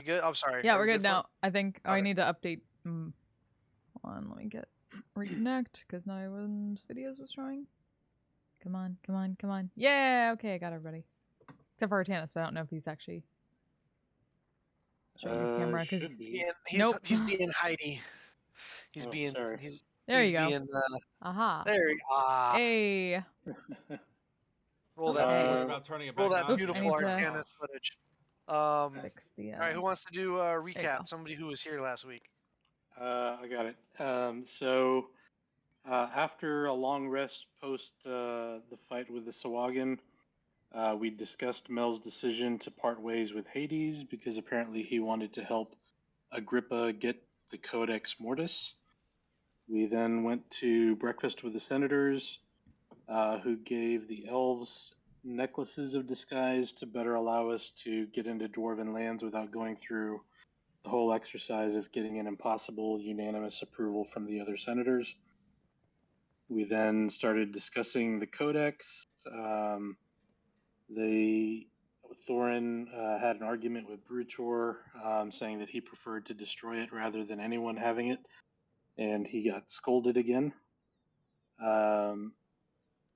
we good? I'm sorry. Yeah, Are we're we good now. I think I Okay. need to update. Hold on, let me get reconnect because now everyone's videos was showing. Come on, come on, come on. Yeah, okay, I got everybody. Except for Artanis, but I don't know if he's actually showing the camera because Should be. He's being Heidi. He's being. Sorry. There He's you go. being. Aha. There you go. Hey. Roll Okay. that. about turning it Roll back that on. Oops, I beautiful need to Arcanis footage. fix the. All right, who wants to do a There you go. recap? Somebody who was here last week. I got it. So after a long rest post the fight with the Sawagan, we discussed Mel's decision to part ways with Hades because apparently he wanted to help Agrippa get the Codex Mortis. We then went to breakfast with the senators, who gave the elves necklaces of disguise to better allow us to get into dwarven lands without going through the whole exercise of getting an impossible unanimous approval from the other senators. We then started discussing the Codex. Thorin had an argument with Brutor, saying that he preferred to destroy it rather than anyone having it, and he got scolded again.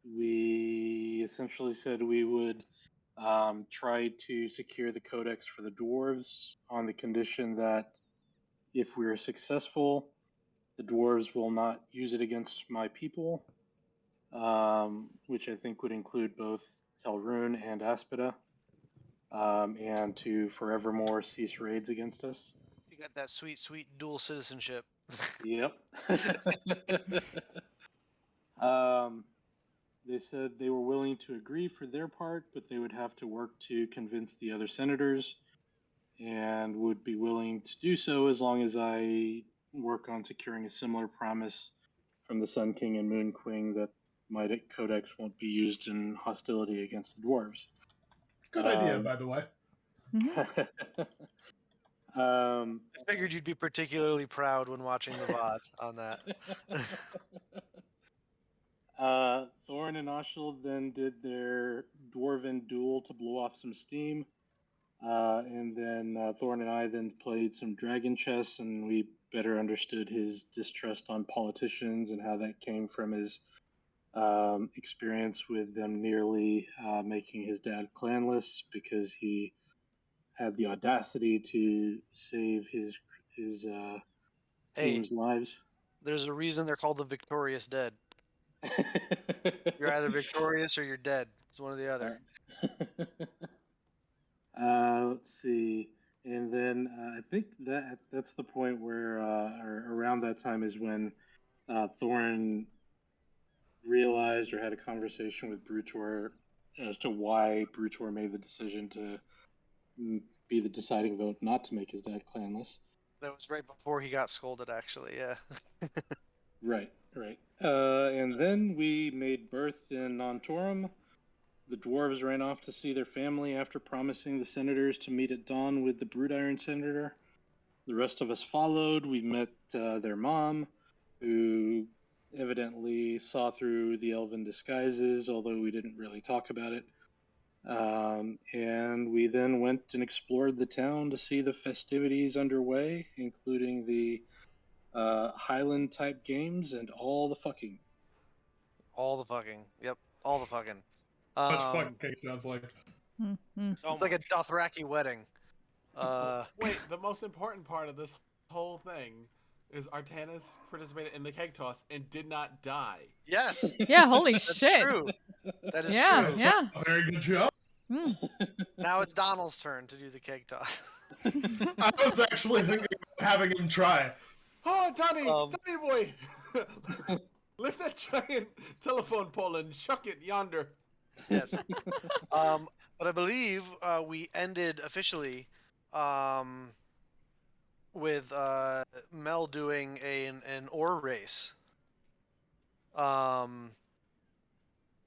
We essentially said we would try to secure the Codex for the dwarves on the condition that if we are successful, the dwarves will not use it against my people, which I think would include both Telrune and Aspida, and to forevermore cease raids against us. You got that sweet, sweet dual citizenship. Yep. They said they were willing to agree for their part, but they would have to work to convince the other senators, and would be willing to do so as long as I work on securing a similar promise from the Sun King and Moon Queen that my codex won't be used in hostility against the dwarves. Good idea, by the way. I figured you'd be particularly proud when watching the VOD on that. Thorin and Ashel then did their dwarven duel to blow off some steam. And then Thorin and I then played some dragon chess, and we better understood his distrust on politicians and how that came from his experience with them nearly making his dad clanless because he had the audacity to save his team's lives. There's a reason they're called the Victorious Dead. You're either victorious or you're dead. It's one or the other. Let's see. And then I think that's the point where, or around that time is when Thorin realized or had a conversation with Brutor as to why Brutor made the decision to be the deciding vote not to make his dad clanless. That was right before he got scolded, actually, yeah. Right. And then we made birth in Nontorum. The dwarves ran off to see their family after promising the senators to meet at dawn with the Brood Iron Senator. The rest of us followed. We met their mom, who evidently saw through the elven disguises, although we didn't really talk about it. And we then went and explored the town to see the festivities underway, including the Highland-type games and all the fucking. All the fucking. Yep, all the fucking. Much fucking cake sounds like. It's like a Dothraki wedding. Wait, the most important part of this whole thing is Artanis participated in the cake toss and did not die. Yes. Yeah, holy That's shit. True. That is Yeah, true. yeah. Very good job. Now it's Donald's turn to do the cake toss. I was actually thinking of having him try. Oh, Donnie boy! Lift that giant telephone pole and chuck it yonder. Yes. But I believe we ended officially with Mel doing an ore race down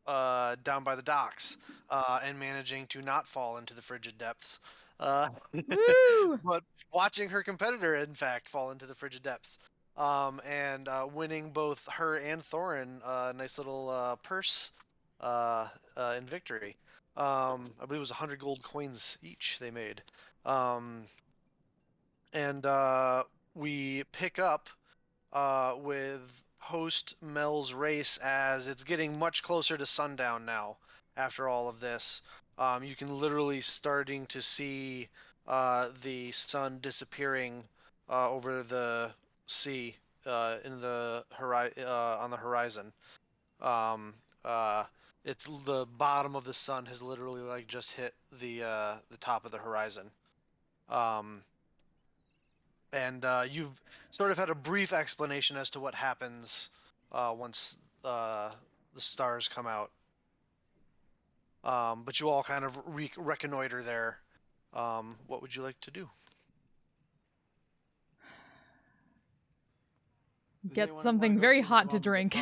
by the docks and managing to not fall into the frigid depths. But watching her competitor, in fact, fall into the frigid depths. And winning both her and Thorin a nice little purse in victory. I believe it was 100 gold coins each they made. And we pick up with host Mel's race as it's getting much closer to sundown now. After all of this, you can literally starting to see the sun disappearing over the sea in the on the horizon. Um, uh, it's the bottom of the sun has literally like just hit the top of the horizon. Um, and you've sort of had a brief explanation as to what happens once the stars come out. But you all kind of reconnoiter there. What would you like to do? Get something very hot to drink.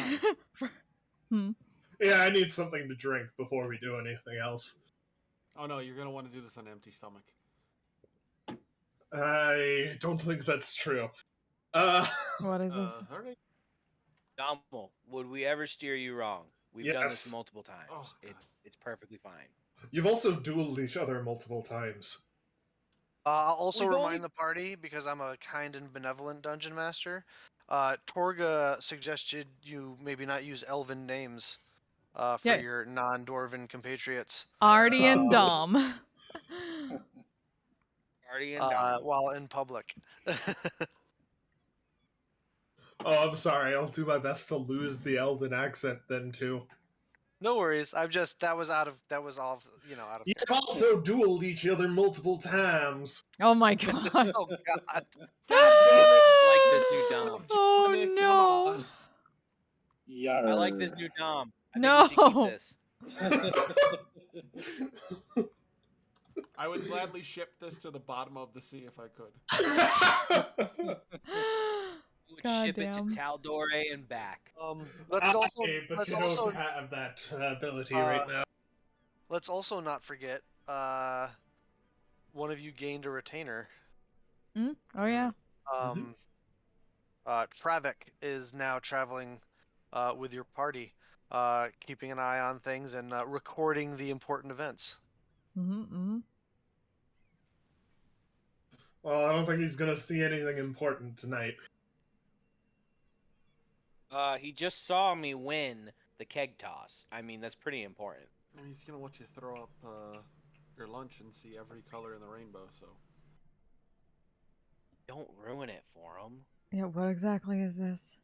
Yeah, I need something to drink before we do anything else. Oh no, you're gonna want to do this on an empty stomach. I don't think that's true. What is this? Alright. Dommel, would we ever steer you wrong? We've done this Yes. multiple times. Oh, It's perfectly fine. You've also dueled each other multiple times. I'll also We've remind only- the party, because I'm a kind and benevolent dungeon master, Torga suggested you maybe not use elven names for Yeah. your non-dwarven compatriots Artie and Dom. Artie and Dom. while in public. Oh, I'm sorry. I'll do my best to lose the elven accent then too. No worries. That was all out of. You've also dueled each other multiple times. Oh my god. Oh God. I like this new Dom. Oh Nick, come no. on. Yarr. I like this new Dom. I No. think we should keep this. I would gladly ship this to the bottom of the sea if I could. We would ship it to Goddamn. Taldore and back. Let's also Okay, but let's you also don't have that ability right now. let's also not forget one of you gained a retainer. Oh yeah. Travik is now traveling with your party, keeping an eye on things and recording the important events. Well, I don't think he's gonna see anything important tonight. He just saw me win the keg toss. I mean, that's pretty important. And he's gonna want you to throw up your lunch and see every color in the rainbow. So Don't ruin it for him. Yeah, what exactly is this?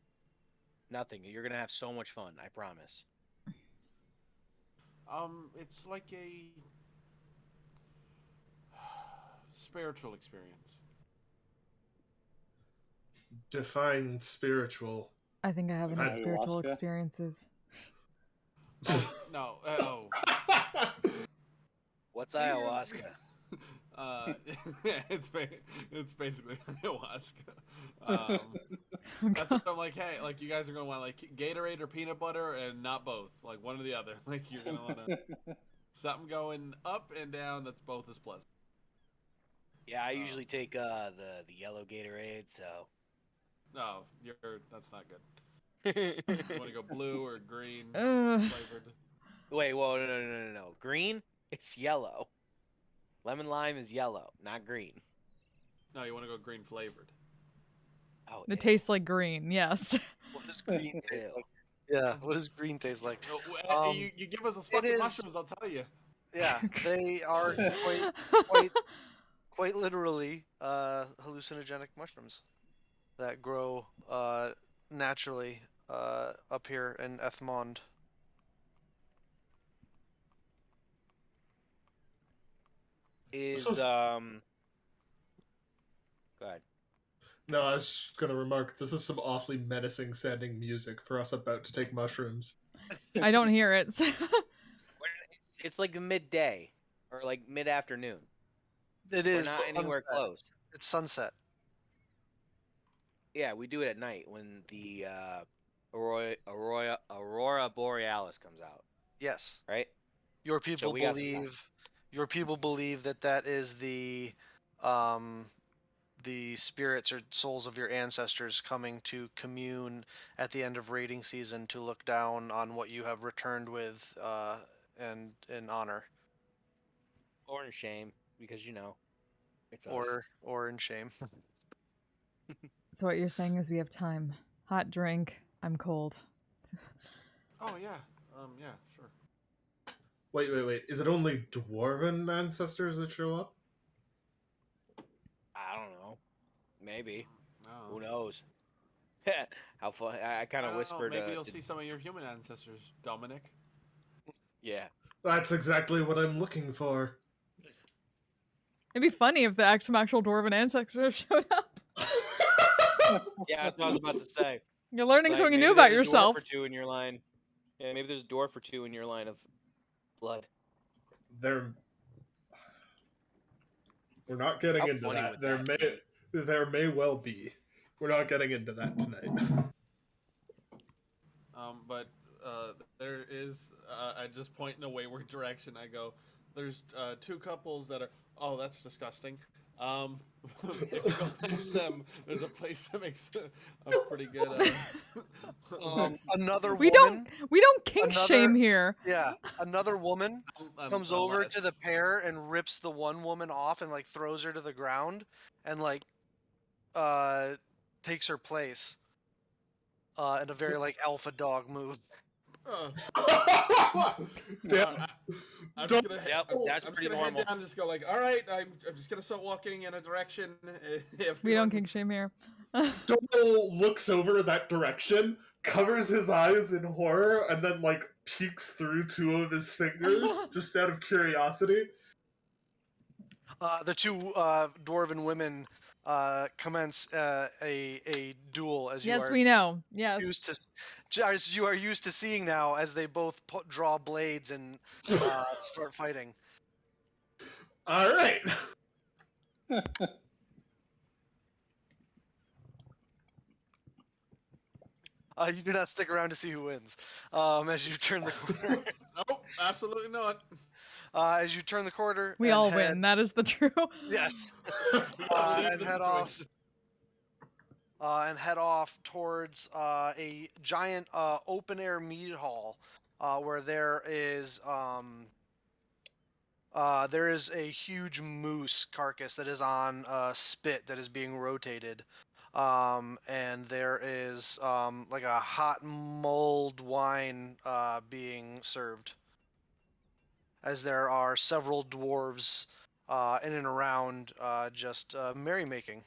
Nothing. You're gonna have so much fun. I promise. it's like a spiritual experience. Define spiritual. I think I have So enough spiritual ayahuasca? experiences. No, What's ayahuasca? it's basically ayahuasca. That's what I'm like. Hey, like you guys are gonna want like Gatorade or peanut butter, and not both. Like one or the other. Like you're gonna want to something going up and down that's both as pleasant. Yeah, I usually take the yellow Gatorade. So. No, that's not good. You want to go blue or green Ugh. flavored? Wait, whoa, no. Green? It's yellow. Lemon lime is yellow, not green. No, you want to go green flavored. Oh, It tastes like green, yes. What does green taste Ew. like? Yeah, what does green taste like? You give us those fucking is- mushrooms, I'll tell you. Yeah, they are quite literally hallucinogenic mushrooms that grow naturally up here in Ethmond. Is This is- Go ahead. No, I was just gonna remark, this is some awfully menacing sounding music for us about to take mushrooms. I don't hear it. It's like midday or like mid afternoon. It We're is not anywhere sunset. close. It's sunset. Yeah, we do it at night when the Aurora Borealis comes out, Yes, right? your people we got some time. believe that is the spirits or souls of your ancestors coming to commune at the end of raiding season to look down on what you have returned with and in honor Or in shame, because it's us. or in shame. So what you're saying is we have time. Hot drink. I'm cold. Oh yeah. Yeah, sure. Wait. Is it only dwarven ancestors that show up? I don't know. Maybe. No. Who knows? How fun! I kind I of don't know. whispered. Maybe you'll see some of your human ancestors, Dominic. Yeah. That's exactly what I'm looking for. It'd be funny if some actual dwarven ancestors showed up. Yeah, that's what I was about to say. You're learning It's something maybe new about there's a yourself. dwarf or two in your line. Yeah, maybe there's a dwarf or two in your line of blood. We're not getting How into funny that. would that be? There may well be. We're not getting into that tonight. But there is. I just point in a wayward direction. I go. There's two couples that are. Oh, that's disgusting. If you go past them, there's a place that makes a pretty good. Another We woman. don't kink shame here. Yeah, another woman comes over unless- to the pair and rips the one woman off and like throws her to the ground and like takes her place in a very like alpha dog move. Damn. I'm just gonna, Yep, that's I'm just pretty gonna normal. head down and just go like, all right, I'm just gonna start walking in a direction. We don't kink shame here. Doyle looks over that direction, covers his eyes in horror, and then like peeks through two of his fingers just out of curiosity. The two dwarven women commence a duel as you Yes, are we know. Yes. used to, as you are used to seeing now, as they both draw blades and start fighting. All right. You do not stick around to see who wins. As you turn the corner, Nope, absolutely not. as you turn the corner, We and all head, win. That is the true. Yes, Leave and the head off. situation. And head off towards a giant open air mead hall where there is a huge moose carcass that is on a spit that is being rotated. And there is like a hot mulled wine being served. As there are several dwarves in and around just merrymaking.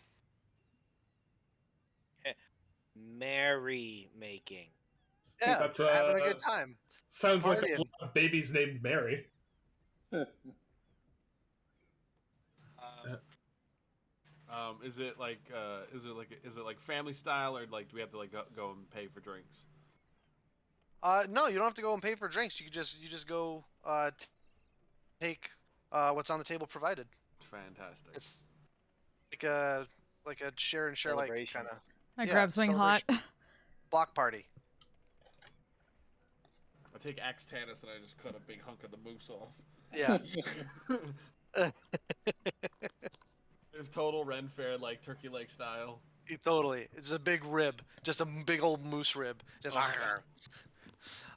Merry-making. Yeah, That's having a good time. sounds like a Partying. lot of babies named Mary. Is it like family style, or like do we have to like go and pay for drinks? No, you don't have to go and pay for drinks. You just go take what's on the table provided. Fantastic. It's like a share and share like Celebration. kind of I grabbed something hot. block party. I take Axe Tannis and I just cut a big hunk of the moose off. Yeah. It's total Ren Fair, like turkey leg style. Totally. It's a big rib, just a big old moose rib. Just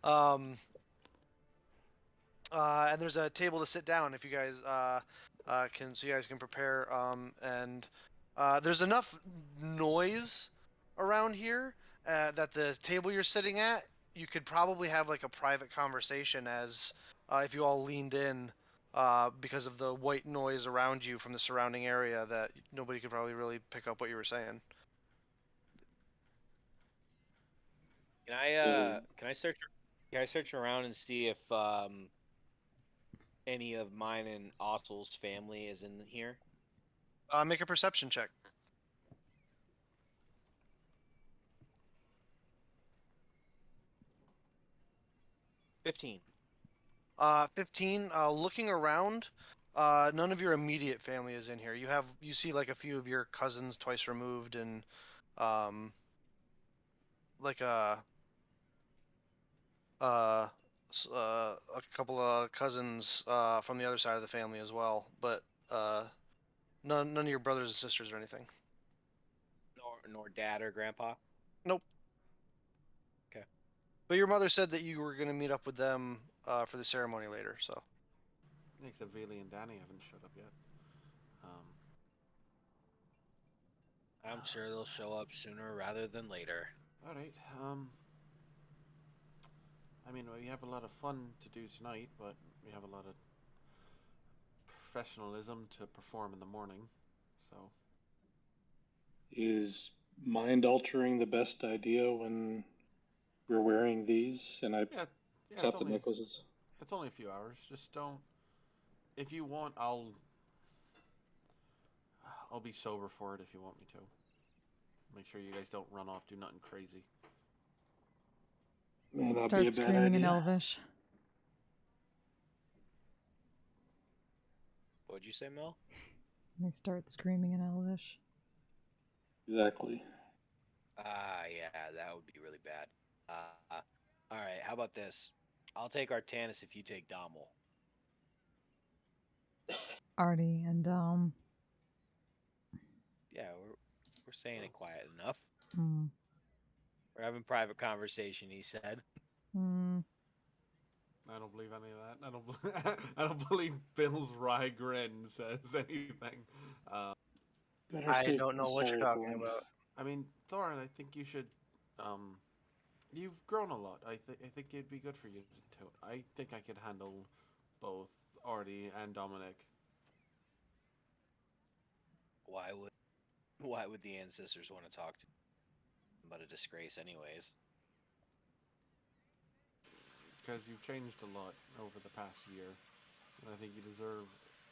and there's a table to sit down if you guys so you guys can prepare and there's enough noise around here that the table you're sitting at, you could probably have like a private conversation as if you all leaned in because of the white noise around you from the surrounding area that nobody could probably really pick up what you were saying. Can I search around and see if any of mine and Ossel's family is in here? Make a perception check. 15. 15. Looking around, none of your immediate family is in here. You see like a few of your cousins twice removed, and like a couple of cousins from the other side of the family as well, but none of your brothers and sisters or anything. Nor dad or grandpa? Nope. Okay. But your mother said that you were going to meet up with them for the ceremony later, so. Except Vayli and Danny haven't showed up yet. I'm sure they'll show up sooner rather than later. All right. I mean, we have a lot of fun to do tonight, but we have a lot of professionalism to perform in the morning. So, Is mind altering the best idea when we're wearing these? And I yeah, tap the necklaces. it's only a few hours. Just don't. If you want, I'll be sober for it if you want me to. Make sure you guys don't run off, do nothing crazy. May not be a Start bad screaming in idea. Elvish. What'd you say, Mel? They start screaming in Elvish. Exactly. Yeah, that would be really bad. All right, how about this? I'll take Artanis if you take Dommel. Artie and Yeah, we're saying it quiet enough. Hmm. We're having private conversation, he said. Hmm. I don't believe any of that. I don't believe Bill's wry grin says anything. Better I safe don't than know what you're sorry, talking boy. about. I mean, Thorin, I think you should. You've grown a lot. I think it'd be good for you to. I think I could handle both Artie and Dominic. Why would the ancestors want to talk to him about a disgrace anyways? Because you've changed a lot over the past year, and I think you deserve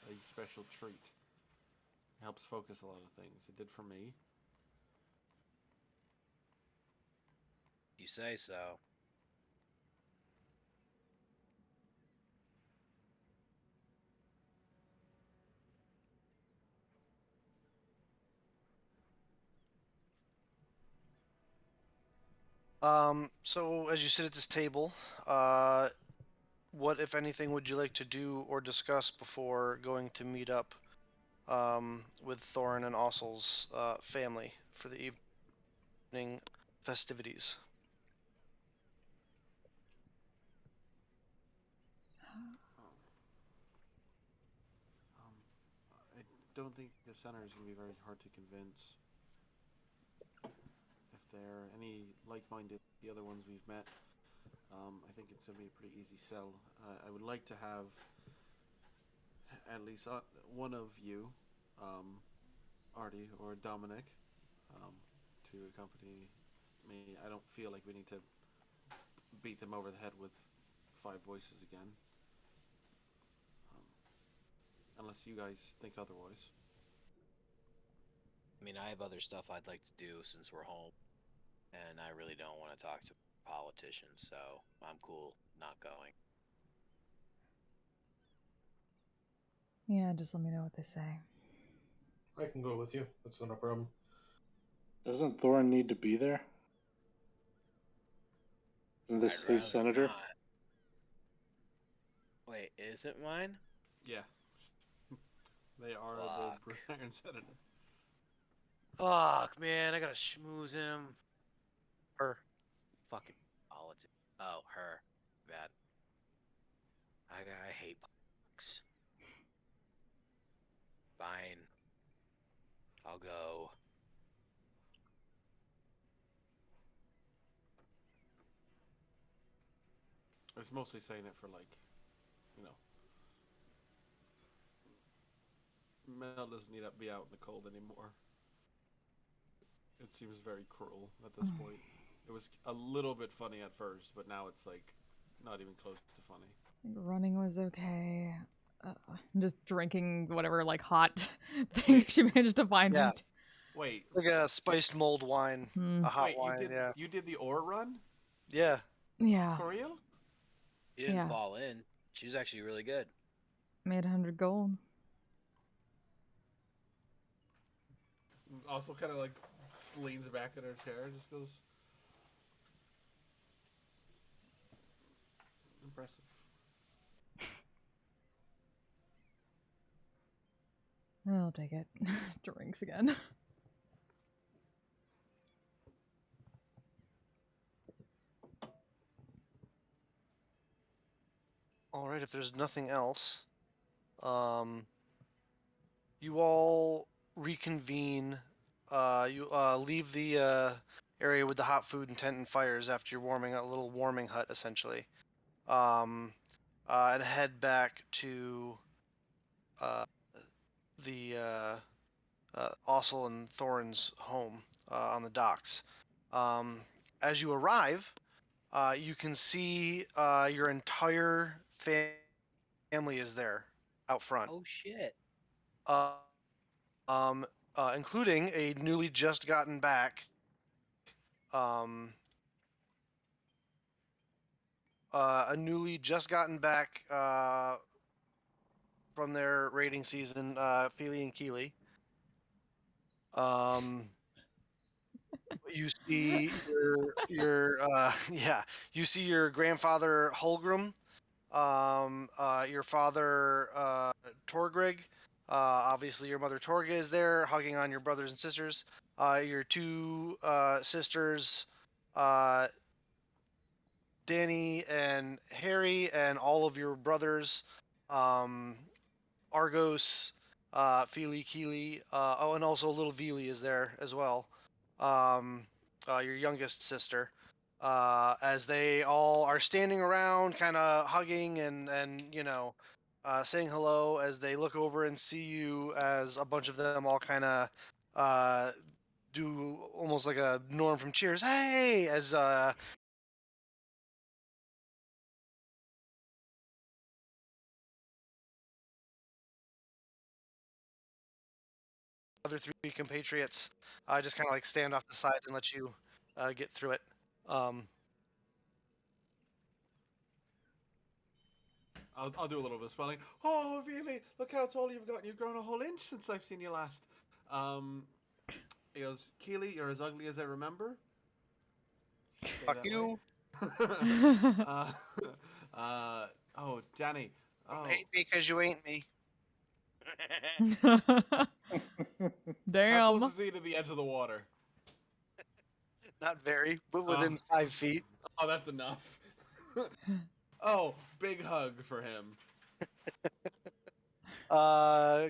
a special treat. It helps focus a lot of things. It did for me. You say so. So as you sit at this table, what, if anything, would you like to do or discuss before going to meet up with Thorin and Ossel's family for the evening festivities? I don't think the center is going to be very hard to convince. If there are any like-minded, the other ones we've met, I think it's going to be a pretty easy sell. I would like to have at least one of you, Artie or Dominic, to accompany me. I don't feel like we need to beat them over the head with 5 voices again. Unless you guys think otherwise. I mean, I have other stuff I'd like to do since we're home, and I really don't want to talk to politicians, so I'm cool not going. Yeah, just let me know what they say. I can go with you. That's not a problem. Doesn't Thorin need to be there? Isn't this I'd his rather senator? not. Wait, is it mine? Yeah. They are Fuck. the Iron Senator. Fuck, man, I gotta schmooze him. Her. Fucking politics. Oh, her. Bad. I hate politics. Fine. I'll go. I was mostly saying it for, like, you know, Mel doesn't need to be out in the cold anymore. It seems very cruel at this point. It was a little bit funny at first, but now it's like not even close to funny. Running was okay. Just drinking whatever like hot thing she managed to find. Yeah. Wait, Like a spiced mulled wine, a hot wait, wine. Yeah. you did the ore run? Yeah. Yeah. For real? She didn't Yeah. fall in. She was actually really good. Made 100 gold. Also kind of like leans back in her chair, just goes impressive. I'll take it. Drinks again. All right. If there's nothing else, you all reconvene you leave the area with the hot food and tent and fires after you're warming a little warming hut, essentially, and head back to the Ossel and Thorin's home on the docks. As you arrive, you can see your entire family is there out front. Oh shit. Uh, including a newly just gotten back um, from their raiding season, Feely and Keely. You see yeah, you see your grandfather Holgrim, your father Torgrig, obviously your mother Torga is there, hugging on your brothers and sisters. Your two sisters, uh, Danny and Harry, and all of your brothers, Argos, Feely, Keely, oh, and also little Veely is there as well. Your youngest sister, as they all are standing around, kind of hugging and saying hello as they look over and see you, as a bunch of them all kind of do almost like a Norm from Cheers, hey, as other three compatriots just kind of like stand off the side and let you get through it. I'll do a little bit of spelling. Oh, really? Look how tall you've gotten. You've grown a whole inch since I've seen you last. He goes, Keely, you're as ugly as I remember. Stay Fuck that you. way. Oh, Danny. Don't Oh, hate me because you ain't me. how Damn. close is he to the edge of the water? Not very, but within 5 feet. Oh, that's enough. Oh, big hug for him.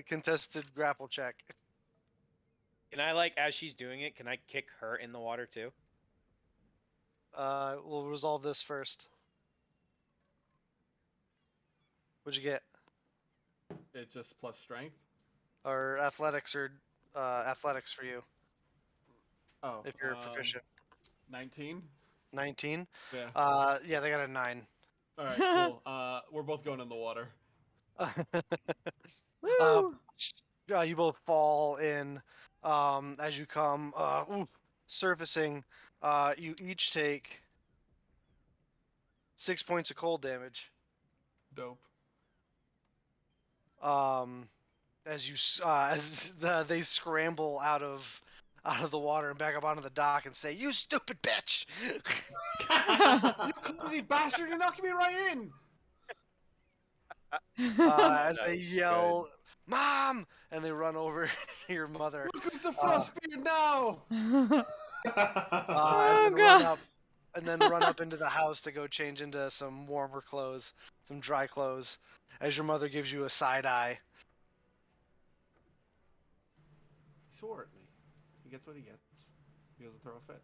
Contested grapple check. Can I, like, as she's doing it, can I kick her in the water too? We'll resolve this first. What'd you get? It's just plus strength. Or athletics for you, Oh, if you're proficient. 19. 19. Yeah. Yeah, they got a 9. All right, cool. We're both going in the water. Woo! You both fall in as you come. Surfacing. You each take 6 points of cold damage. Dope. As they scramble out of the water and back up onto the dock and say, "You stupid bitch!" You clumsy bastard! You're knocking me right in. As That they was yell, "Mom!" and they run over to your mother. Look who's the frostbeard now. And then God. run up into the house to go change into some warmer clothes, some dry clothes, as your mother gives you a side eye. He swore at me. He gets what he gets. He doesn't throw a fit.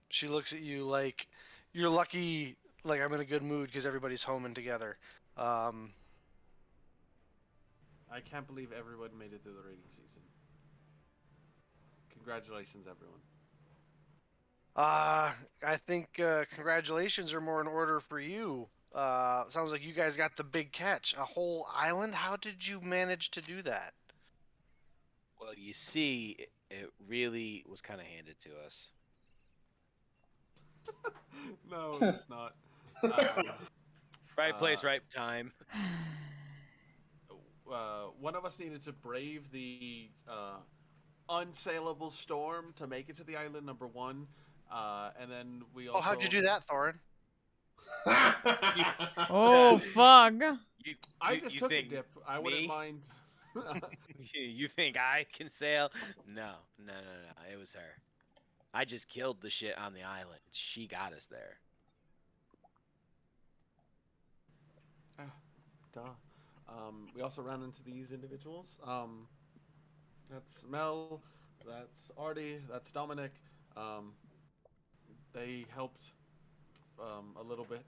She looks at you like you're lucky, like I'm in a good mood because everybody's home and together. I can't believe everyone made it through the raiding season. Congratulations, everyone. I think congratulations are more in order for you. Sounds like you guys got the big catch. A whole island? How did you manage to do that? Well, you see, it really was kind of handed to us. No, it's not. Right place, right time. One of us needed to brave the unsaleable storm to make it to the island, number one. And then we also... Oh, how'd you do that, Thorin? Oh, fuck. I just took a think dip. I wouldn't me? mind. You think I can sail? No. It was her. I just killed the shit on the island. She got us there. Duh. We also ran into these individuals. That's Mel. That's Artie. That's Dominic. They helped a little bit.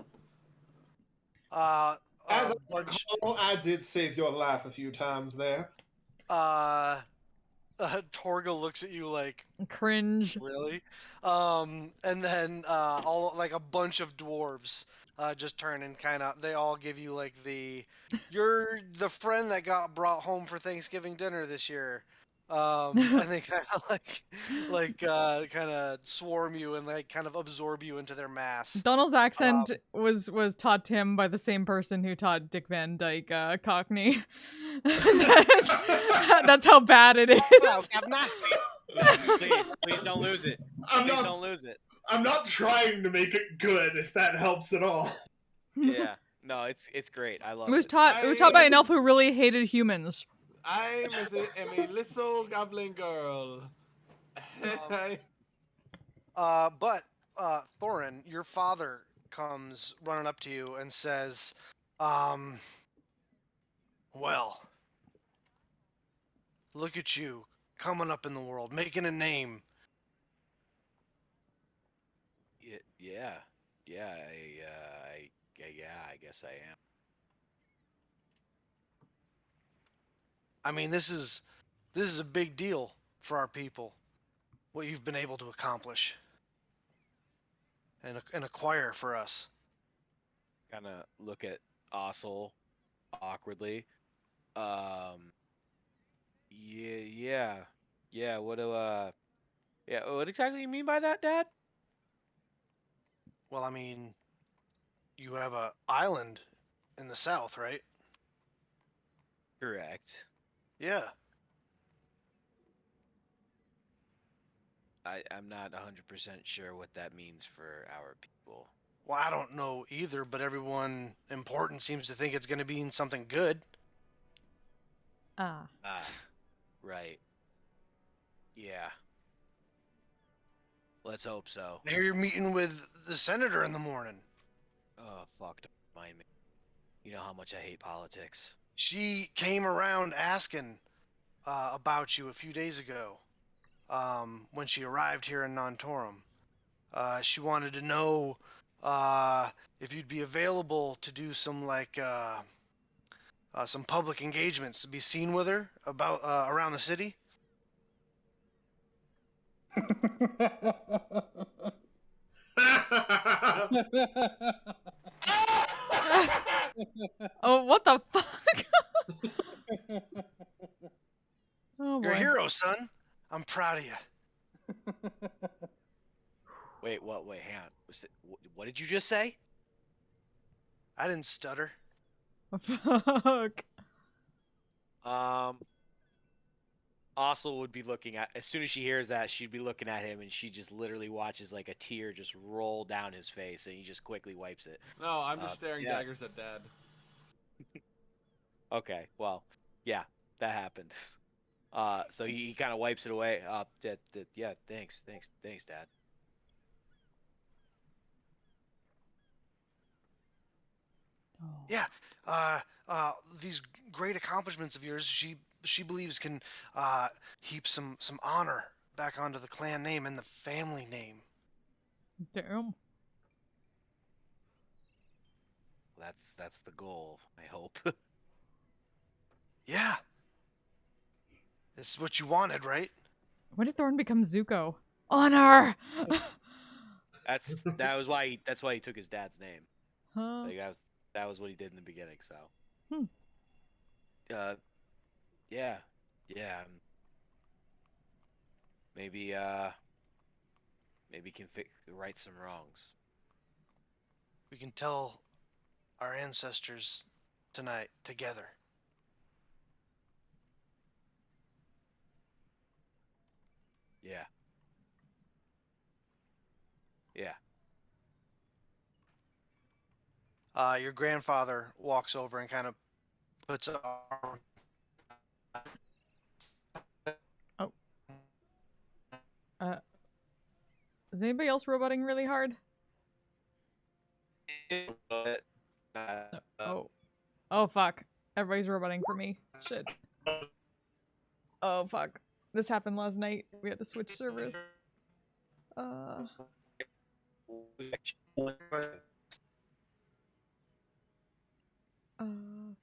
Uh, As I Bunch. recall, I did save your life a few times there. Torga looks at you like, Cringe. really? And then all like a bunch of dwarves just turn and kind of they all give you like you're the friend that got brought home for Thanksgiving dinner this year. And they kind of kind of swarm you and like kind of absorb you into their mass. Donald's accent was taught to him by the same person who taught Dick Van Dyke Cockney. That's how bad it is. Well, please don't lose it. Don't lose it. I'm not trying to make it good, if that helps at all. Yeah. No, it's great. I love It was it. taught by an elf who really hated humans. I'm a little goblin girl. But Thorin, your father comes running up to you and says, well, look at you coming up in the world, making a name. Yeah. I guess I am. I mean, this is a big deal for our people, what you've been able to accomplish and acquire for us. Kind of look at Ossel awkwardly. Yeah. What exactly do you mean by that, Dad? Well, I mean, you have a island in the south, right? Correct. Yeah. I'm not 100% sure what that means for our people. Well, I don't know either, but everyone important seems to think it's going to be something good. Ah, right. Yeah. Let's hope so. I hear you're meeting with the senator in the morning. Oh, fuck, don't mind me. You know how much I hate politics. She came around asking about you a few days ago when she arrived here in Nantorum. She wanted to know if you'd be available to do some some public engagements to be seen with her about around the city. Oh, what the fuck? Oh, You're a boy. hero, son. I'm proud of you. Wait, what? Wait, hang on. What did you just say? I didn't stutter. Fuck. Ossel would be looking at, as soon as she hears that, she'd be looking at him, and she just literally watches like a tear just roll down his face, and he just quickly wipes it. No, I'm just staring yeah. daggers at Dad. Okay, well, yeah, that happened. So he kind of wipes it away. Yeah, thanks, Dad. Oh. Yeah. These great accomplishments of yours, she believes can heap some honor back onto the clan name and the family name. Damn. That's the goal, I hope. Yeah. It's what you wanted, right? When did Thorn become Zuko? Honor. That's why he took his dad's name. Huh? Like that was what he did in the beginning. So. Yeah. Maybe can right some wrongs. We can tell our ancestors tonight together. Yeah. Your grandfather walks over and kind of puts an arm. Is anybody else roboting really hard? Oh fuck. Everybody's roboting for me. Shit. Oh fuck. This happened last night. We had to switch servers.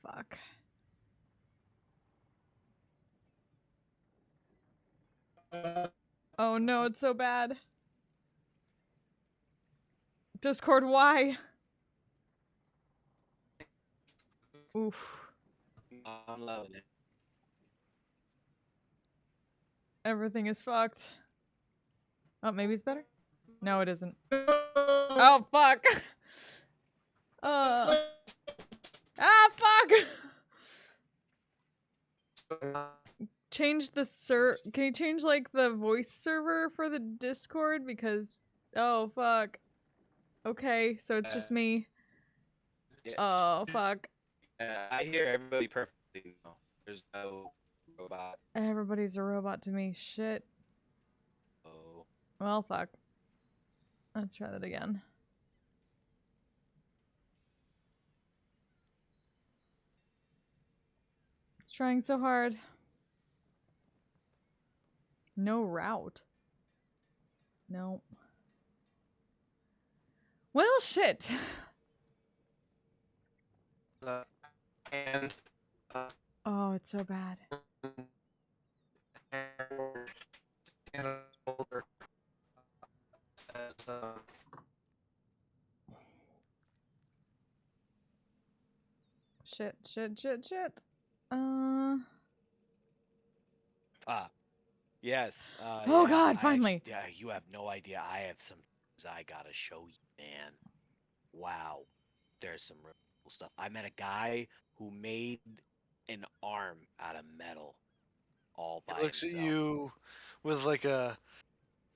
Fuck. Oh no, it's so bad. Discord, why? Oof. I'm loving it. Everything is fucked. Oh, maybe it's better? No, it isn't. Oh, fuck. Ah, fuck! Change the Can you change, like, the voice server for the Discord? Because... Oh, fuck. Okay, so it's just me. Yeah. Oh, fuck. I hear everybody perfectly now. There's no robot. Everybody's a robot to me. Shit. Oh. Well, fuck. Let's try that again. It's trying so hard. No route. No. Well, shit. And Oh, it's so bad. Shit, shit, shit, shit. Yes. Oh yeah, God, finally. yeah, you have no idea. I have some things I gotta show you, man. Wow. There's some real cool stuff. I met a guy who made an arm out of metal all by he looks himself. at you with like a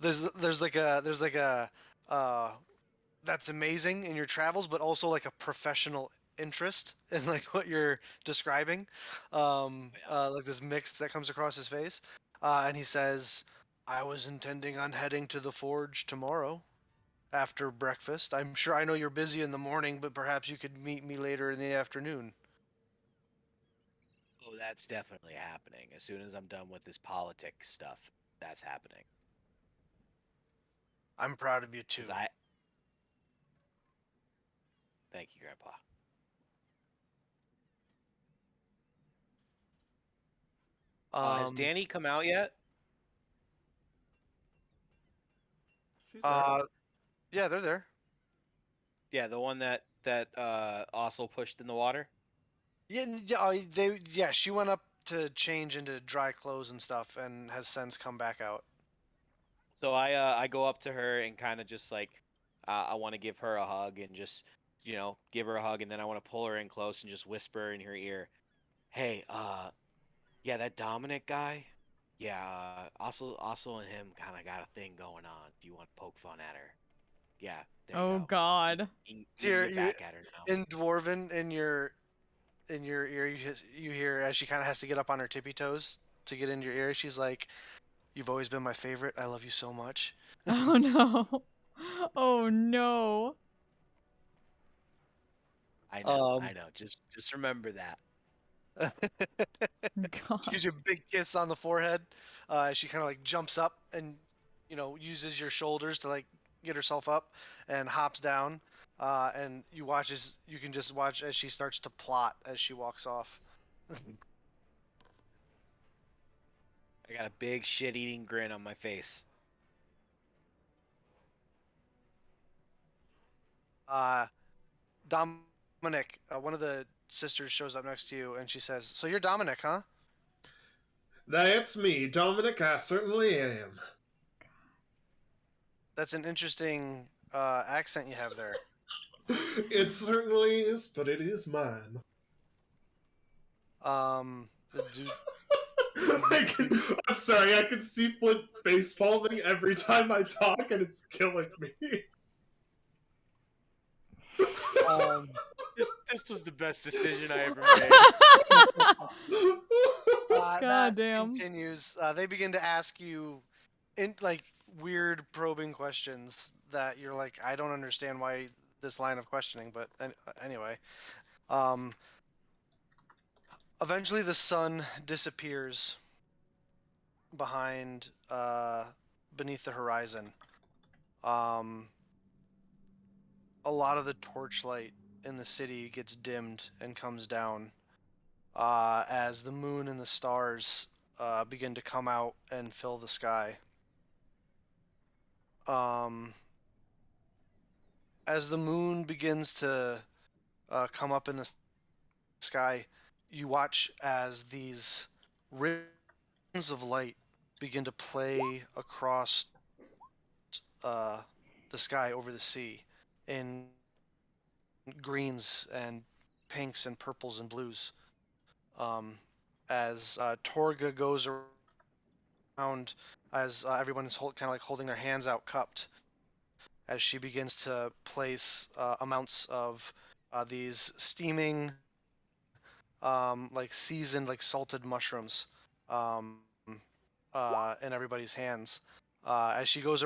there's like a that's amazing in your travels, but also like a professional interest in like what you're describing. Like this mix that comes across his face. And he says, I was intending on heading to the forge tomorrow after breakfast. I'm sure I know you're busy in the morning, but perhaps you could meet me later in the afternoon. Oh, that's definitely happening. As soon as I'm done with this politics stuff, that's happening. I'm proud of you too. 'Cause I... Thank you, Grandpa. Has Danny come out yet? She's there. Yeah, they're there. Yeah, the one that also pushed in the water. Yeah, she went up to change into dry clothes and stuff, and has since come back out. So I go up to her and kind of just like I want to give her a hug and just give her a hug, and then I want to pull her in close and just whisper in her ear, "Hey, yeah, that Dominic guy, yeah, also and him kind of got a thing going on. If you want to poke fun at her, yeah, there you Oh go. God. You Here, get back at her now." in Dwarven, in your ear, you hear as she kind of has to get up on her tippy toes to get into your ear. She's like, "You've always been my favorite. I love you so much." Oh no. Oh no. I know. Just remember that. God. She gives you a big kiss on the forehead. She kind of like jumps up and uses your shoulders to like get herself up and hops down. And you can just watch as she starts to plot as she walks off. I got a big shit-eating grin on my face. Dominic, one of the sisters shows up next to you and she says, "So you're Dominic, huh?" That's me, Dominic. I certainly am. That's an interesting accent you have there. It certainly is, but it is mine. I'm sorry, I can see Flint face palming every time I talk, and it's killing me. This was the best decision I ever made. God damn. Continues. They begin to ask you in like weird probing questions that you're like, I don't understand why this line of questioning, but anyway. Eventually the sun disappears behind beneath the horizon, a lot of the torchlight in the city gets dimmed and comes down as the moon and the stars begin to come out and fill the sky. As the moon begins to come up in the sky, you watch as these ribbons of light begin to play across the sky over the sea in greens and pinks and purples and blues. As Torga goes around, as everyone is kind of like holding their hands out cupped, as she begins to place amounts of these steaming, like seasoned, like salted mushrooms in everybody's hands. As she goes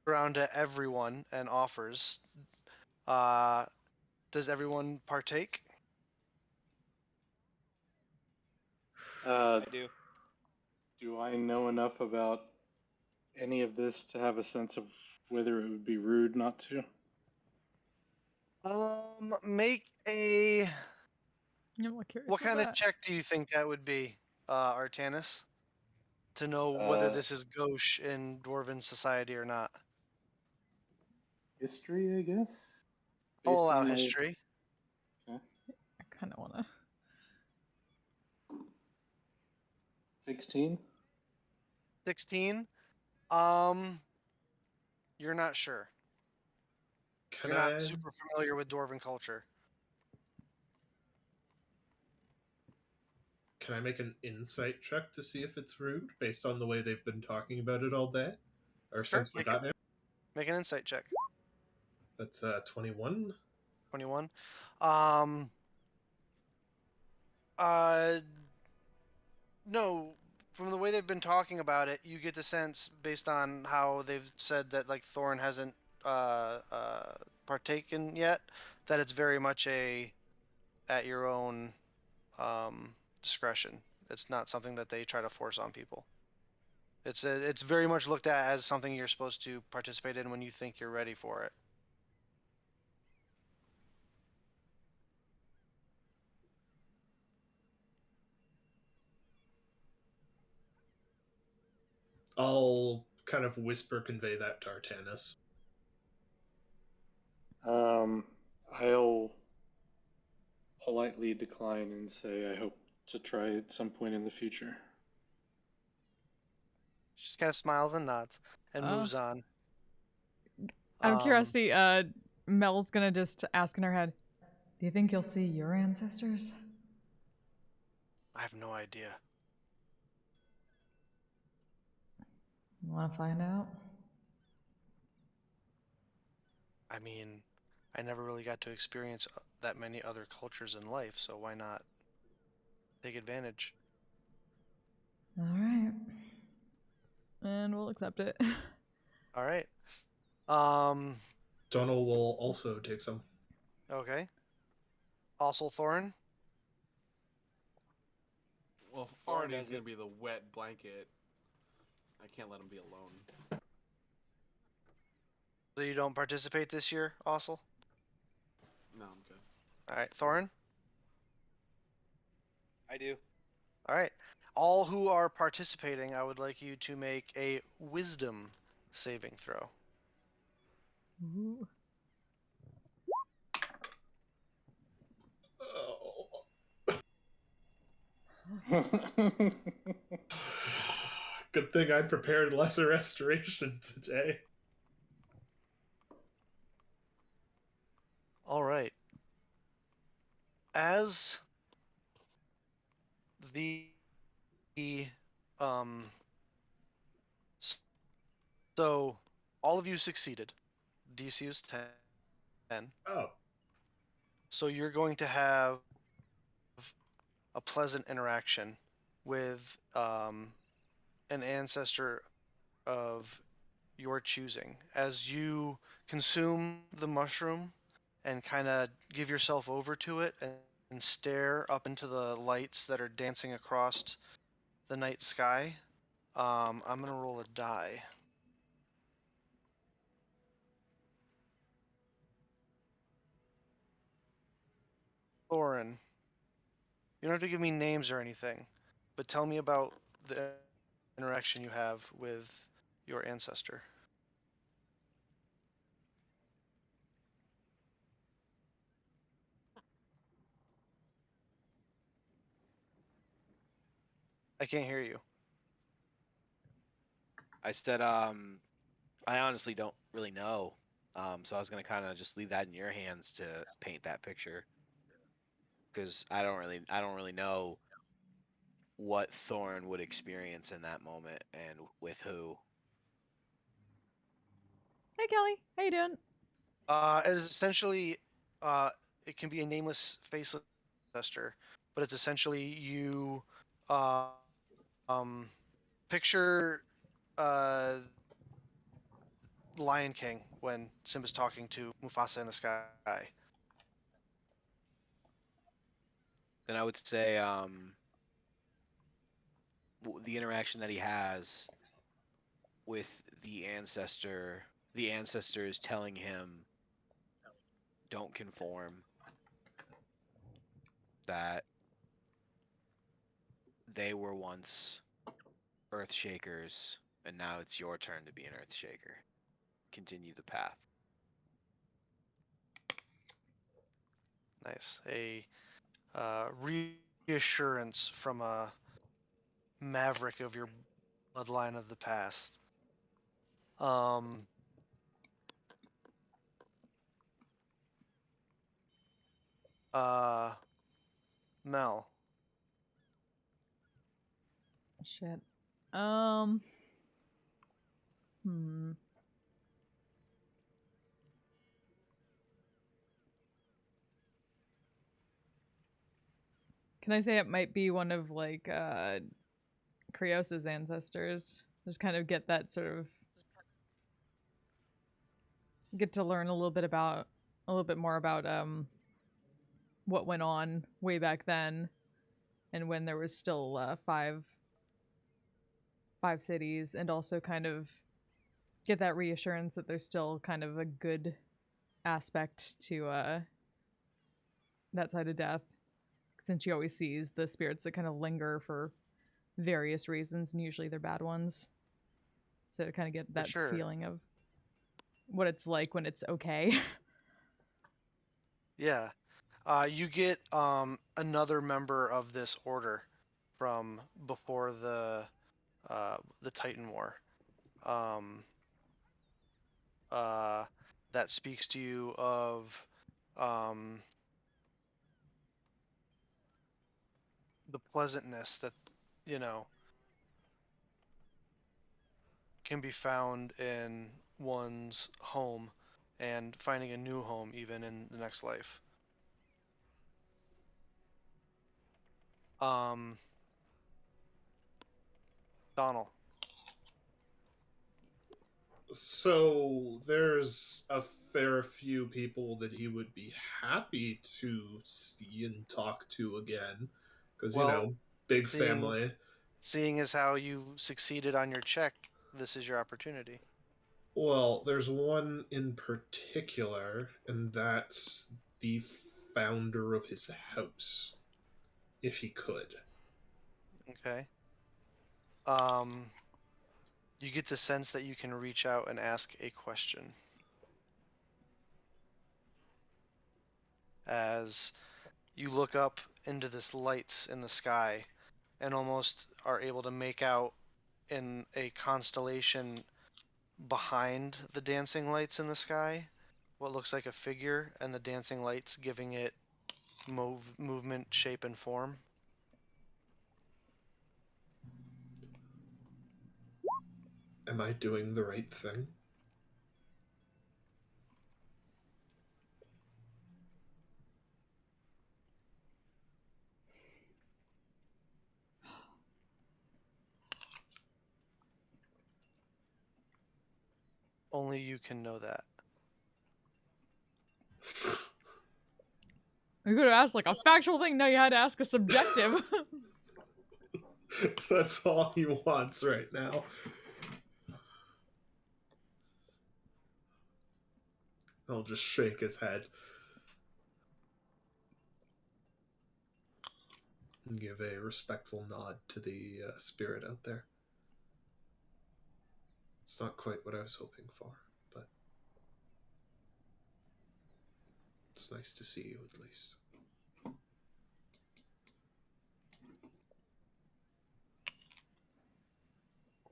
around to everyone and offers, does everyone partake? Uh, I do. do I know enough about any of this to have a sense of whether it would be rude not to? Make a. I'm curious What kind of that. check do you think that would be, Artanis? To know whether Uh, this is gauche in Dwarven society or not. history, I guess? I'll Based allow on my... history. Okay. I kind of want to. 16? 16. You're not sure. Can You're not I super familiar with Dwarven culture. can I make an insight check to see if it's rude based on the way they've been talking about it all day, or Sure, since we got here? make an insight check. That's 21. 21. Um. Uh. No. From the way they've been talking about it, you get the sense, based on how they've said that like Thorn hasn't partaken yet, that it's very much a at your own discretion. It's not something that they try to force on people. It's very much looked at as something you're supposed to participate in when you think you're ready for it. I'll kind of whisper convey that to Artanis. I'll politely decline and say I hope to try at some point in the future. She just kind of smiles and nods and moves on. Out of curiosity, Mel's gonna just ask in her head, "Do you think you'll see your ancestors?" I have no idea. You want to find out? I mean, I never really got to experience that many other cultures in life, so why not take advantage? All right. And we'll accept it. All right. Donal will also take some. Okay. Also Thorin? Well, Thorn Arnie's does gonna it. be the wet blanket. I can't let him be alone. So you don't participate this year, also? No, I'm good. All right, Thorin? I do. All right. All who are participating, I would like you to make a wisdom saving throw. Ooh. Good thing I prepared lesser restoration today. All right. As the um so all of you succeeded. DC is 10. Oh. So you're going to have a pleasant interaction with an ancestor of your choosing. As you consume the mushroom and kind of give yourself over to it and stare up into the lights that are dancing across the night sky, I'm gonna roll a die. Thorin, you don't have to give me names or anything, but tell me about the interaction you have with your ancestor. I can't hear you. I said, I honestly don't really know. So I was gonna kind of just leave that in your hands to paint that picture, because I don't really know what Thorn would experience in that moment and with who. Hey, Kelly. How you doing? As essentially, it can be a nameless, faceless ancestor, but it's essentially you, uh, um, picture, Lion King when Simba's talking to Mufasa in the sky. Then I would say, the interaction that he has with the ancestor. The ancestor is telling him, "Don't conform." That they were once Earthshakers, and now it's your turn to be an Earthshaker. Continue the path. Nice. A reassurance from a maverick of your bloodline of the past. Um, Mel. Shit. Hmm. Can I say it might be one of like Krios's ancestors? Just kind of get that sort of get to learn a little bit more about what went on way back then, and when there was still five cities, and also kind of get that reassurance that there's still kind of a good aspect to that side of death, since she always sees the spirits that kind of linger for various reasons, and usually they're bad ones. So to kind of get that sure. feeling of what it's like when it's okay. Yeah. You get another member of this order from before the Titan War. That speaks to you of the pleasantness that, you know, can be found in one's home and finding a new home even in the next life. Donald. So there's a fair few people that he would be happy to see and talk to again, because Well, big seeing family. seeing as how you succeeded on your check, this is your opportunity. Well, there's one in particular, and that's the founder of his house, if he could. Okay. You get the sense that you can reach out and ask a question. As you look up into this lights in the sky and almost are able to make out in a constellation behind the dancing lights in the sky what looks like a figure, and the dancing lights giving it movement, shape, and form. Am I doing the right thing? Only you can know that. You could have asked like a factual thing. No, you had to ask a subjective. That's all he wants right now. I'll just shake his head. And give a respectful nod to the spirit out there. It's not quite what I was hoping for, but it's nice to see you at least.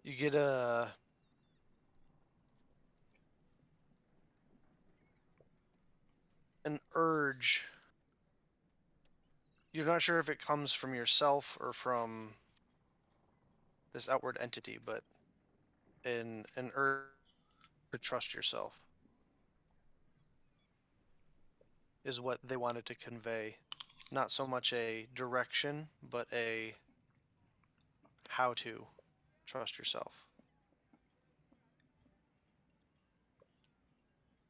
You get an urge. You're not sure if it comes from yourself or from this outward entity, but an urge to trust yourself is what they wanted to convey. Not so much a direction, but a how to trust yourself.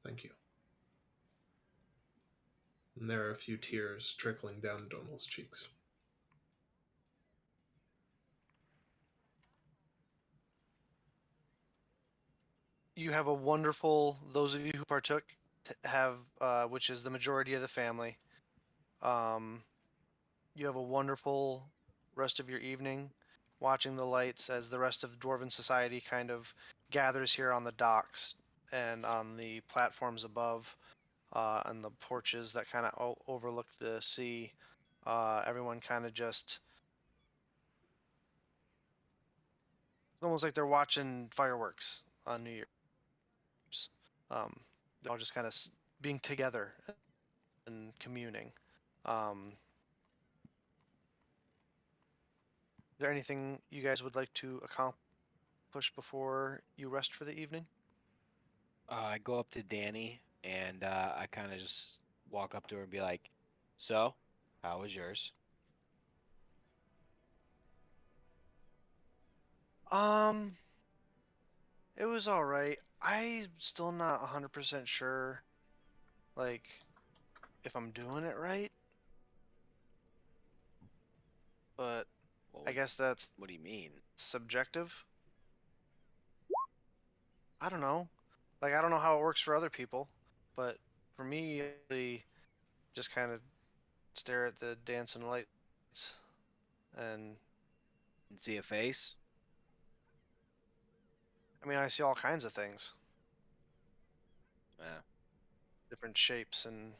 Thank you. And there are a few tears trickling down Donald's cheeks. You have a wonderful, those of you who partook have, which is the majority of the family, you have a wonderful rest of your evening watching the lights as the rest of Dwarven society kind of gathers here on the docks and on the platforms above and the porches that kind of overlook the sea. Everyone kind of just, it's almost like they're watching fireworks on New Year's. They're all just kind of being together and communing. Is there anything you guys would like to accomplish before you rest for the evening? I go up to Danny and I kind of just walk up to her and be like, "So, how was yours?" It was all right. I'm still not 100% sure, like, if I'm doing it right. But Well, I guess that's what do you mean? subjective. I don't know. Like, I don't know how it works for other people, but for me, I just kind of stare at the dancing lights and And see a face? I mean, I see all kinds of things, Yeah. different shapes and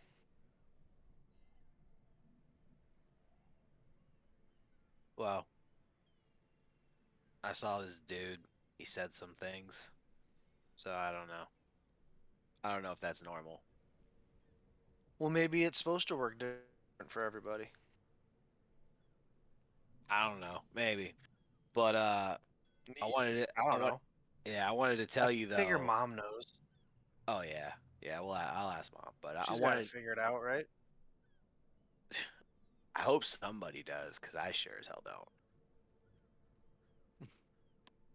Well, I saw this dude. He said some things. So I don't know. I don't know if that's normal. well, maybe it's supposed to work different for everybody. I don't know. Maybe. But I wanted it. I don't know. Yeah, I wanted to I tell you think your though. mom knows. Oh yeah, yeah. Well, I'll ask mom. But I She's got it wanted. figured out, right? I hope somebody does, cause I sure as hell don't.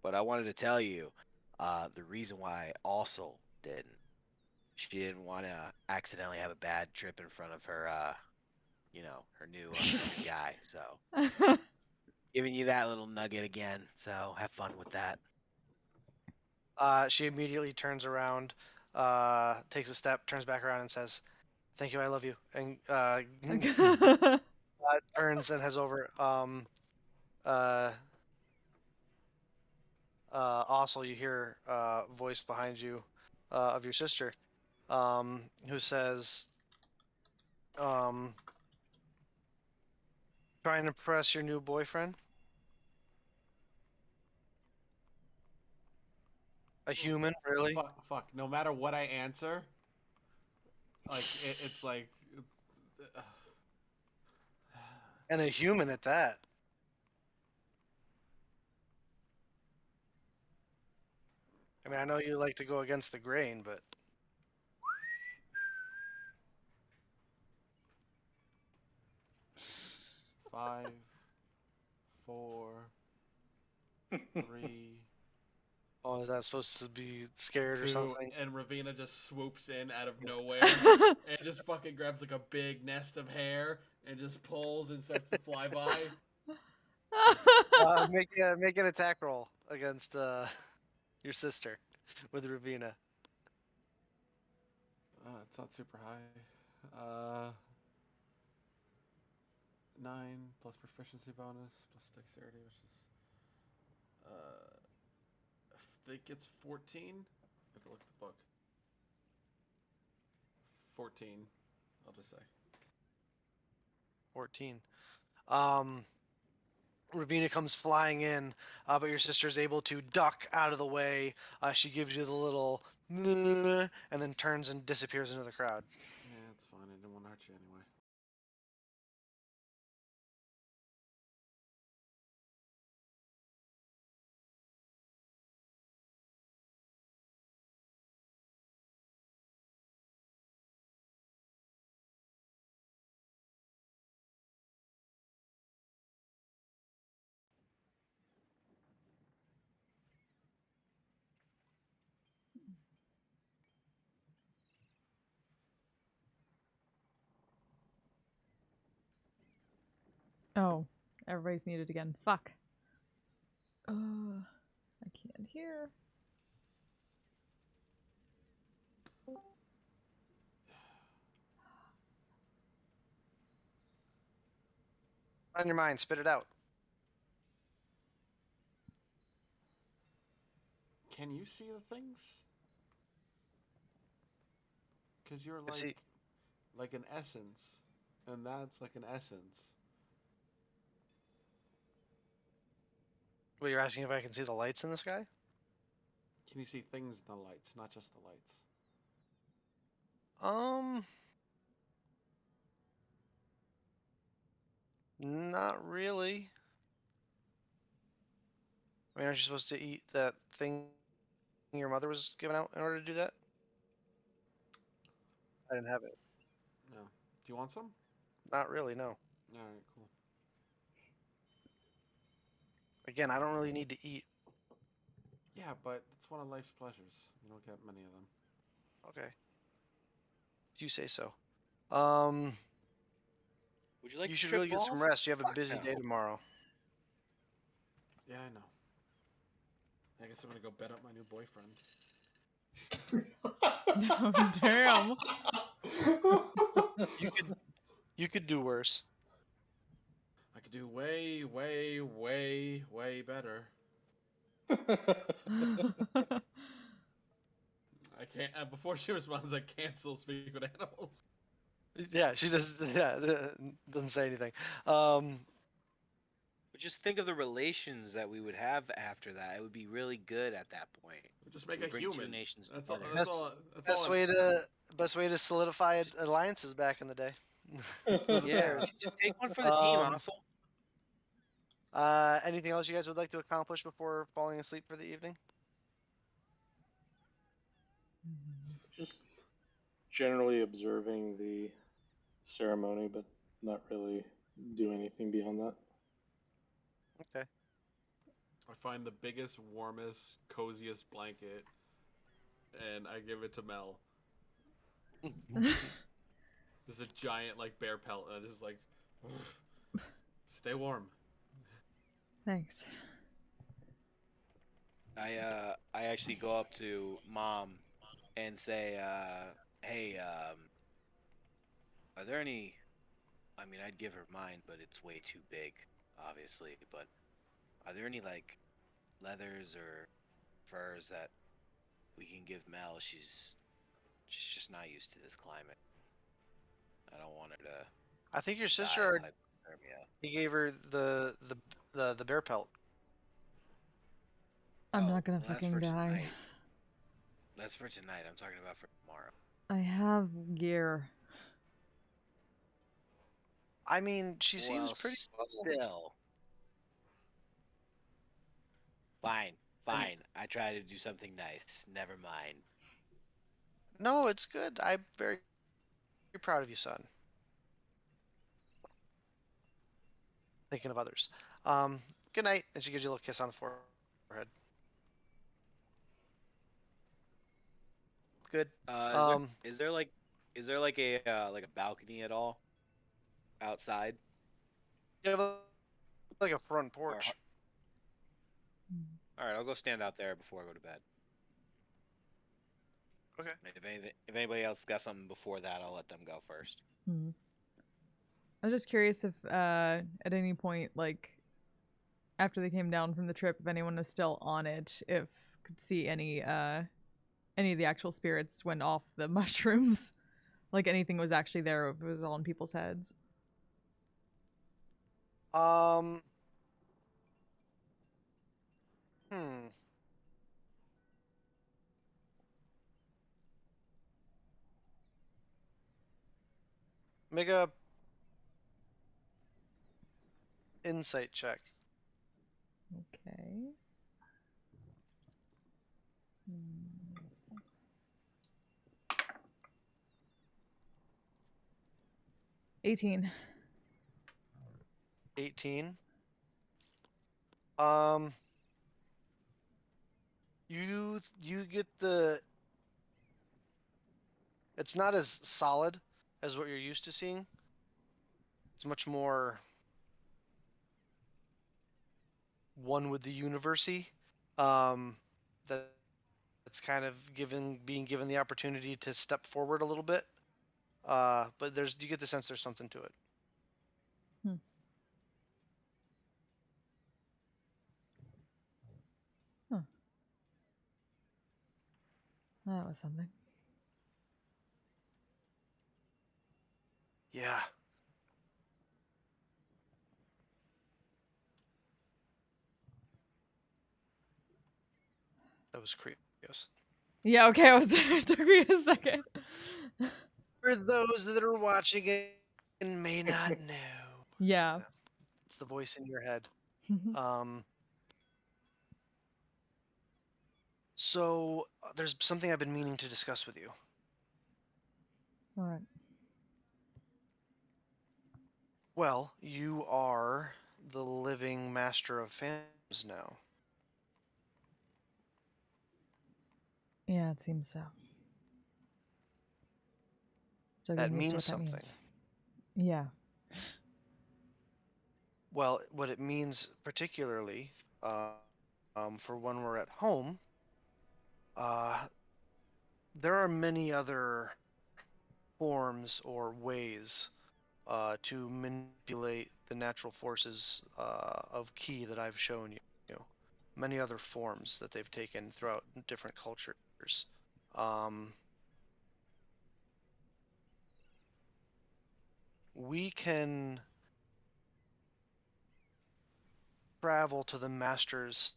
But I wanted to tell you, the reason why I also didn't. She didn't want to accidentally have a bad trip in front of her, her new guy. So giving you that little nugget again. So have fun with that. She immediately turns around, takes a step, turns back around, and says, "Thank you, I love you," and turns and heads over. Uh, also, you hear a voice behind you of your sister, who says, um, "Trying to impress your new boyfriend? A human, really? Fuck. No matter what I answer, like it's like. And a human at that." I mean, I know you like to go against the grain, but 5, 4, 3, oh, is that supposed to be scared or 2, something? and Ravina just swoops in out of nowhere and just fucking grabs like a big nest of hair and just pulls and starts to fly by. Make an attack roll against your sister with Ravina. It's not super high. 9 plus proficiency bonus plus dexterity, which is I think it's 14. I have to look at the book. 14. I'll just say 14. Ravina comes flying in, but your sister's able to duck out of the way. She gives you the little and then turns and disappears into the crowd. yeah, it's fine. I didn't want to hurt you anyway. Oh, everybody's muted again. Fuck. I can't hear. On your mind, spit it out. Can you see the things? Because you're See, like an essence, and that's like an essence. well, you're asking if I can see the lights in the sky? Can you see things in the lights, not just the lights? Not really. I mean, aren't you supposed to eat that thing your mother was giving out in order to do that? I didn't have it. No. Do you want some? Not really, no. All right, cool. Again, I don't really need to eat. Yeah, but it's one of life's pleasures. You don't get many of them. Okay. You say so. Would you like You to should trip really get some balls? rest. You have a Fuck busy no. day tomorrow. Yeah, I know. I guess I'm gonna go bet up my new boyfriend. Oh, damn. You could do worse. I could do way, way, way, way better. I can't. Before she responds, I cancel speak with animals. Yeah, she just doesn't say anything. But just think of the relations that we would have after that. It would be really good at that point. We just make We a bring two human. nations That's all. together. That's Best all. That's best all. way to solidify alliances back in the day. Yeah, just take one for the team, Um, asshole. Anything else you guys would like to accomplish before falling asleep for the evening? Just generally observing the ceremony, but not really do anything beyond that. Okay. I find the biggest, warmest, coziest blanket, and I give it to Mel. There's a giant like bear pelt, and I just like stay warm. Thanks. I actually go up to mom and say, hey, are there any? I mean, I'd give her mine, but it's way too big, obviously. But are there any like leathers or furs that we can give Mel? She's just not used to this climate. I don't want her to I think your die sister of already hypothermia. gave her the bear pelt. I'm Oh, not gonna well, that's fucking for die. tonight. That's for tonight. I'm talking about for tomorrow. I have gear. I mean, she seems Well, pretty. still. Fine, fine. I try to do something nice. Never mind. No, it's good. I'm very proud of you, son. Thinking of others. Good night. And she gives you a little kiss on the forehead. Good. Is there like a balcony at all outside? You have like a front porch. All right, I'll go stand out there before I go to bed. Okay. If anybody else got something before that, I'll let them go first. I was just curious if at any point, like after they came down from the trip, if anyone was still on it, if could see any of the actual spirits went off the mushrooms, like anything was actually there, or if it was all in people's heads. Hmm. Make a insight check. Okay. 18. 18. You get the. It's not as solid as what you're used to seeing. It's much more one with the university. That's kind of being given the opportunity to step forward a little bit. But you get the sense there's something to it. Huh. Well, that was something. Yeah. That was creepy. Yes. Yeah, okay, it took me a second. For those that are watching it and may not know. Yeah. It's the voice in your head. So there's something I've been meaning to discuss with you. What? Well, you are the living master of phantoms now. Yeah, it seems so. Still That getting used to means what that something. means. Yeah. Well, what it means particularly for when we're at home, there are many other forms or ways to manipulate the natural forces of ki that I've shown you. Many other forms that they've taken throughout different cultures. We can travel to the masters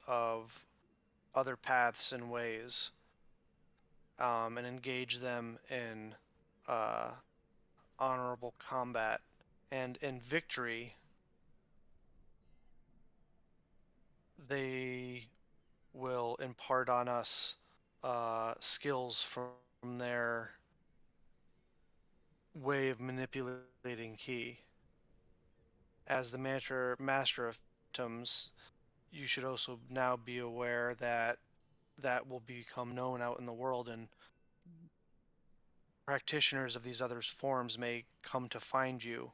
of other paths and ways and engage them in honorable combat. And in victory, they will impart on us skills from their way of manipulating ki. As the master of phantoms, you should also now be aware that that will become known out in the world, and practitioners of these other forms may come to find you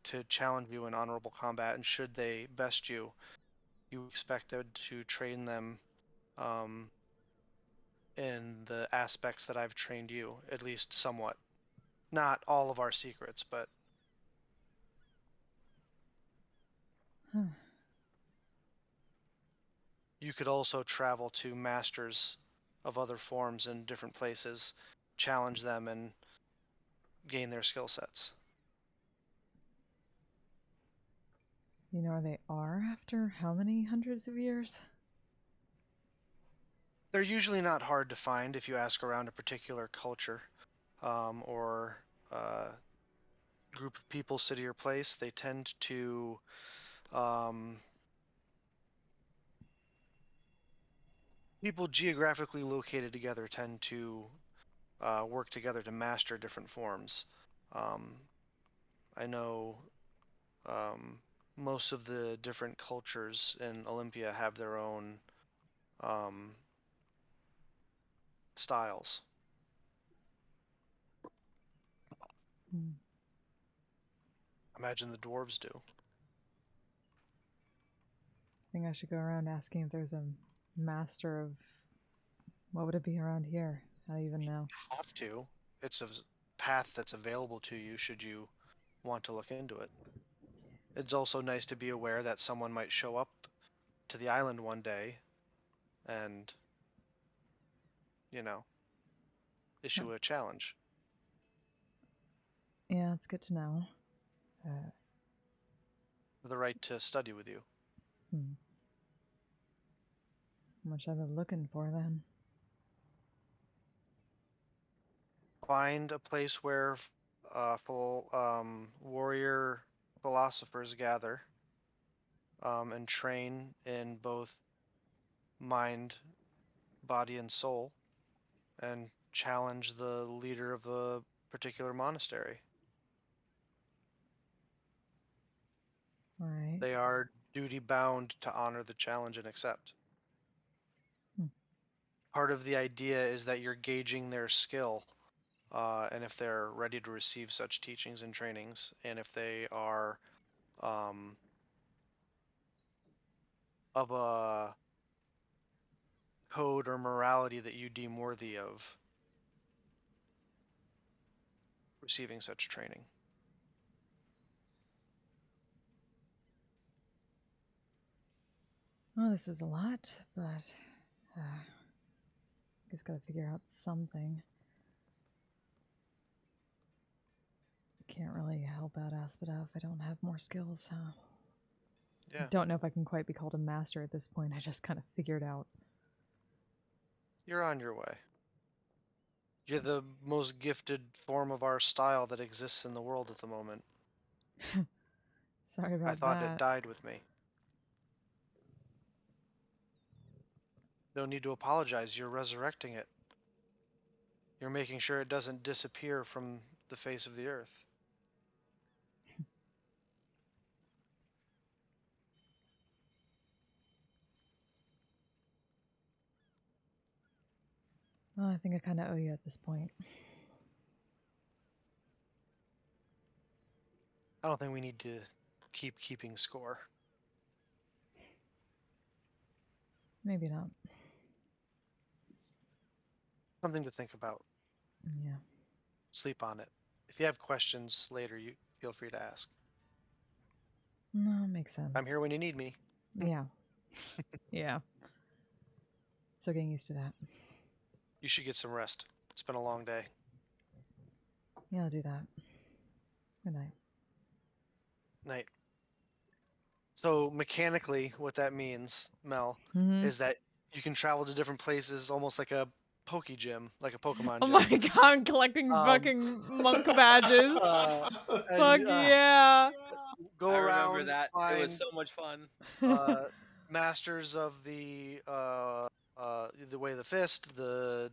to challenge you in honorable combat, and should they best you, you expected to train them in the aspects that I've trained you, at least somewhat. Not all of our secrets, but you could also travel to masters of other forms in different places, challenge them, and gain their skill sets. You know where they are after how many hundreds of years? They're usually not hard to find if you ask around a particular culture or group of people, city or place. They tend to people geographically located together tend to work together to master different forms. I know most of the different cultures in Olympia have their own styles. Imagine the dwarves do. think I should go around asking if there's a master of... What would it be around here? I don't even know. Have to. It's a path that's available to you should you want to look into it. It's also nice to be aware that someone might show up to the island one day and, you know, issue a challenge. Yeah, it's good to know. The right to study with you. How much I've been looking for then. Find a place where warrior philosophers gather and train in both mind, body, and soul, and challenge the leader of a particular monastery. All right. They are duty bound to honor the challenge and accept. Part of the idea is that you're gauging their skill, and if they're ready to receive such teachings and trainings, and if they are of a code or morality that you deem worthy of receiving such training. Well, this is a lot, but just gotta figure out something. Can't really help out Asphodel if I don't have more skills, huh? Yeah. I don't know if I can quite be called a master at this point. I just kind of figured out. You're on your way. You're the most gifted form of our style that exists in the world at the moment. Sorry about I thought that. it died with me. No need to apologize. You're resurrecting it. You're making sure it doesn't disappear from the face of the earth. Well, I think I kind of owe you at this point. I don't think we need to keep keeping score. Maybe not. Something to think about. Yeah. Sleep on it. If you have questions later, you feel free to ask. No, makes sense. I'm here when you need me. Yeah. Yeah. So getting used to that. You should get some rest. It's been a long day. Yeah, I'll do that. Good night. Night. So mechanically, what that means, Mel, is that you can travel to different places almost like a Poke Gym, like a Pokemon Oh gym. my god, I'm collecting fucking monk badges. Fuck yeah. Go I around, remember that. find It was so much fun. masters of the way of the fist, the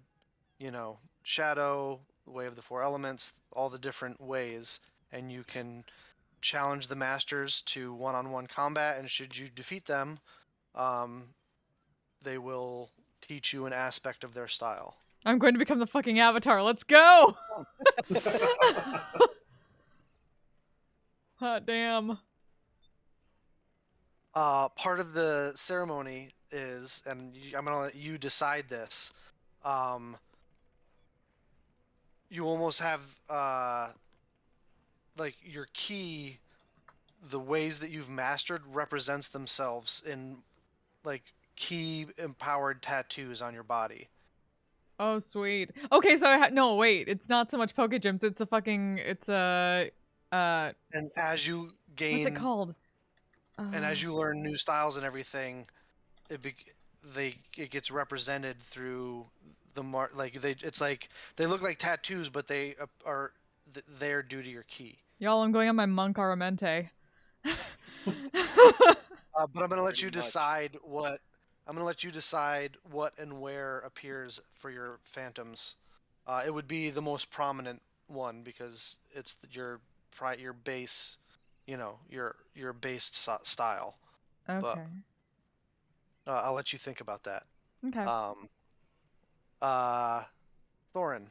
shadow, the way of the four elements, all the different ways, and you can challenge the masters to one-on-one combat, and should you defeat them, they will teach you an aspect of their style. I'm going to become the fucking avatar. Let's go! Hot damn. Part of the ceremony is, and I'm gonna let you decide this. You almost have like your key, the ways that you've mastered represents themselves in like key empowered tattoos on your body. Oh, sweet. Okay, so no, wait. It's not so much Poke Gyms. It's a fucking. It's a. And as you gain, what's it called? And as you learn new styles and everything, it gets represented through the it's like they look like tattoos, but they are they're due to your key. Y'all, I'm going on my Monk Aramente. But I'm gonna let you decide what. I'm gonna let you decide what and where appears for your phantoms. It would be the most prominent one because it's your base, your base style. Okay. But I'll let you think about that. Okay. Thorin,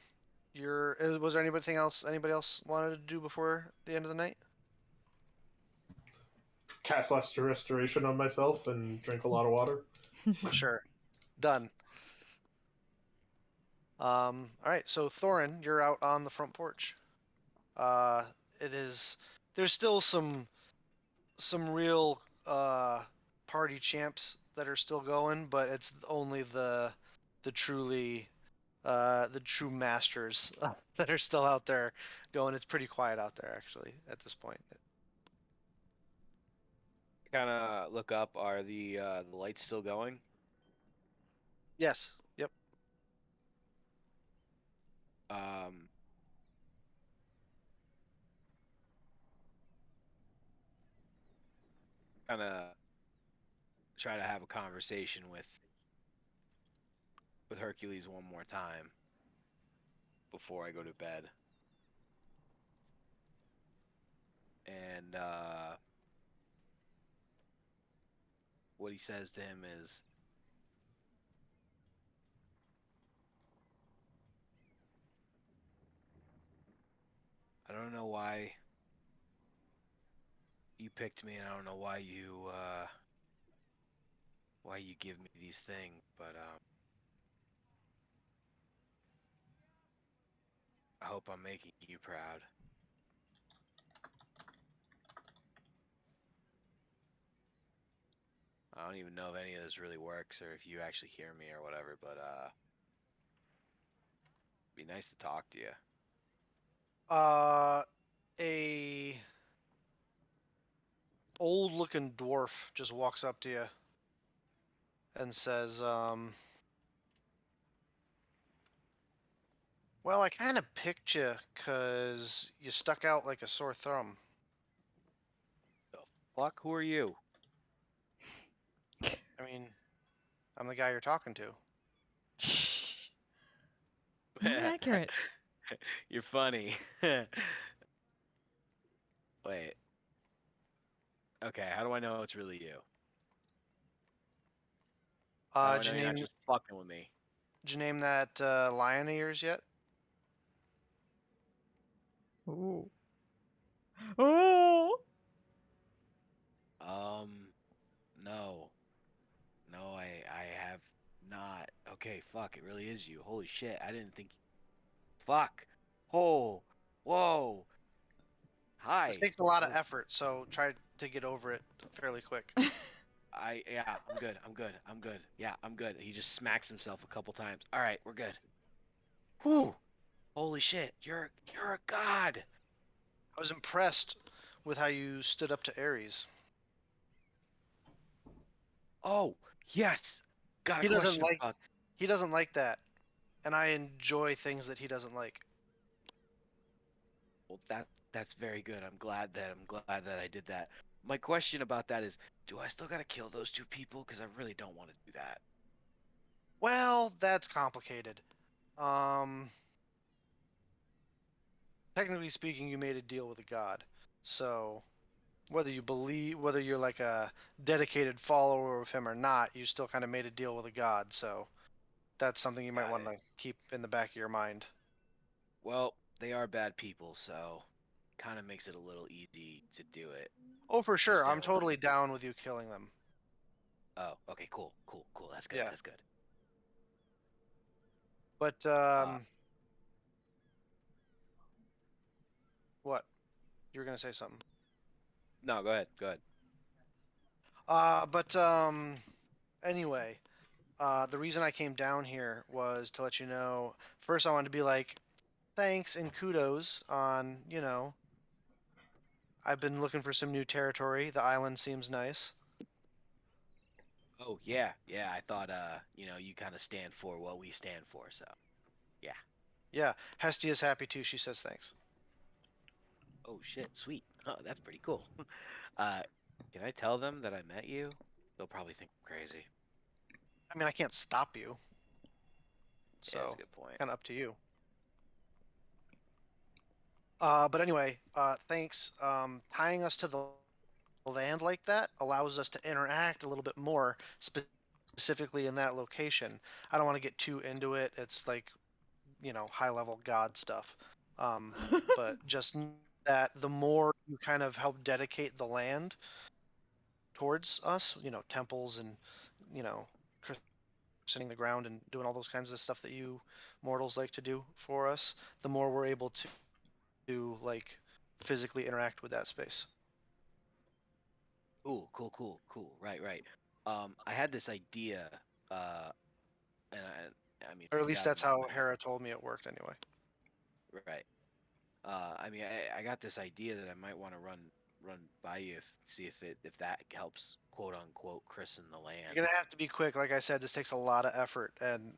was there anybody else wanted to do before the end of the night? cast last restoration on myself and drink a lot of water. Sure. Done. All right, so Thorin, you're out on the front porch. It is. There's still some real party champs that are still going, but it's only the truly the true masters that are still out there going. It's pretty quiet out there actually at this point. Kind of look up. Are the lights still going? Yes. Yep. Um, kind of try to have a conversation with Hercules one more time before I go to bed. And what he says to him is, I don't know why you picked me, and I don't know why you give me these things, but I hope I'm making you proud. I don't even know if any of this really works or if you actually hear me or whatever, but it'd be nice to talk to you. A old looking dwarf just walks up to you and says, well, I kind of picked you because you stuck out like a sore thumb. The fuck? Who are you? I mean, I'm the guy you're talking to. Not accurate. You're funny. Wait. Okay, how do I know it's really you? How do I know you're not just fucking with me? Did you name that lion of yours yet? Ooh. Oh. No. No, I have not. Okay, fuck, it really is you. Holy shit, I didn't think. Fuck. Oh. Whoa. Hi. This takes a lot of effort, so try to get over it fairly quick. Yeah, I'm good. I'm good. Yeah, I'm good. He just smacks himself a couple times. All right, we're good. Whew. Holy shit, you're a god. I was impressed with how you stood up to Ares. Oh, yes. Got a He doesn't question about. He doesn't like that, and I enjoy things that he doesn't like. Well, that's very good. I'm glad that I did that. My question about that is, do I still gotta kill those two people? Because I really don't want to do that. Well, that's complicated. Technically speaking, you made a deal with a god, so whether you're like a dedicated follower of him or not, you still kind of made a deal with a god. So that's something you might Got want it. to keep in the back of your mind. Well, they are bad people, so kind of makes it a little easy to do it. Oh, for sure. Just I'm saying. totally down with you killing them. Oh, okay, cool. That's good. Yeah. That's good. But what? You were gonna say something. No, go ahead. Go ahead. But anyway, the reason I came down here was to let you know. First, I wanted to be like, thanks and kudos on, I've been looking for some new territory. The island seems nice. Oh yeah. I thought you kind of stand for what we stand for, so yeah. Yeah, Hestia's happy too. She says thanks. Oh shit, sweet. Oh, that's pretty cool. Uh, can I tell them that I met you? They'll probably think I'm crazy. I mean, I can't stop you. Yeah, that's So, a good point. kind of up to you. But anyway, thanks. Tying us to the land like that allows us to interact a little bit more specifically in that location. I don't want to get too into it. It's like, high level god stuff. But just that the more you kind of help dedicate the land, towards us, temples and, christening the ground and doing all those kinds of stuff that you mortals like to do for us, the more we're able to like physically interact with that space. Ooh, cool. Right. I had this idea, and I mean, Or at least forgot that's how Hera told me it worked anyway. right. I mean, I got this idea that I might want to run by you, see if that helps, quote unquote, christen the land. You're gonna have to be quick. Like I said, this takes a lot of effort, and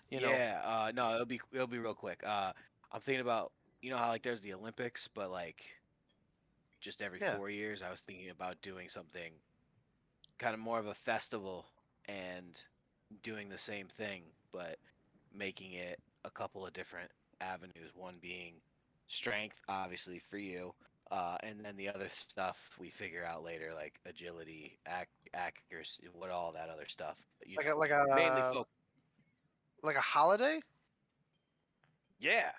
Yeah. No, it'll be real quick. I'm thinking about, how like there's the Olympics, but like just every Yeah. 4 years, I was thinking about doing something kind of more of a festival and doing the same thing, but making it a couple of different avenues. One being strength, obviously for you, and then the other stuff we figure out later, like agility, accuracy, what all that other stuff. Mainly focus. Like a holiday. Yeah.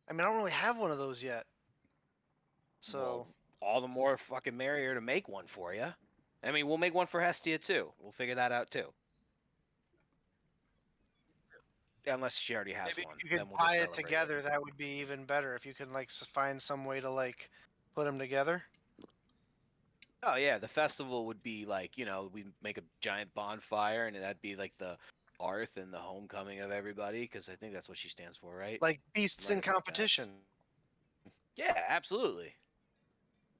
I mean, I don't really have one of those yet. So Well, all the more fucking merrier to make one for you. I mean, we'll make one for Hestia too. We'll figure that out too. Unless she already has maybe one, if you then could we'll just tie it celebrate together, that would be even better. If you can like find some way to like put them together. Oh yeah, the festival would be like, we make a giant bonfire, and that'd be like the hearth and the homecoming of everybody, because I think that's what she stands for, right? Like beasts Right in about that. competition. Yeah, absolutely.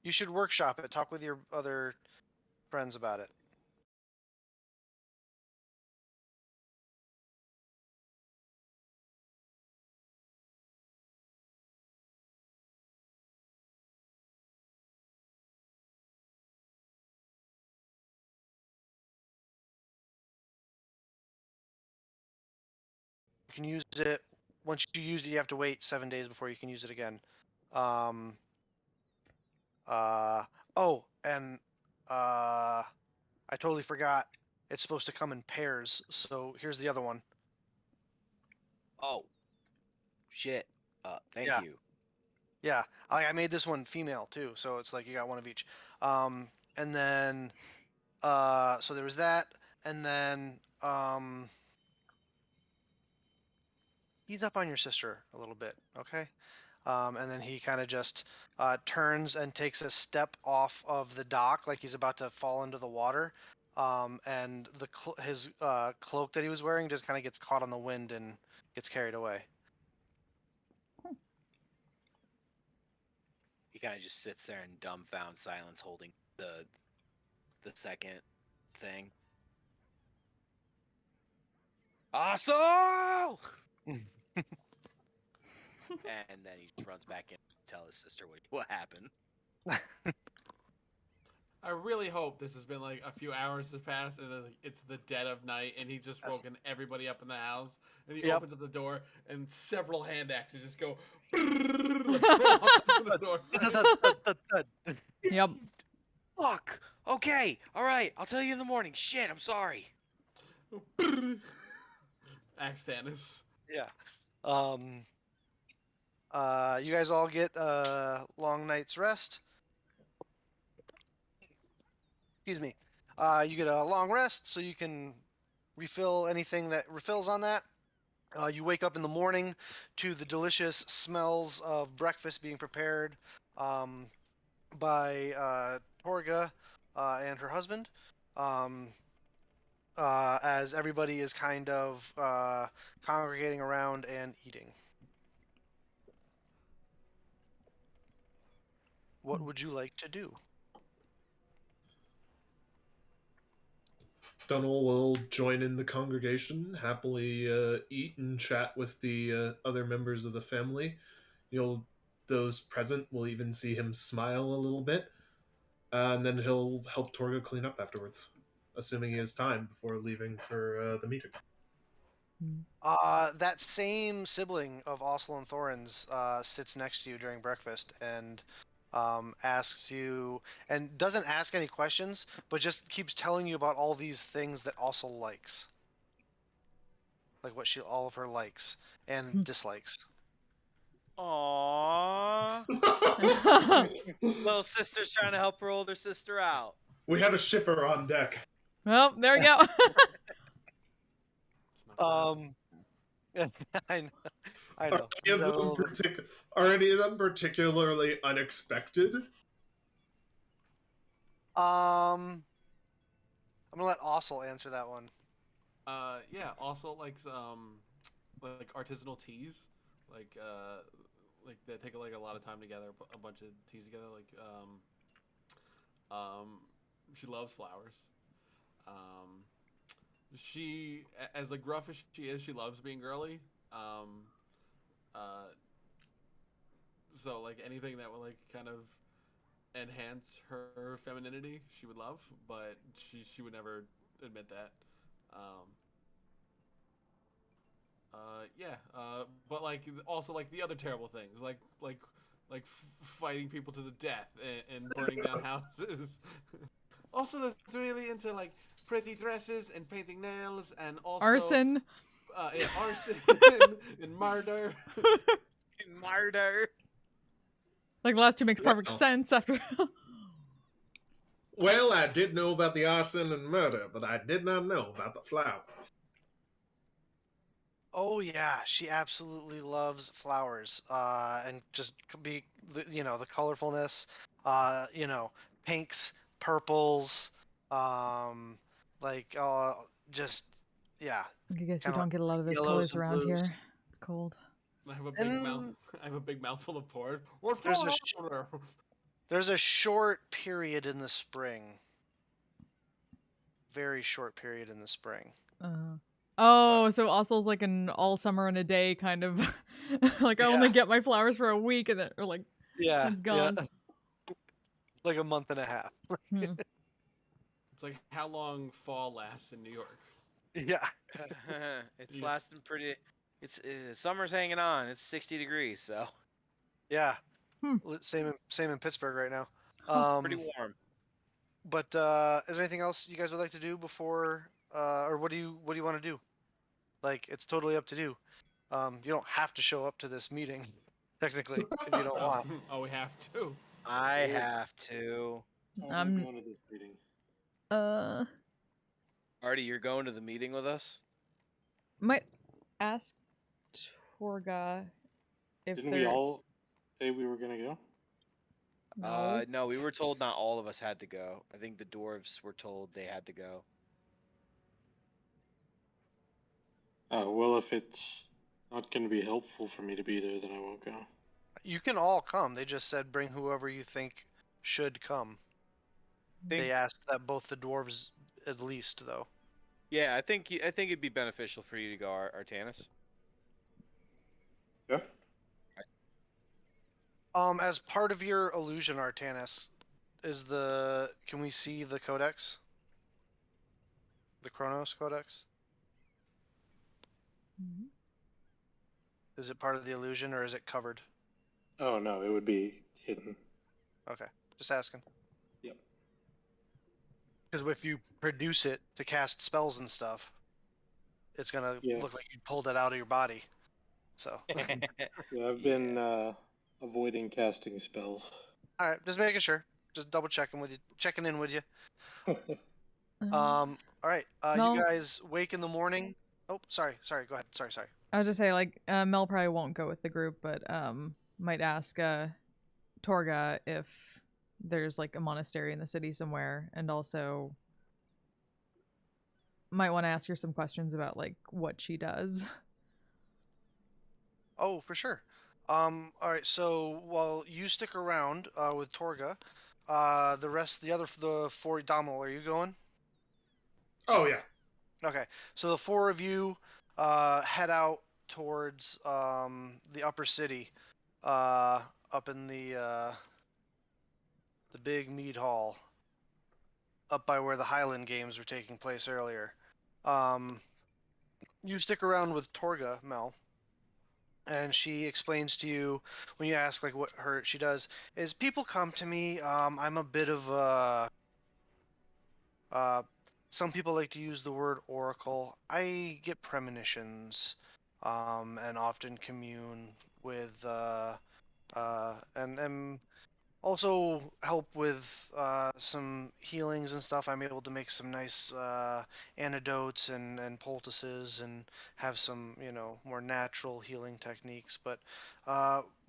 You should workshop it. Talk with your other friends about it. You can use it. Once you use it, you have to wait 7 days before you can use it again. Oh, and I totally forgot. It's supposed to come in pairs. So here's the other one. Oh, shit. Thank Yeah. you. Yeah, I made this one female too, so it's like you got one of each. And then, so there was that, and then ease up on your sister a little bit, okay? And then he kind of just turns and takes a step off of the dock, like he's about to fall into the water. And his cloak that he was wearing just kind of gets caught on the wind and gets carried away. He kind of just sits there in dumbfound silence, holding the second thing. Awesome! And then he just runs back in to tell his sister what happened. I really hope this has been like a few hours has passed and it's the dead of night and he's just woken everybody up in the house and he opens up the door and several hand axes just go the door frame. Yep. Fuck. Okay. All right. I'll tell you in the morning. Shit. I'm sorry. Axe Tannis. Yeah. You guys all get a long night's rest. Excuse me. You get a long rest so you can refill anything that refills on that. You wake up in the morning to the delicious smells of breakfast being prepared by Torga and her husband. As everybody is kind of congregating around and eating. What would you like to do? Dunwall will join in the congregation, happily eat and chat with the other members of the family. Those present will even see him smile a little bit, and then he'll help Torga clean up afterwards, assuming he has time before leaving for the meeting. That same sibling of Oslo and Thorin's sits next to you during breakfast and asks you, and doesn't ask any questions, but just keeps telling you about all these things that Oslo likes. Like all of her likes and dislikes. Aww. Little sister's trying to help her older sister out. We have a shipper on deck. Well, there we go. It's not gonna happen. I know. I Are know. any of That them, little- are any of them particularly unexpected? I'm gonna let Ossel answer that one. Yeah. Also, like artisanal teas, like they take like a lot of time together, a bunch of teas together. She loves flowers. She, as like gruff as she is, she loves being girly. So like anything that will like kind of enhance her femininity, she would love, but she would never admit that. Yeah, but like also like the other terrible things, like fighting people to the death and burning down houses. Also, that's really into like pretty dresses and painting nails and also Arson. Yeah, arson and murder. Martyr. Like the last two makes perfect Well. sense after. Well, I did know about the arson and murder, but I did not know about the flowers. Oh yeah, she absolutely loves flowers. And just be the colorfulness. Pinks, purples. Um, like just yeah, I guess you Kinda don't get a lot of those yellows colors and around blues. here. It's cold. I have a big mouth. And I have a big mouthful of porridge. Or There's a water. there's a short period in the spring. Very short period in the spring. Oh, so Ossel's like an all summer and a day kind of like I only Yeah. get my flowers for a week and then or like Yeah, it's gone. like a month and a half. Hmm. It's like how long fall lasts in New York. Yeah. It's Yeah. lasting pretty. It's summer's hanging on. It's 60 degrees, so Yeah. Hmm. Same in Pittsburgh right now. pretty warm. But is there anything else you guys would like to do before, or what do you want to do? Like, it's totally up to you. You don't have to show up to this meeting, technically, if you don't want. Oh, we have to. I have to. I'm going to this meeting. Artie, you're going to the meeting with us? Might ask Torga if Didn't they're we all say we were gonna go? no. No, we were told not all of us had to go. I think the dwarves were told they had to go. Well, if it's not gonna be helpful for me to be there, then I won't go. You can all come. They just said bring whoever you think should come. They Think- asked that both the dwarves at least, though. Yeah, I think it'd be beneficial for you to go, Artanis. Yeah. As part of your illusion, Artanis, can we see the codex? The Chronos Codex? Mhm. Is it part of the illusion or is it covered? Oh no, it would be hidden. Okay, just asking. Yep. Because if you produce it to cast spells and stuff, it's gonna Yeah. look like you pulled it out of your body. So, Yeah, I've been avoiding casting spells. all right, just making sure, just double checking in with you. Uh, All right, Mel? you guys wake in the morning. Oh, sorry, go ahead. Sorry. I was just say like Mel probably won't go with the group, but might ask Torga if there's like a monastery in the city somewhere, and also might want to ask her some questions about like what she does. Oh, for sure. All right, so while you stick around with Torga, the four, Dommel, are you going? Oh, yeah. Okay, so the four of you head out towards the upper city, up in the big mead hall, up by where the Highland Games were taking place earlier. You stick around with Torga, Mel, and she explains to you when you ask like what she does is people come to me. I'm a bit of some people like to use the word oracle. I get premonitions, and often commune with and am also help with some healings and stuff. I'm able to make some nice antidotes and poultices and have some, more natural healing techniques. But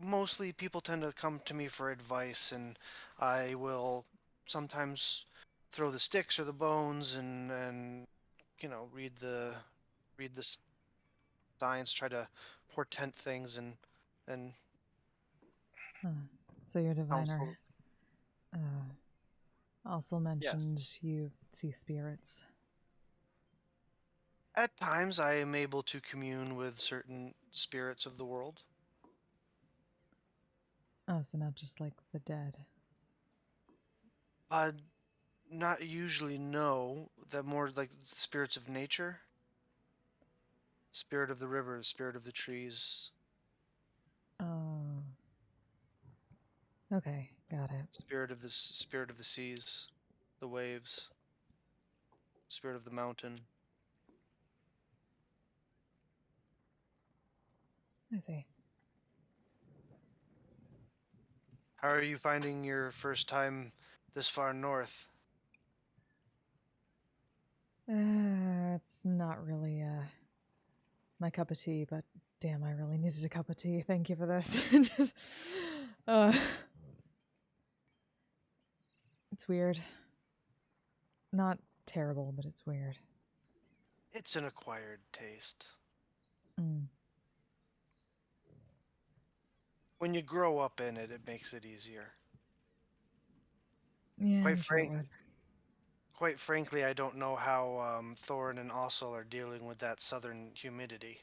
mostly people tend to come to me for advice, and I will sometimes throw the sticks or the bones and read the signs, try to portent things and Huh. So your diviner counsel. also Yes. mentioned you see spirits. At times, I am able to commune with certain spirits of the world. Oh, so not just like the dead. Uh, Not usually, no. That more like spirits of nature, spirit of the river, spirit of the trees, Oh. Okay, got it. spirit of the seas, the waves, spirit of the mountain. I see. How are you finding your first time this far north? It's not really my cup of tea, but damn, I really needed a cup of tea. Thank you for this. Just, uh, it's weird. Not terrible, but it's weird. It's an acquired taste. Mm. When you grow up in it, it makes it easier. Yeah, Quite I'm sure it frank, would. quite frankly, I don't know how Thorin and Ossel are dealing with that southern humidity.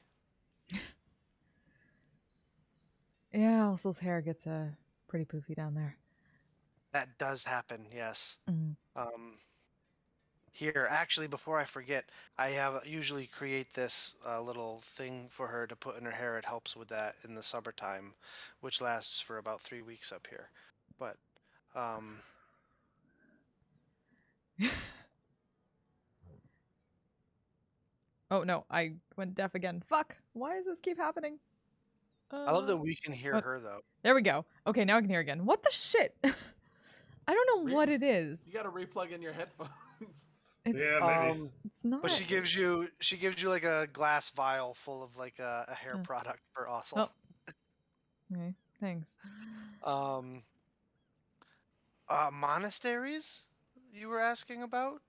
Yeah, Alsol's hair gets pretty poofy down there. That does happen, yes. Mm. Here, actually, before I forget, I have usually create this little thing for her to put in her hair. It helps with that in the summertime, which lasts for about 3 weeks up here. But um, Oh no, I went deaf again. Fuck! Why does this keep happening? I love that we can hear What? her though. There we go. Okay, now I can hear again. What the shit? I don't know what it is. You gotta replug in your headphones. It's Yeah, maybe. it's not. But she gives you like a glass vial full of like a hair product for Ossel. Oh. Okay, thanks. Um, Monasteries you were asking about?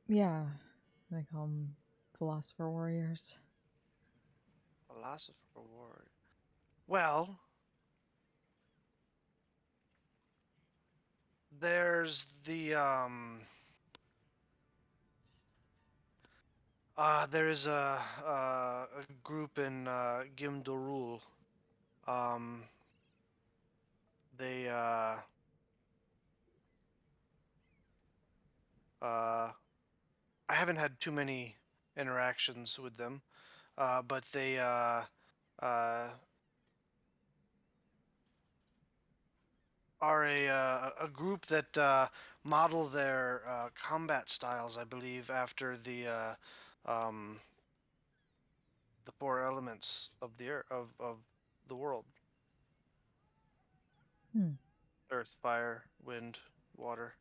Yeah, they call them philosopher warriors. Philosopher Ward. Well, there's there's a group in Gimdorul. Um, they I haven't had too many interactions with them, but they uh, are a group that model their combat styles, I believe, after um, the four elements of the of the world: Hmm. earth, fire, wind, water.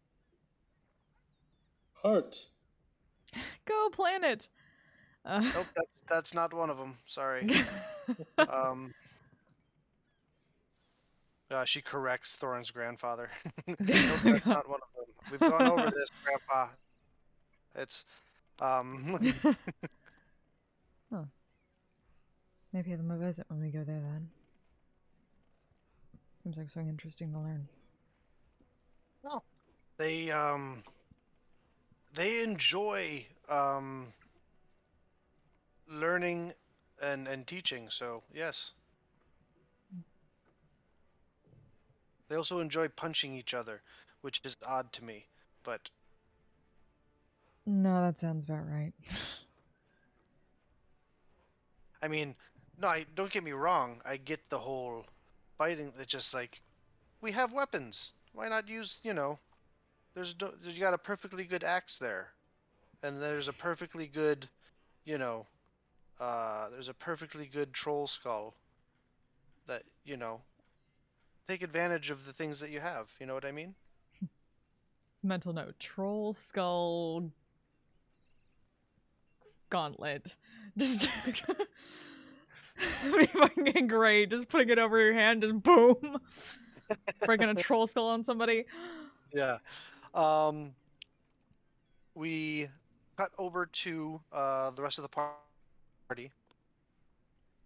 Heart. Go planet. Nope, that's not one of them. Sorry. Um, she corrects Thorin's grandfather. Nope, that's not one of them. We've gone over this, Grandpa. It's Huh. Maybe I'll visit when we go there then. Seems like something interesting to learn. well, they they enjoy learning and teaching. So yes, they also enjoy punching each other, which is odd to me. But No, that sounds about right. I mean, no, don't get me wrong. I get the whole fighting. It's just like we have weapons. Why not use? You got a perfectly good axe there, and there's a perfectly good, you know, there's a perfectly good troll skull that take advantage of the things that you have. You know what I mean? It's mental note. Troll skull gauntlet. Just be fucking great. Just putting it over your hand, just boom. Breaking a troll skull on somebody. Yeah. We cut over to the rest of the party.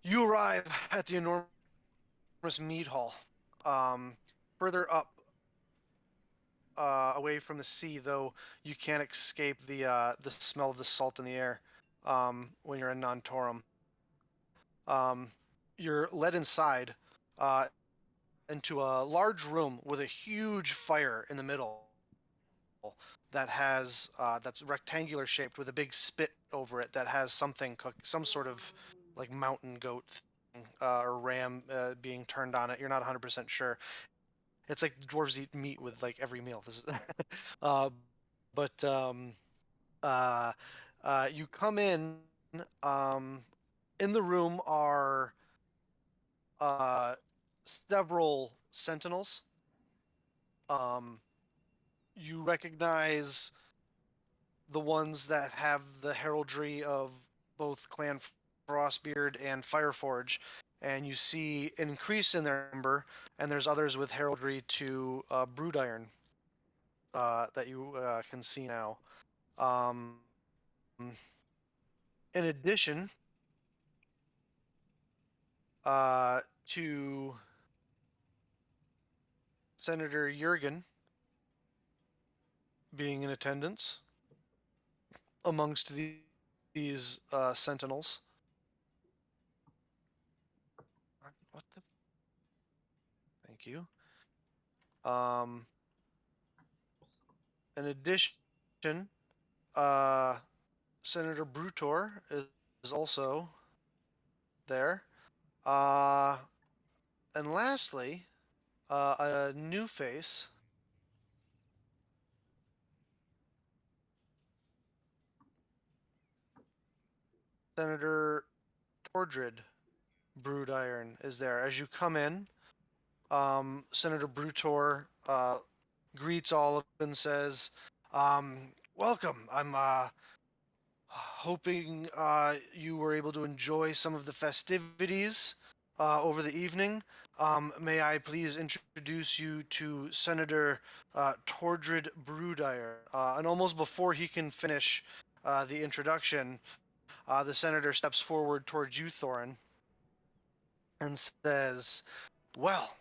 You arrive at the enormous mead hall. Further up, away from the sea, though, you can't escape the smell of the salt in the air when you're in Nantorum. You're led inside into a large room with a huge fire in the middle that has that's rectangular shaped with a big spit over it that has something cooked, some sort of like mountain goat thing, or ram being turned on it. You're not 100% sure. It's like dwarves eat meat with like every meal. This is, uh, but you come in. In the room are several sentinels. You recognize the ones that have the heraldry of both Clan Frostbeard and Fireforge, and you see an increase in their number, and there's others with heraldry to Brood Iron that you can see now. Um, in addition to Senator Jurgen being in attendance amongst these sentinels. What the? Thank you. In addition, Senator Brutor is also there. And lastly, a new face. Senator Tordred Brood Iron is there. As you come in, Senator Brutor greets all of them and says, welcome. I'm hoping you were able to enjoy some of the festivities over the evening. May I please introduce you to Senator Tordred Broodire. And almost before he can finish the introduction, the senator steps forward towards you, Thorin, and says, well,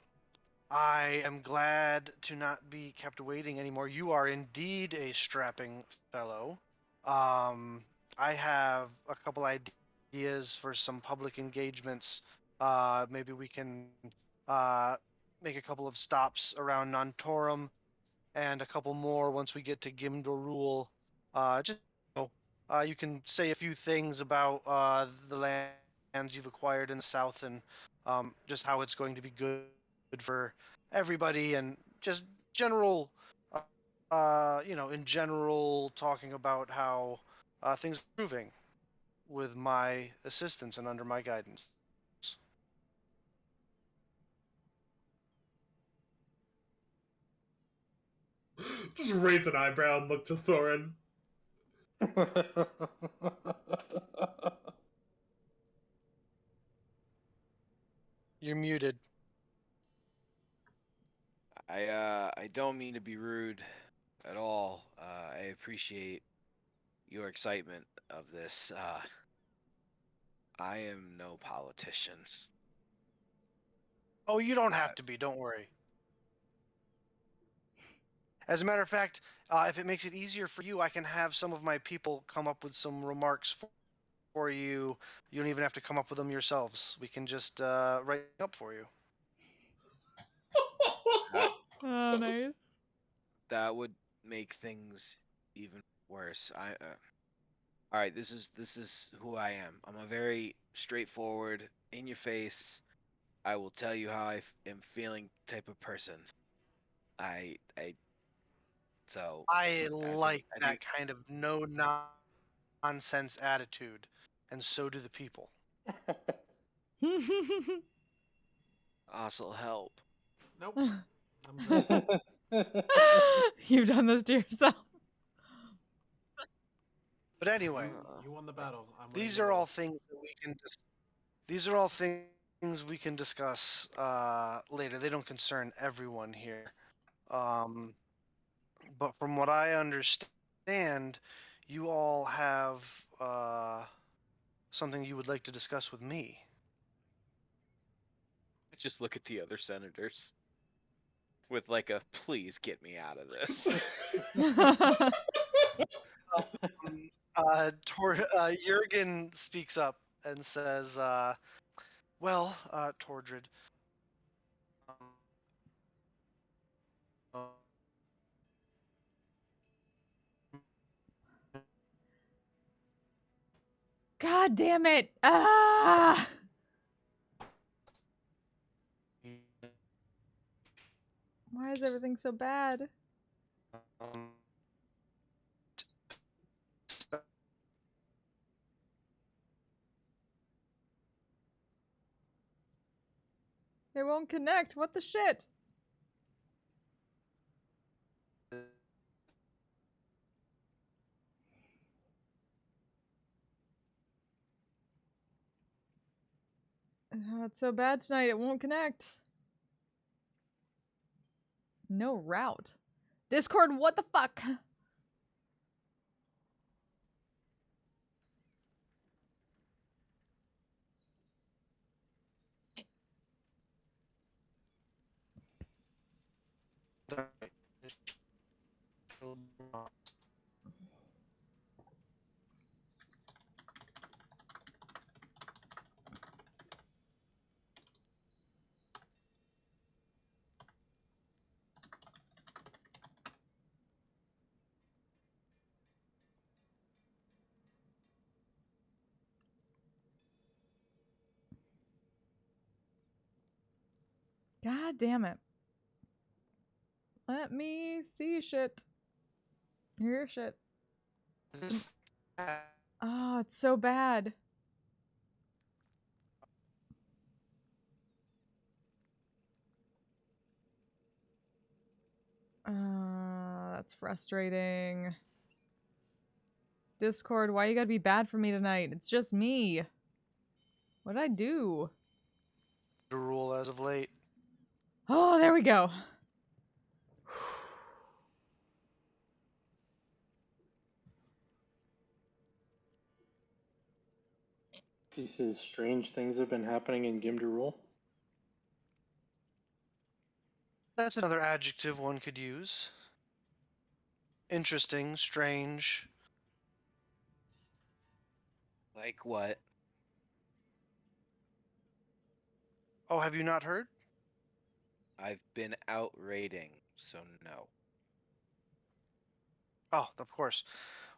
I am glad to not be kept waiting anymore. You are indeed a strapping fellow. I have a couple ideas for some public engagements. Maybe we can make a couple of stops around Nantorum and a couple more once we get to Gimdorul. Just you can say a few things about the lands you've acquired in the south and just how it's going to be good for everybody and just general, in general, talking about how things are improving with my assistance and under my guidance. Just raise an eyebrow and look to Thorin. You're muted. I don't mean to be rude at all. I appreciate your excitement of this. I am no politician. Oh, you don't have to be. Don't worry. As a matter of fact, if it makes it easier for you, I can have some of my people come up with some remarks for you. You don't even have to come up with them yourselves. We can just write up for you. Oh, nice. That would make things even worse. All right. This is who I am. I'm a very straightforward, in your face. I will tell you how am feeling type of person. So I I like that think kind of no nonsense attitude, and so do the people. also help. Nope. I'm good. You've done this to yourself. But anyway, You won the battle. I'm these winning are the all war. things that we can these are all things we can discuss later. They don't concern everyone here. But from what I understand, you all have something you would like to discuss with me. Just look at the other senators with like a please get me out of this. Jurgen speaks up and says, "Well, Tordred, um, God damn it! Ah! Why is everything so bad? um, It won't connect. What the shit? It's so bad tonight. It won't connect. No route. Discord, what the fuck? God damn it. Let me see shit. Hear shit. Oh, it's so bad. That's frustrating. Discord, why you gotta be bad for me tonight? It's just me. What did I do? The rule as of late. Oh, there we go. He says strange things have been happening in Gimderul. That's another adjective one could use. Interesting, strange. Like what? Oh, have you not heard? I've been out raiding, so no. Oh, of course.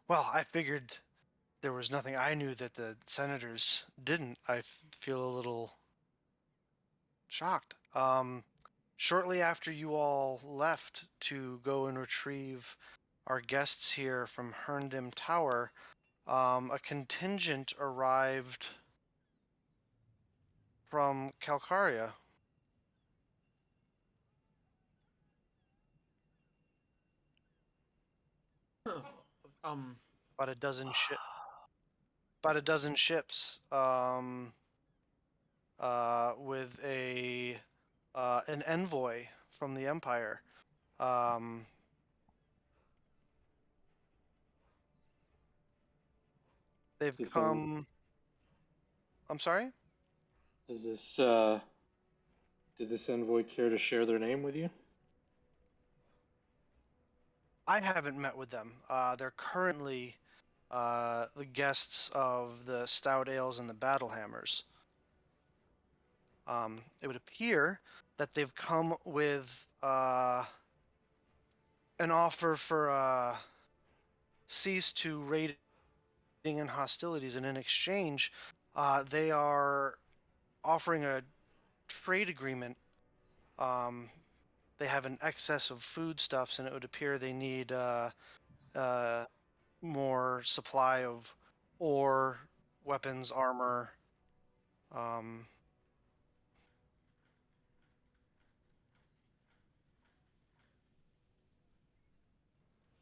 Well, I figured there was nothing I knew that the senators didn't. I feel a little shocked. Shortly after you all left to go and retrieve our guests here from Herndam Tower, a contingent arrived from Calcaria. Um, About a dozen about a dozen ships. With an envoy from the Empire. Um, they've Does come. I'm sorry. does this did this envoy care to share their name with you? I haven't met with them. They're currently the guests of the Stout Ales and the Battle Hammers. It would appear that they've come with an offer for cease to raiding and hostilities, and in exchange, they are offering a trade agreement. They have an excess of foodstuffs, and it would appear they need uh, more supply of ore, weapons, armor. Um,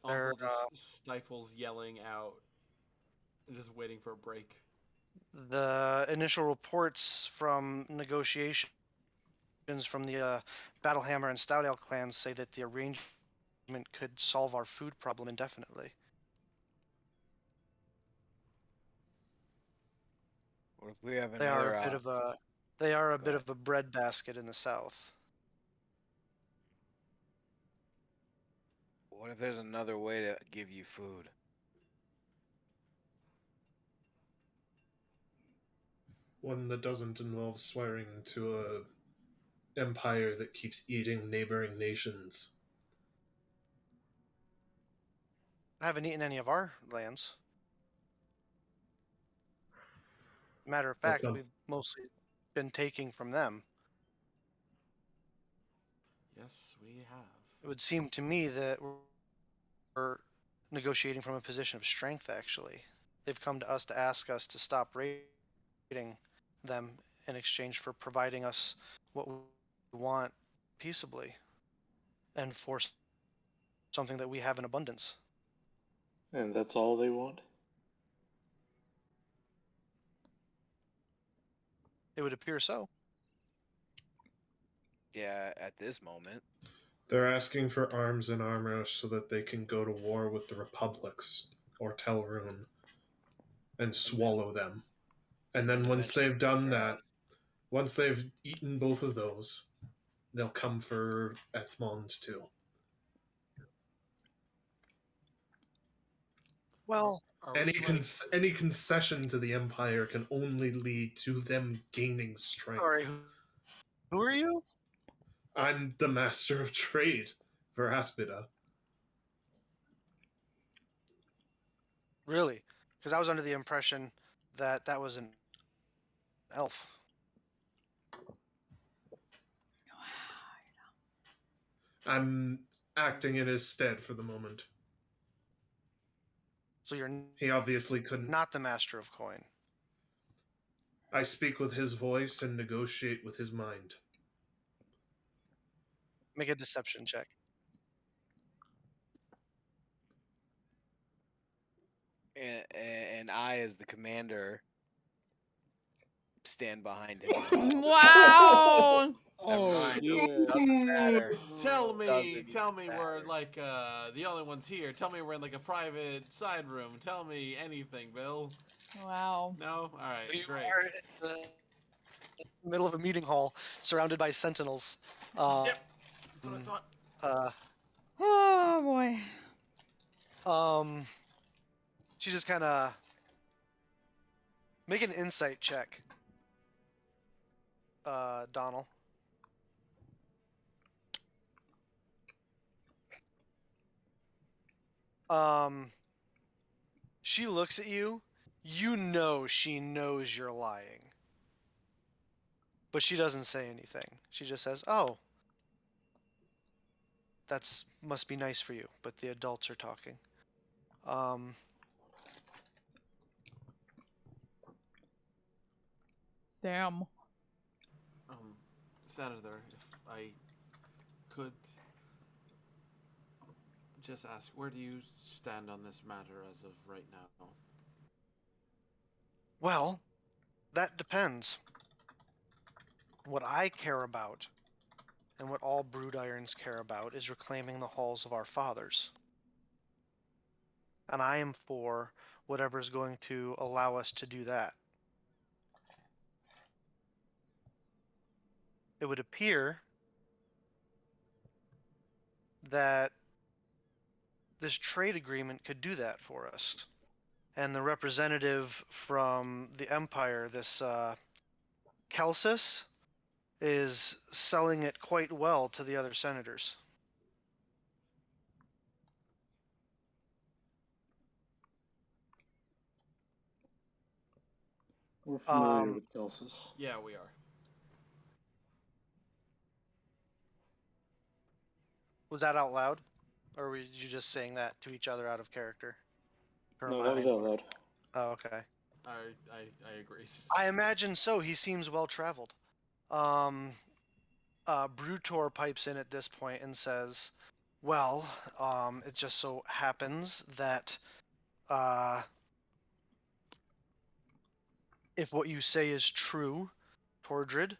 Also, They're, just stifles yelling out, and just waiting for a break. the initial reports from negotiations from the Battlehammer and Stout Ale clans say that the arrangement could solve our food problem indefinitely. What if we have They are another? a bit of a they are a Go bit ahead. of a breadbasket in the south. What if there's another way to give you food? One that doesn't involve swearing to a empire that keeps eating neighboring nations. I haven't eaten any of our lands. Matter of fact, Okay. we've mostly been taking from them. Yes, we have. It would seem to me that we're negotiating from a position of strength, actually. They've come to us to ask us to stop raiding them in exchange for providing us what we want peaceably and for something that we have in abundance. And that's all they want? It would appear so. Yeah, at this moment. They're asking for arms and armor so that they can go to war with the republics or Telrune and swallow them. And then once Eventually they've done conquer us. that, once they've eaten both of those, they'll come for Ethmond too. Well, Are Any we, like, any concession to the Empire can only lead to them gaining strength. sorry, who are you? I'm the master of trade for Aspida. Really? Because I was under the impression that that was an elf. I'm acting in his stead for the moment. So you're He obviously couldn't. not the master of coin. I speak with his voice and negotiate with his mind. Make a deception check. And I, as the commander, stand behind him. Wow. Never Oh, mind. yeah. Doesn't matter. Tell me Doesn't we're matter. like the only ones here. Tell me we're in like a private side room. Tell me anything, Bill. Wow. No? Alright, You great. are in the middle of a meeting hall, surrounded by sentinels. Yep. That's what I thought. Oh boy. She just kind of make an insight check. Donald. She looks at you. You know she knows you're lying. But she doesn't say anything. She just says, "Oh, that's must be nice for you." But the adults are talking. Damn. Senator, if I could just ask, where do you stand on this matter as of right now? Well, that depends. What I care about, and what all brood irons care about, is reclaiming the halls of our fathers. And I am for whatever is going to allow us to do that. It would appear that this trade agreement could do that for us. And the representative from the Empire, this Kelsis, is selling it quite well to the other senators. We're familiar Um, with Kelsis. Yeah, we are. Was that out loud? Or were you just saying that to each other out of character? To No, that remind was me? out loud. Oh, okay. I agree. I imagine so. He seems well traveled. Brutor pipes in at this point and says Well, it just so happens that uh, if what you say is true, Tordrid,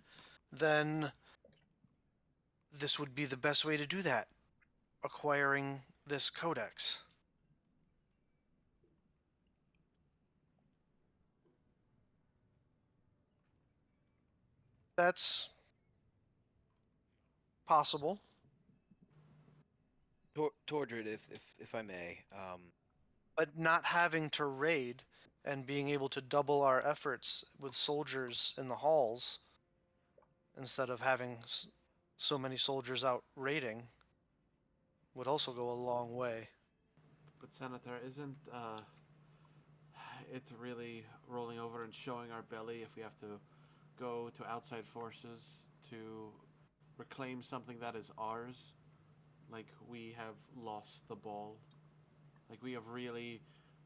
then this would be the best way to do that, acquiring this codex. That's possible. Tordred, if I may, But not having to raid and being able to double our efforts with soldiers in the halls instead of having so many soldiers out raiding would also go a long way. But Senator, isn't it really rolling over and showing our belly if we have to go to outside forces to reclaim something that is ours? Like we have lost the ball. Like we have really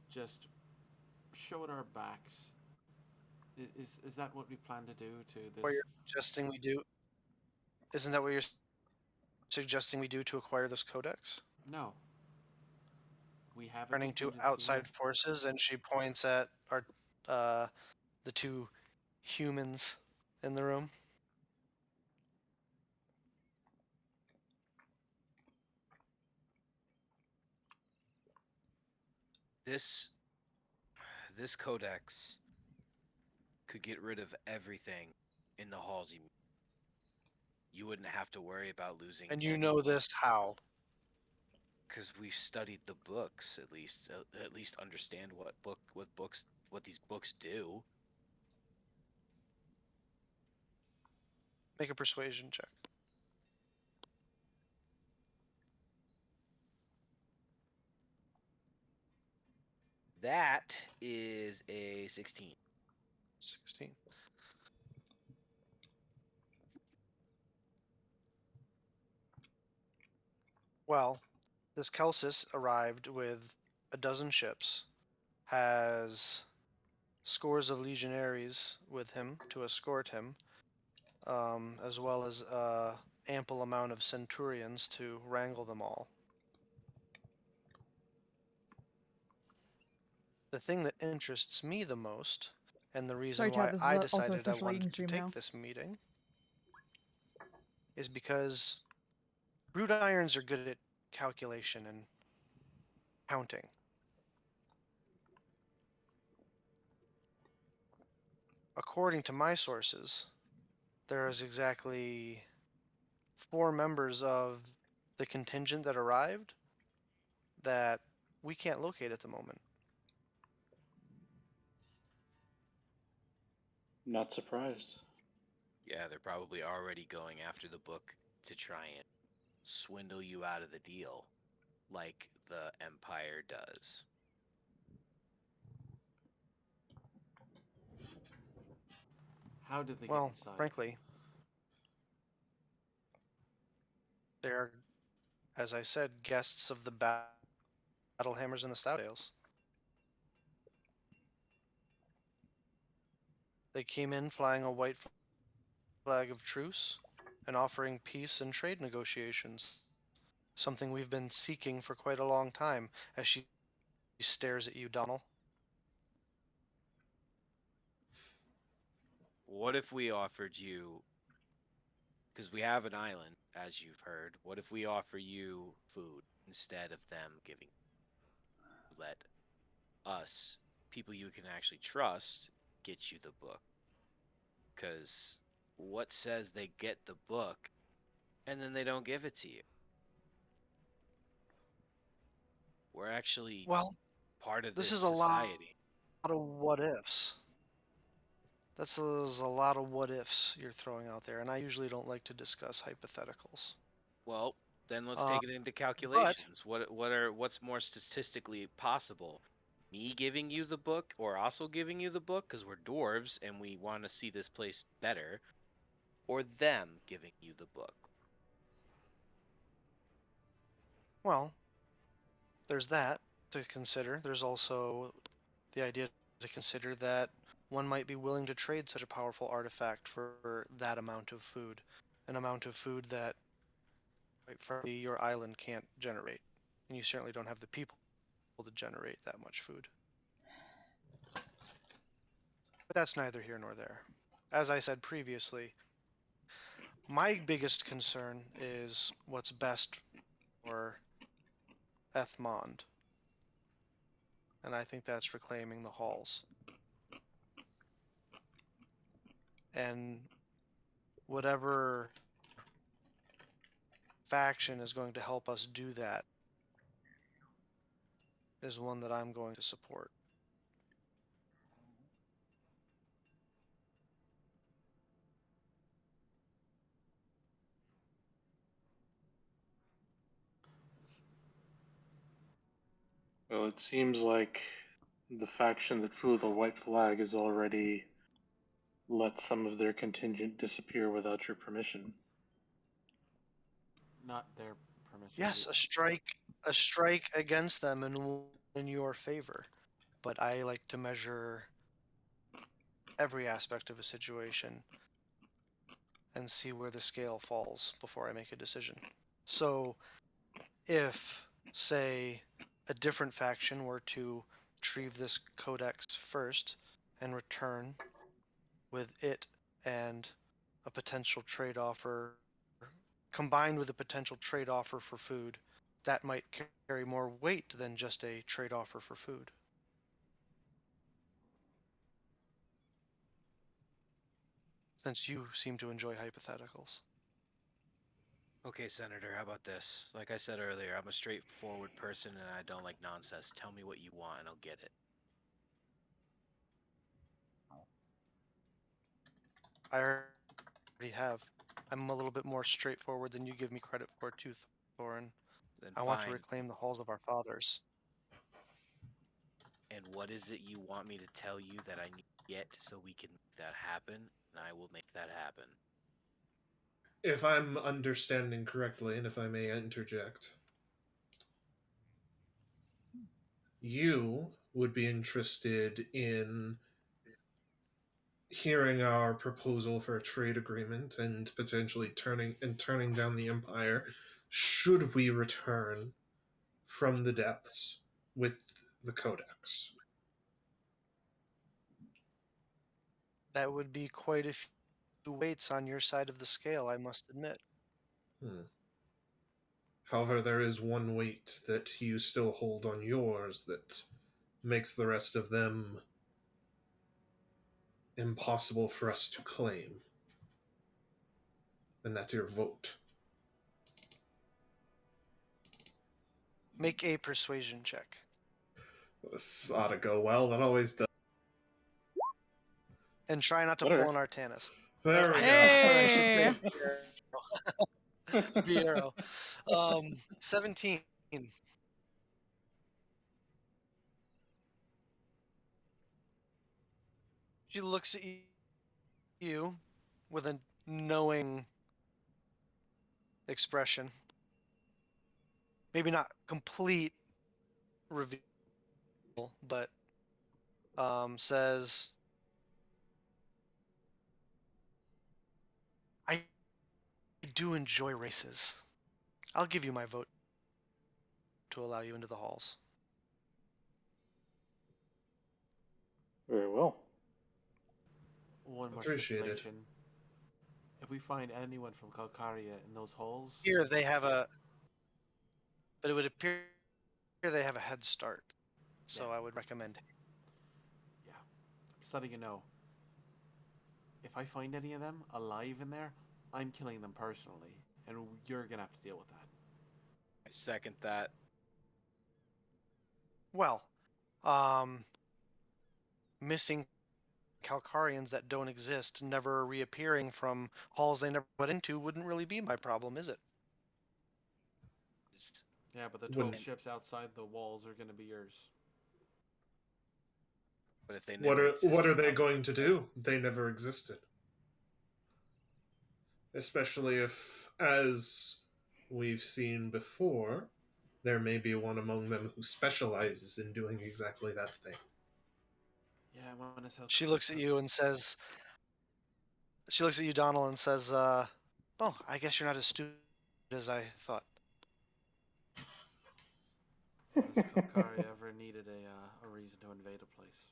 just showed our backs. Is that what we plan to do to What this? you're suggesting we do? Isn't that what you're suggesting we do to acquire this codex? No. We have a Turning to contingency here. outside forces, and she points at our the two humans in the room. this this codex could get rid of everything in the halls. You wouldn't have to worry about losing. And you know this how? Because we've studied the books, at least understand what these books do. Make a persuasion check. That is a 16. 16. Well, this Kelsis arrived with a dozen ships, has scores of legionaries with him to escort him, as well as ample amount of centurions to wrangle them all. The thing that interests me the most, and the reason Sorry, chat. why This is I also a decided I social eating wanted to stream take now. this meeting, is because brood irons are good at calculation and counting. According to my sources, there is exactly 4 members of the contingent that arrived that we can't locate at the moment. Not surprised. Yeah, they're probably already going after the book to try and swindle you out of the deal, like the Empire does. How did they get Well, inside? frankly, they're, as I said, guests of the Battle Hammers and the Stout Ales. They came in flying a white flag of truce and offering peace and trade negotiations, something we've been seeking for quite a long time, as she stares at you, Donald. What if we offered you, because we have an island, as you've heard, what if we offer you food instead of them giving, let us, people you can actually trust, get you the book? Because what says they get the book and then they don't give it to you? We're actually Well, part of this this is a lot society. of what ifs. That's a lot of what ifs you're throwing out there, and I usually don't like to discuss hypotheticals. Well, then let's Uh, take it into but calculations. What's more statistically possible? Me giving you the book or also giving you the book because we're dwarves and we want to see this place better, or them giving you the book? well, there's that to consider. There's also the idea to consider that one might be willing to trade such a powerful artifact for that amount of food, an amount of food that quite frankly, your island can't generate. And you certainly don't have the people to generate that much food. But that's neither here nor there. As I said previously, my biggest concern is what's best for Ethmond. And I think that's reclaiming the halls. And whatever faction is going to help us do that is one that I'm going to support. Well, it seems like the faction that flew the white flag has already let some of their contingent disappear without your permission. Not their permission. Yes, a strike against them in your favor. But I like to measure every aspect of a situation and see where the scale falls before I make a decision. So if, say, a different faction were to retrieve this codex first and return with it and a potential trade offer combined with a potential trade offer for food, that might carry more weight than just a trade offer for food. Since you seem to enjoy hypotheticals. Okay, Senator, how about this? Like I said earlier, I'm a straightforward person and I don't like nonsense. Tell me what you want and I'll get it. I already have. I'm a little bit more straightforward than you give me credit for, too, Thorin. Then I want to fine. reclaim the halls of our fathers. And what is it you want me to tell you that I need to get so we can make that happen? And I will make that happen. If I'm understanding correctly, and if I may interject, you would be interested in hearing our proposal for a trade agreement and potentially turning down the Empire should we return from the depths with the Codex. That would be quite a few weights on your side of the scale, I must admit. However, there is one weight that you still hold on yours that makes the rest of them impossible for us to claim. And that's your vote. Make a persuasion check. This ought to go well. That always does. And try not to Whatever. pull an Artanis. There we go. I should Hey! say Bureau. 17. She looks at you with a knowing expression. Maybe not complete reveal, but says, I do enjoy races. I'll give you my vote to allow you into the halls. Very well. One more Appreciate it. stipulation. If we find anyone from Calcaria in those holes, Here they have but it would appear they have a head start. So Yeah. I would recommend. yeah, I'm just letting you know. If I find any of them alive in there, I'm killing them personally, and you're gonna have to deal with that. I second that. Well, missing Calcarians that don't exist, never reappearing from halls they never went into, wouldn't really be my problem, is it? Yeah, but the 12 Wouldn't- ships outside the walls are gonna be yours. But if they What never are they existed, going to do? They never existed. Especially if, as we've seen before, there may be one among them who specializes in doing exactly that thing. Yeah, I want to sell. She looks at you and says, she looks at you, Donald, and says, oh, I guess you're not as stupid as I thought. Has Pilkari ever needed a reason to invade a place?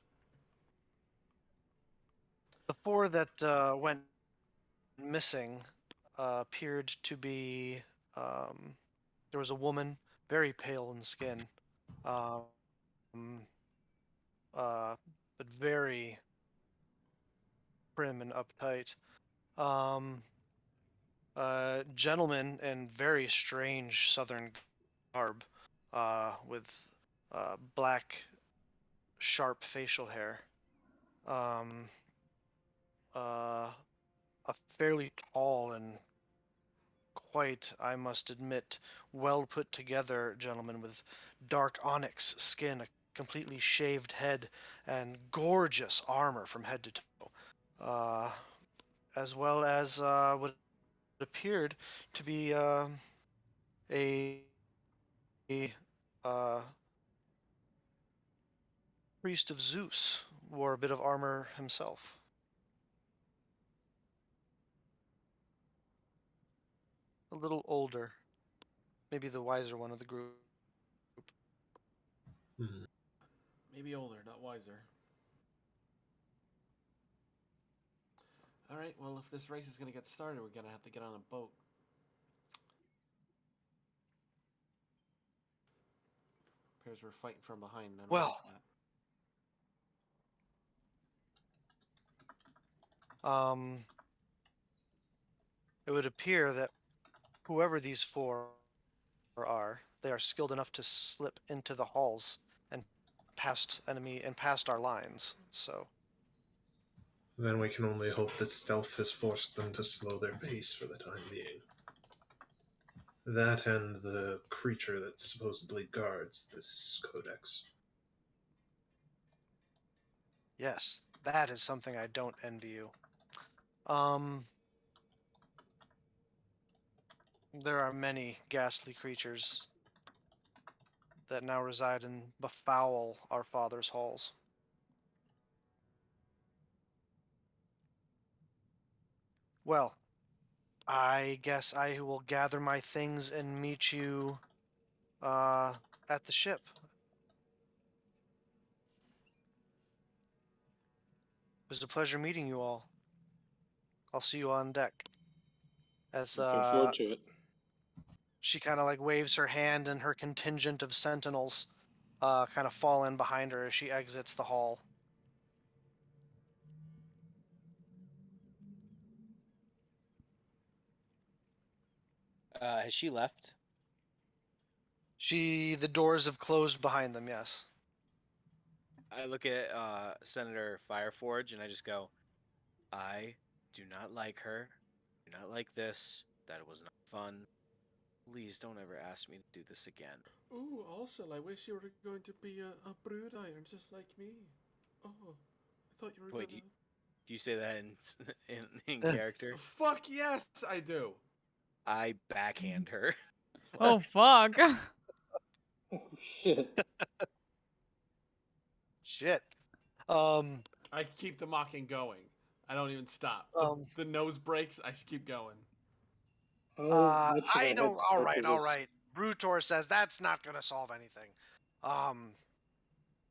The four that went missing appeared to be. There was a woman, very pale in skin, um, but very prim and uptight. Gentleman in very strange southern garb, with black, sharp facial hair. Um, a fairly tall and quite, I must admit, well put together gentleman with dark onyx skin, a completely shaved head, and gorgeous armor from head to toe, as well as what appeared to be a uh, priest of Zeus, wore a bit of armor himself. A little older, maybe the wiser one of the group. Hmm. Maybe older, not wiser. All right. Well, if this race is gonna get started, we're gonna have to get on a boat. Appears we're fighting from behind. I don't Well, like that. It would appear that whoever these four are, they are skilled enough to slip into the halls and past our lines. So Then we can only hope that stealth has forced them to slow their pace for the time being. That and the creature that supposedly guards this codex. yes, that is something I don't envy you. There are many ghastly creatures that now reside and befoul our father's halls. Well, I guess I will gather my things and meet you at the ship. It was a pleasure meeting you all. I'll see you on deck. As Looking forward to it. she kind of like waves her hand, and her contingent of sentinels kind of fall in behind her as she exits the hall. Has she left? The doors have closed behind them, yes. I look at Senator Fireforge and I just go, I do not like her. Do not like this. That was not fun. Please don't ever ask me to do this again. Ooh, also, I wish you were going to be a brood iron just like me. Oh, I thought you were Wait, gonna. do you say that in in character? Fuck yes, I do. I backhand her. Oh fuck. Oh, shit. Shit. I keep the mocking going. I don't even stop. Um, The nose breaks. I just keep going. How much of a I head don't. start does All this? right. Brutor says that's not going to solve anything.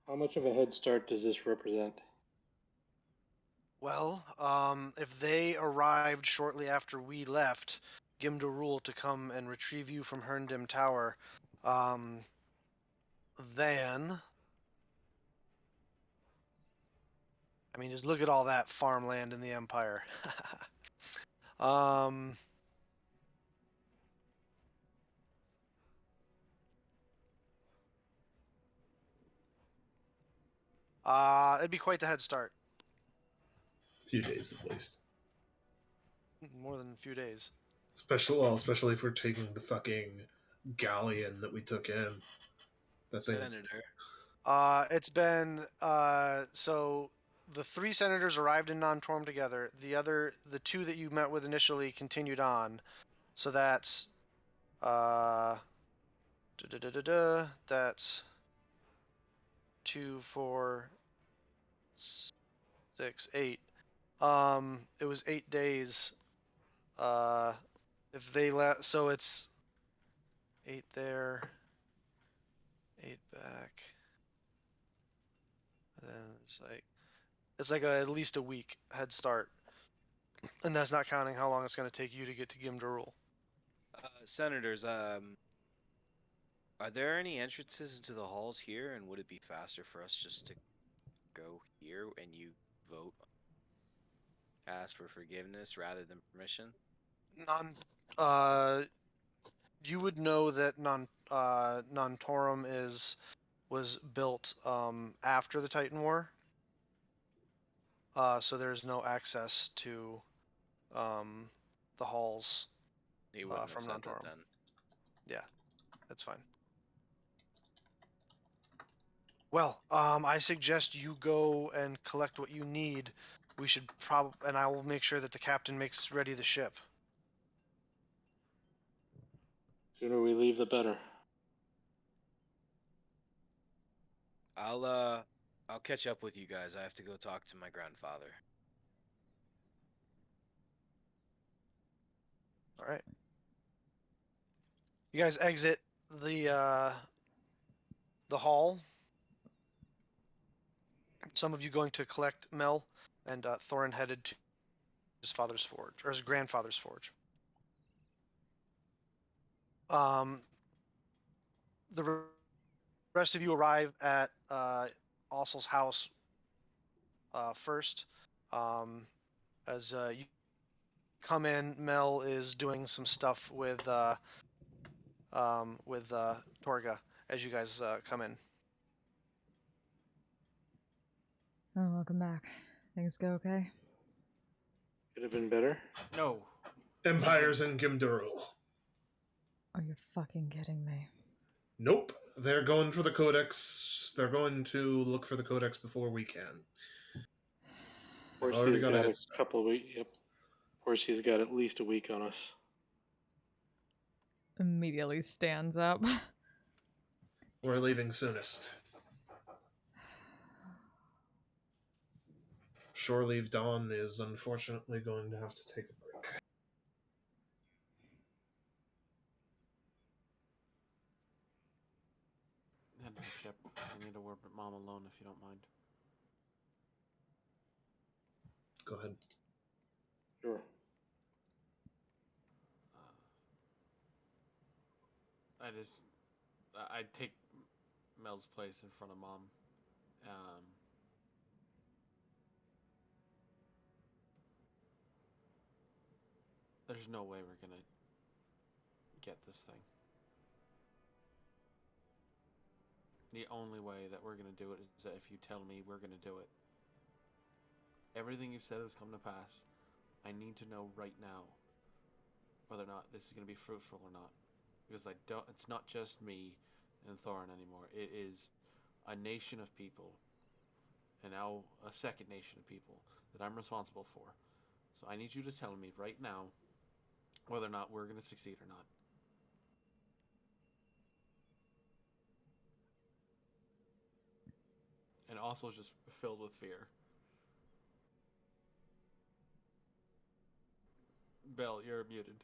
How much of a head start does this represent? Well, if they arrived shortly after we left, Gimdarul to come and retrieve you from Herndam Tower, then I mean, just look at all that farmland in the Empire. um, it'd be quite the head start. A few days at least. More than a few days. Especially if we're taking the fucking galleon that we took in. That thing. Senator. It's been so the three senators arrived in Non-Torm together. The two that you met with initially continued on. So that's that's 2, 4, 6, 8. It was 8 days. If they let, so it's 8 there. 8 back. And then it's like at least a week head start. And that's not counting how long it's going to take you to get to Gimdarul. Senators, are there any entrances into the halls here, and would it be faster for us just to go here and you vote, ask for forgiveness rather than permission? You would know that Nontorum was built after the Titan War. So there's no access to the halls You wouldn't from have said that Nontorum. then. Yeah, that's fine. Well, I suggest you go and collect what you need. We should and I will make sure that the captain makes ready the ship. Sooner we leave, the better. I'll catch up with you guys. I have to go talk to my grandfather. All right. You guys exit the hall. Some of you going to collect Mel, and Thorin headed to his father's forge, or his grandfather's forge. The rest of you arrive at Ossel's house first. As you come in, Mel is doing some stuff with Torga as you guys come in. Oh, welcome back. Things go okay? Could have been better. No. Empire's in Gimdarul. Are you fucking kidding me? Nope. They're going for the Codex. They're going to look for the Codex before we can. Porcia's got a couple of weeks. Yep. Porcia's got at least a week on us. Immediately stands up. We're leaving soonest. Shore Leave Dawn is unfortunately going to have to take a break. Head to the ship. I need a word with Mom alone if you don't mind. Go ahead. Sure. I'd take Mel's place in front of Mom. There's no way we're gonna get this thing. The only way that we're gonna do it is that if you tell me we're gonna do it. Everything you've said has come to pass. I need to know right now whether or not this is gonna be fruitful or not. Because it's not just me and Thorin anymore. It is a nation of people, and now a second nation of people that I'm responsible for. So I need you to tell me right now whether or not we're going to succeed or not. And also just filled with fear. Belle, you're muted.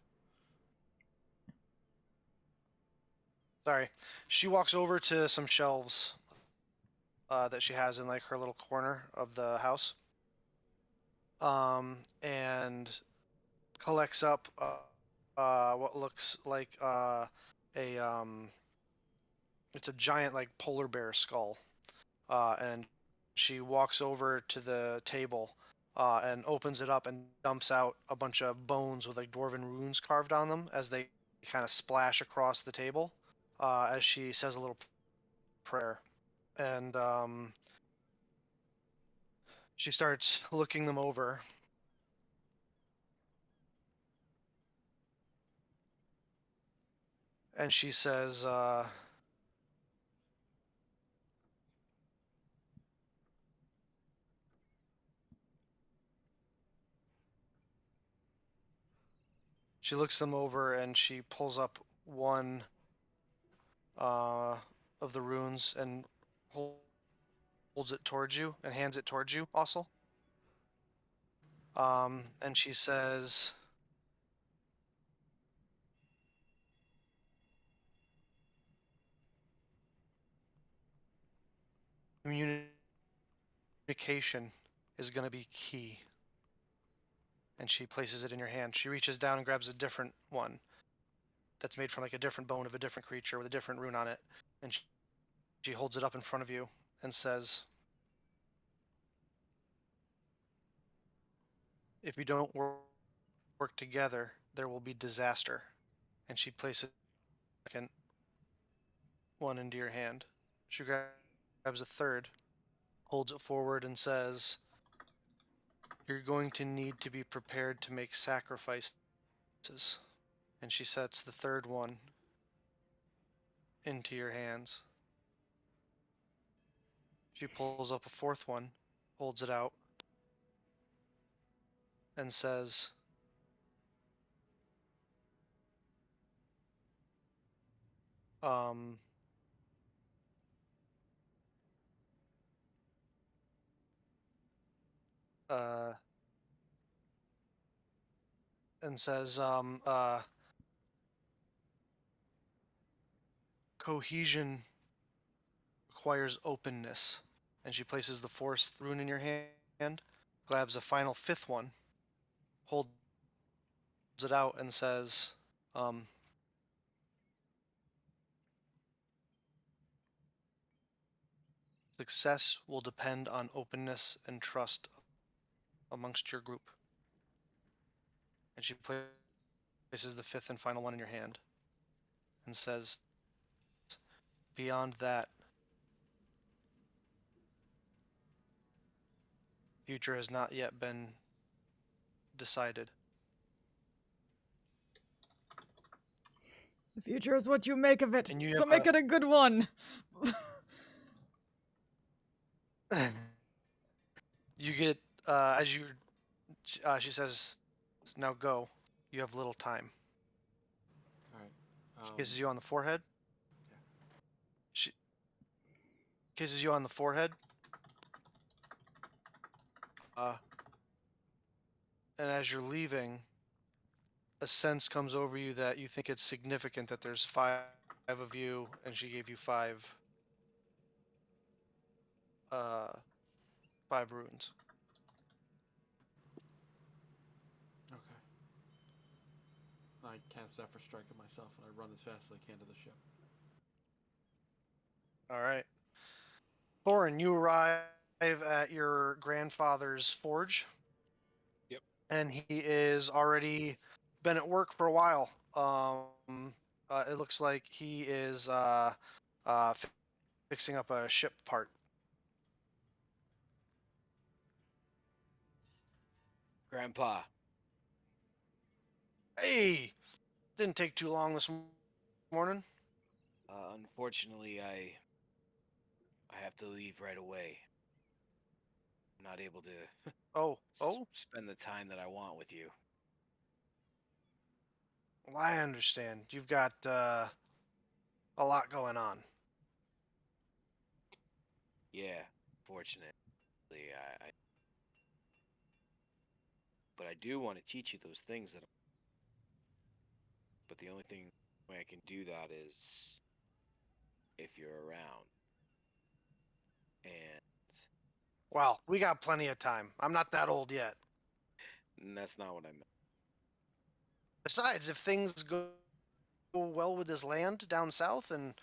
Sorry. She walks over to some shelves that she has in like her little corner of the house. And collects up what looks like it's a giant like polar bear skull. And she walks over to the table and opens it up and dumps out a bunch of bones with like dwarven runes carved on them as they kind of splash across the table as she says a little prayer. And she starts looking them over. And she says, she looks them over and she pulls up one of the runes and holds it towards you and hands it towards you, also. And she says, communication is going to be key. And she places it in your hand. She reaches down and grabs a different one that's made from like a different bone of a different creature with a different rune on it. And she holds it up in front of you and says, if you don't work together, there will be disaster. And she places a second one into your hand. She grabs a third, holds it forward, and says, you're going to need to be prepared to make sacrifices. And she sets the third one into your hands. She pulls up a fourth one, holds it out, and says, um, and says, cohesion requires openness. And she places the fourth rune in your hand, grabs a final fifth one, holds it out, and says, success will depend on openness and trust amongst your group. And she places the fifth and final one in your hand and says, beyond that, future has not yet been decided. The future is what you make of it, And you so have make it a good one. You get, as you, she says, now go. You have little time. All right. She kisses you on the forehead. She kisses you on the forehead. And as you're leaving, a sense comes over you that you think it's significant that there's 5 of you, and she gave you 5 runes. Okay. I cast Zephyr Strike at myself and I run as fast as I can to the ship. All right. Thorin, you arrive at your grandfather's forge. Yep. And he is already been at work for a while. It looks like he is fixing up a ship part. Grandpa. Hey, didn't take too long this morning. Unfortunately, I have to leave right away. I'm not able to Oh, spend the time that I want with you. well, I understand. You've got a lot going on. Yeah, fortunately, but I do want to teach you those things that. But the only way I can do that is if you're around. And Well, we got plenty of time. I'm not that old yet. that's not what I meant. Besides, if things go well with this land down south, and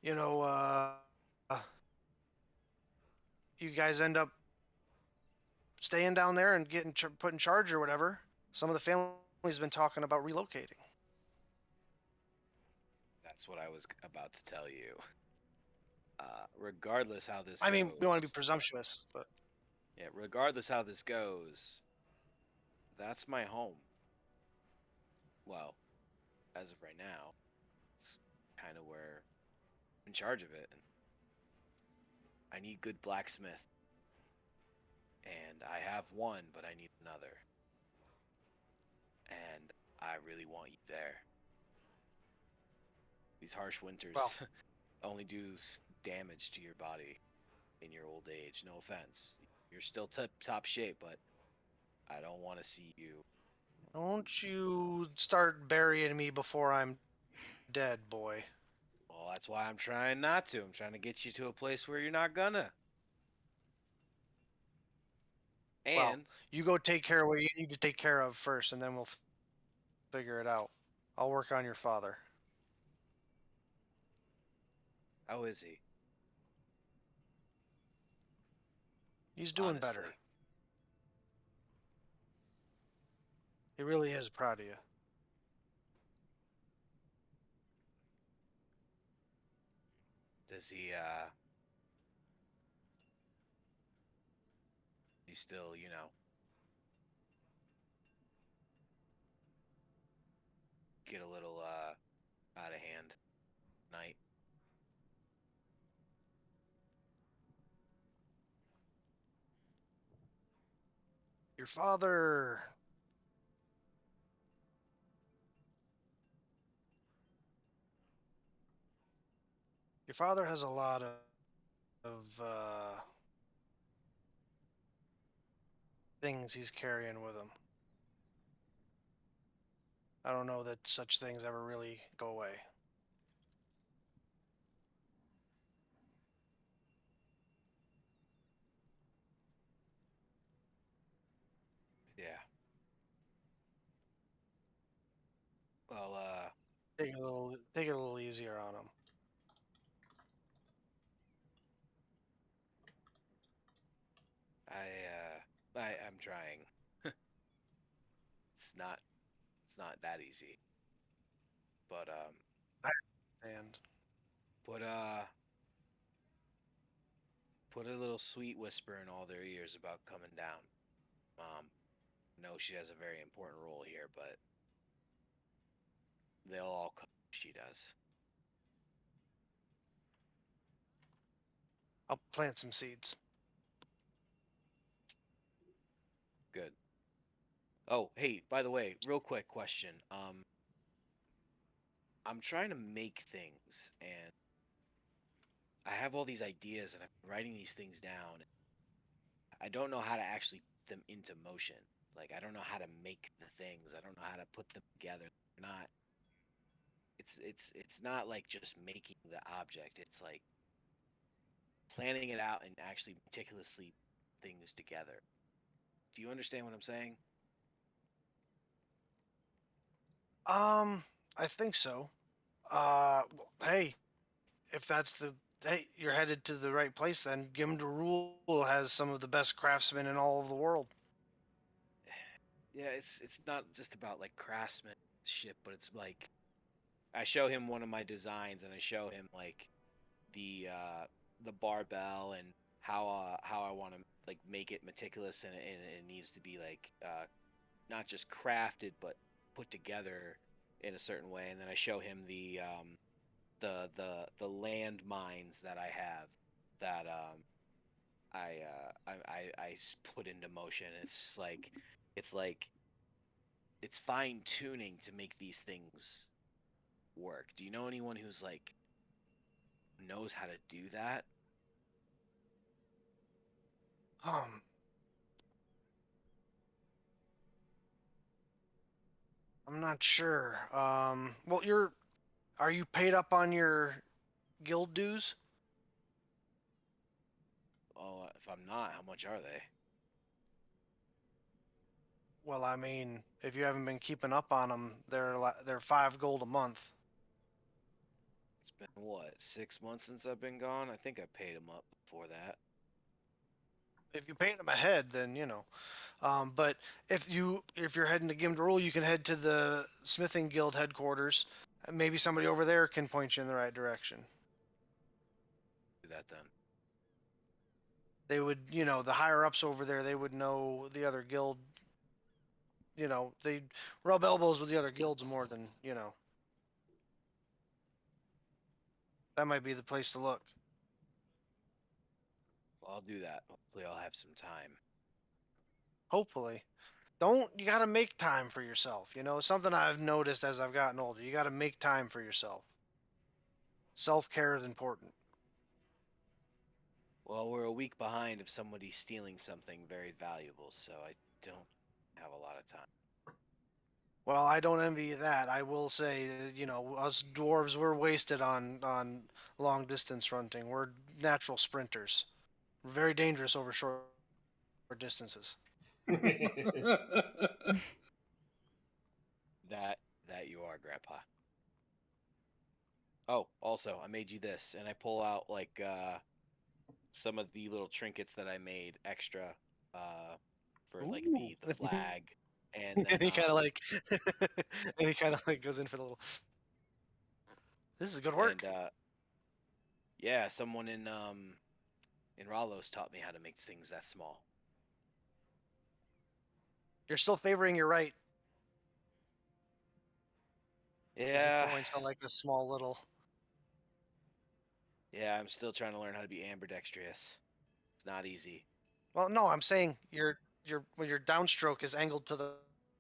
you know, you guys end up staying down there and getting put in charge or whatever, some of the family's been talking about relocating. That's what I was about to tell you. Regardless how this I mean, goes, we don't want to be presumptuous, but yeah, regardless how this goes, that's my home. Well, as of right now, it's kind of where I'm in charge of it. And I need good blacksmith. And I have one, but I need another. And I really want you there. These harsh winters only do damage to your body in your old age. No offense. You're still top shape, but I don't want to see you. Don't you start burying me before I'm dead, boy. Well, that's why I'm trying not to. I'm trying to get you to a place where you're not gonna. Well, And you go take care of what you need to take care of first, and then we'll figure it out. I'll work on your father. how is he? He's doing better. Honestly. He really is proud of you. Does he still, get a little out of hand night? Your father. Your father has a lot of things he's carrying with him. I don't know that such things ever really go away. Yeah. Well, Take it a little easier on him. I'm trying. It's not that easy. But And put put a little sweet whisper in all their ears about coming down. Mom, I know she has a very important role here, but they'll all come if she does. I'll plant some seeds. Good. Oh, hey, by the way, real quick question. I'm trying to make things, and I have all these ideas, and I've been writing these things down. I don't know how to actually put them into motion. Like, I don't know how to make the things. I don't know how to put them together. They're not. It's not like just making the object. It's like planning it out and actually meticulously things together. Do you understand what I'm saying? I think so. Hey, if that's the hey, you're headed to the right place. Then Gimda Rule has some of the best craftsmen in all of the world. Yeah, it's not just about like craftsmanship, but it's like I show him one of my designs and I show him like the barbell and how I want to like make it meticulous and it needs to be like not just crafted but put together in a certain way. And then I show him the land mines that I have that put into motion. It's like it's fine tuning to make these things work. Do you know anyone who's like knows how to do that? Um, I'm not sure. Well, are you paid up on your guild dues? Oh, if I'm not, how much are they? Well, I mean, if you haven't been keeping up on them, they're 5 gold a month. It's been what, 6 months since I've been gone? I think I paid them up before that. If you paid them ahead, then you know. But if you're heading to Gimdarul, you can head to the Smithing Guild headquarters. Maybe somebody over there can point you in the right direction. Do that then. They would, the higher ups over there, they would know the other guild. They rub elbows with the other guilds more than. That might be the place to look. Well, I'll do that. Hopefully, I'll have some time. Hopefully. You got to make time for yourself. Something I've noticed as I've gotten older. You got to make time for yourself. Self-care is important. Well, we're a week behind if somebody's stealing something very valuable, so I don't have a lot of time. Well, I don't envy you that. I will say that, us dwarves, we're wasted on long distance hunting. We're natural sprinters. We're very dangerous over short distances. That you are, Grandpa. Oh, also, I made you this, and I pull out like some of the little trinkets that I made extra for like Ooh. the flag, and And then he kind of like, and he kind of like goes in for the little. This is good work. and yeah, someone in Ralos taught me how to make things that small. You're still favoring your right as he Yeah, points to like the small little. yeah, I'm still trying to learn how to be ambidextrous. It's not easy. Well, no, I'm saying when your downstroke is angled to the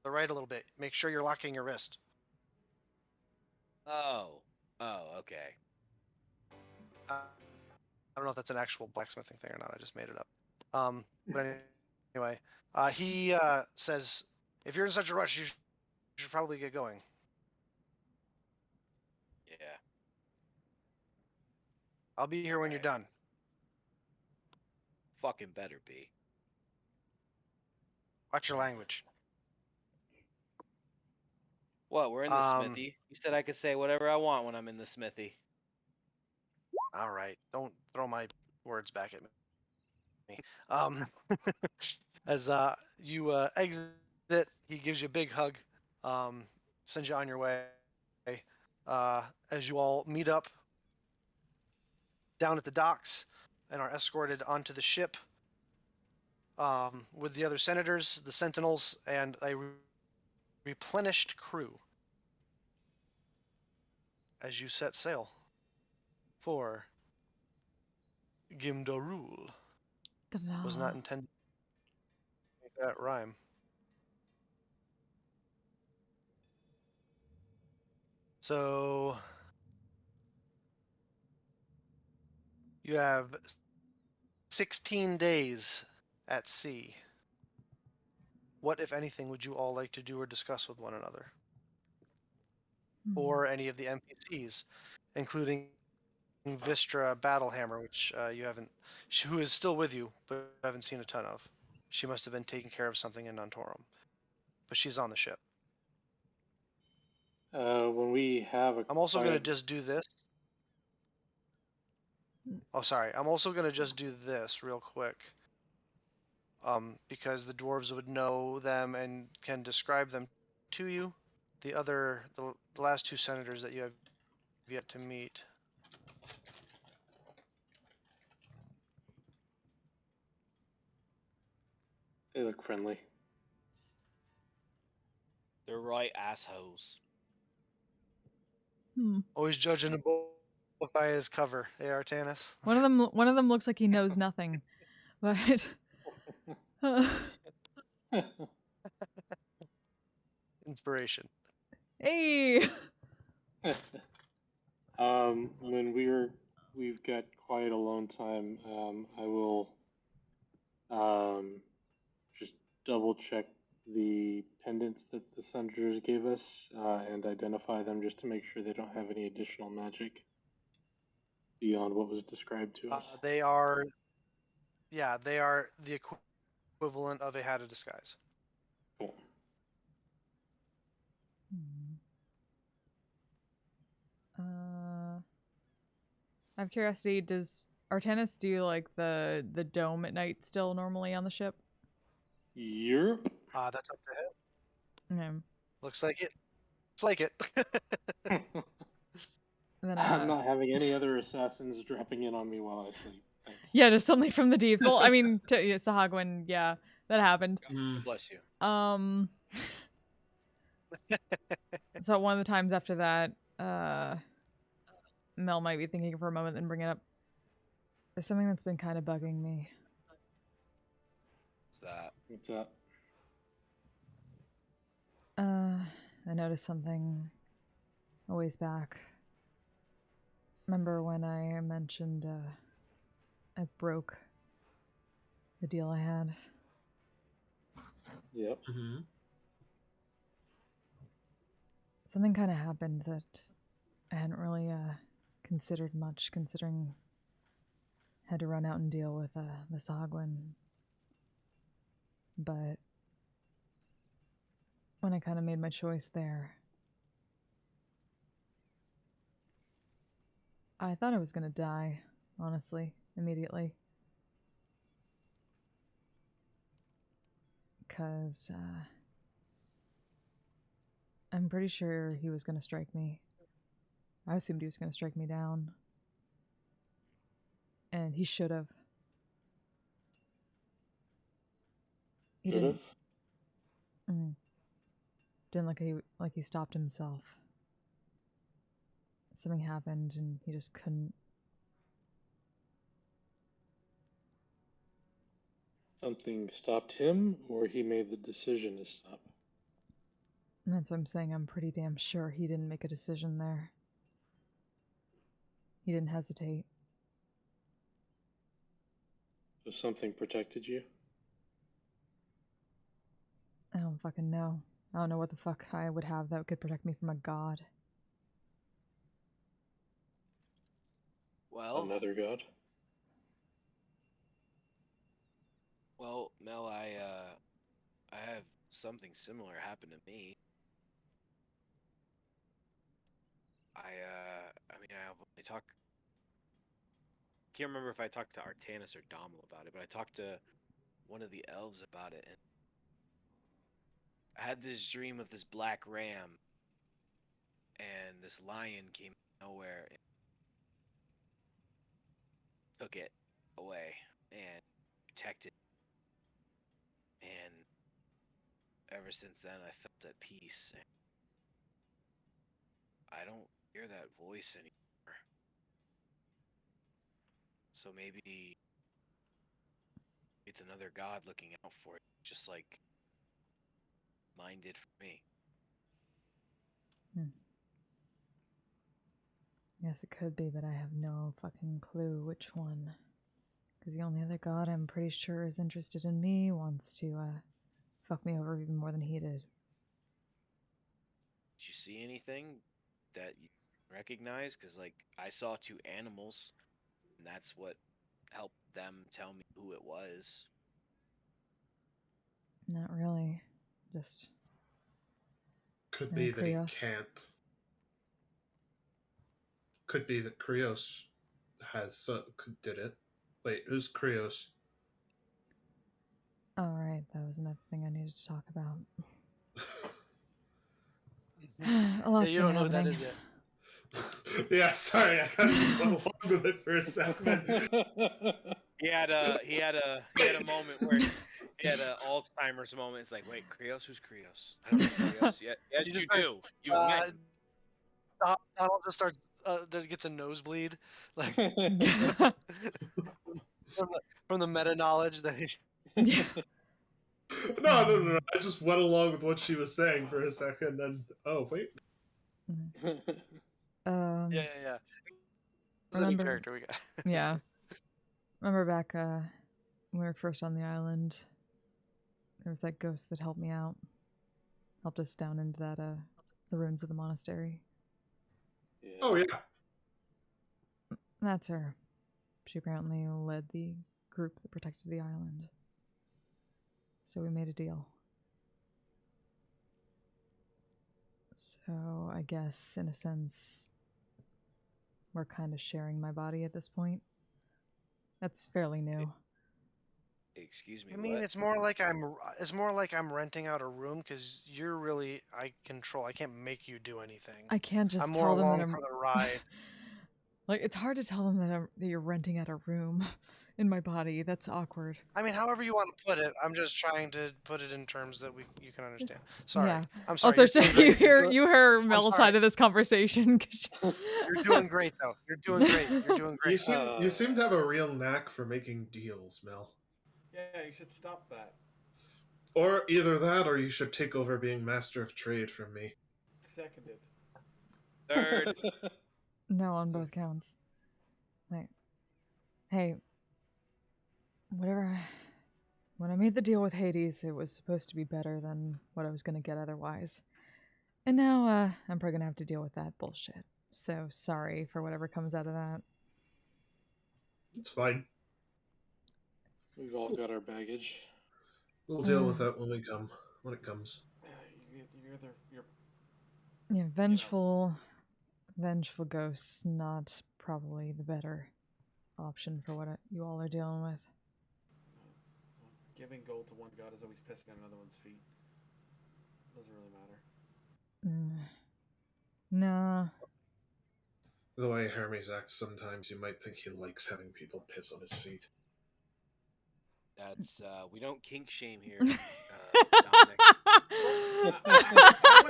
right a little bit. Make sure you're locking your wrist. Oh, okay. I don't know if that's an actual blacksmithing thing or not. I just made it up. But anyway, he says, if you're in such a rush, you should probably get going. Yeah. I'll be here when you're Alright. done. Fucking better be. Watch your language. What? We're in the smithy. You said I could say whatever I want when I'm in the smithy. All right, don't throw my words back at me. As you exit, he gives you a big hug, sends you on your way. As you all meet up down at the docks and are escorted onto the ship with the other senators, the sentinels, and a replenished crew as you set sail for Gimdarul. Was not intended to make that rhyme. So you have 16 days at sea. What, if anything, would you all like to do or discuss with one another? Or any of the NPCs, including Vistra Battlehammer, which you haven't, who is still with you, but haven't seen a ton of. She must have been taking care of something in Nantorum, but she's on the ship. When we have a I'm also going to quiet, just do this. Oh, sorry. I'm also going to just do this real quick. Because the dwarves would know them and can describe them to you. The last two senators that you have yet to meet. they look friendly. They're right assholes. Always judging a book by his cover. Hey, Artanis. One of them looks like he knows nothing, but Inspiration. hey. When we've got quiet alone time, I will just double check the pendants that the senators gave us and identify them just to make sure they don't have any additional magic beyond what was described to us. They are the equivalent of a hat of disguise. Cool. I have curiosity, does Artanis do like the dome at night still normally on the ship? Yep. That's up to him. Okay. Looks like it. Looks like it. Then, I'm not having any other assassins dropping in on me while I sleep. Thanks. yeah, just something from the deep. Well, I mean, Sahagwin, yeah, that happened. Bless you. So one of the times after that, Mel might be thinking for a moment and bring it up. There's something that's been kind of bugging me. What's that? What's up? I noticed something a ways back. Remember when I mentioned I broke the deal I had? Yep. Mm-hmm. Something kind of happened that I hadn't really considered much, considering I had to run out and deal with the Sahagwin. But when I kind of made my choice there, I thought I was gonna die, honestly, immediately. Because, I'm pretty sure he was gonna strike me. I assumed he was gonna strike me down. And he should have. He Should've? didn't. Didn't look like he stopped himself. Something happened and he just couldn't. Something stopped him, or he made the decision to stop? And that's what I'm saying. I'm pretty damn sure he didn't make a decision there. He didn't hesitate. So something protected you? I don't fucking know. I don't know what the fuck I would have that could protect me from a god. Well, Another god? well, Mel, I have something similar happen to me. I mean, I've only talked. Can't remember if I talked to Artanis or Dommel about it, but I talked to one of the elves about it, and I had this dream of this black ram, and this lion came out of nowhere and took it away and protected. And ever since then, I felt at peace. And I don't hear that voice anymore. So maybe it's another god looking out for it, just like mine did for me. Yes, it could be, but I have no fucking clue which one. Because the only other god I'm pretty sure is interested in me wants to, fuck me over even more than he did. Did you see anything that you recognize? Because, like, I saw two animals, and that's what helped them tell me who it was. Not really. Just... Could be that he Krios. can't. Could be that Krios did it. Wait, who's Krios? Oh, right. That was another thing I needed to talk about. A lot's you been don't know who that happening. is yet. Yeah, sorry, I kind of just went along with it for a second. He had a moment where he had an Alzheimer's moment. It's like, wait, Krios? Who's Krios? I don't know Krios yet. Yes, You you just do. You went. Donald just starts, gets a nosebleed, like from the meta knowledge that he. Yeah. No. I just went along with what she was saying for a second, then wait. Yeah. It's a new character we got. Yeah. Remember back when we were first on the island, there was that ghost that helped me out. Helped us down into that the ruins of the monastery. Yeah. Oh yeah. That's her. She apparently led the group that protected the island. So we made a deal. So I guess, in a sense, we're kind of sharing my body at this point. That's fairly new. Excuse me. I mean, what? it's more like I'm renting out a room because you're really I control. I can't make you do anything. I can't just I'm more tell them that along I'm for the ride. like, it's hard to tell them that you're renting out a room in my body. That's awkward. I mean, however you want to put it. I'm just trying to put it in terms that you can understand. Sorry. Yeah. I'm sorry. Also, so you hear Mel's sorry. side of this conversation. You're doing great, though. You're doing great. You're doing great. You seem to have a real knack for making deals, Mel. Yeah, you should stop that. Or either that, or you should take over being master of trade from me. Seconded. Third. No, on both counts. Like, hey, whatever. When I made the deal with Hades, it was supposed to be better than what I was going to get otherwise. And now, I'm probably going to have to deal with that bullshit. So sorry for whatever comes out of that. It's fine. We've all got our baggage. We'll deal with that when it comes. you're Yeah, vengeful ghosts, not probably the better option for what you all are dealing with. giving gold to one god is always pissing on another one's feet. Doesn't really matter. Nah. The way Hermes acts sometimes, you might think he likes having people piss on his feet. That's we don't kink shame here, Dominic.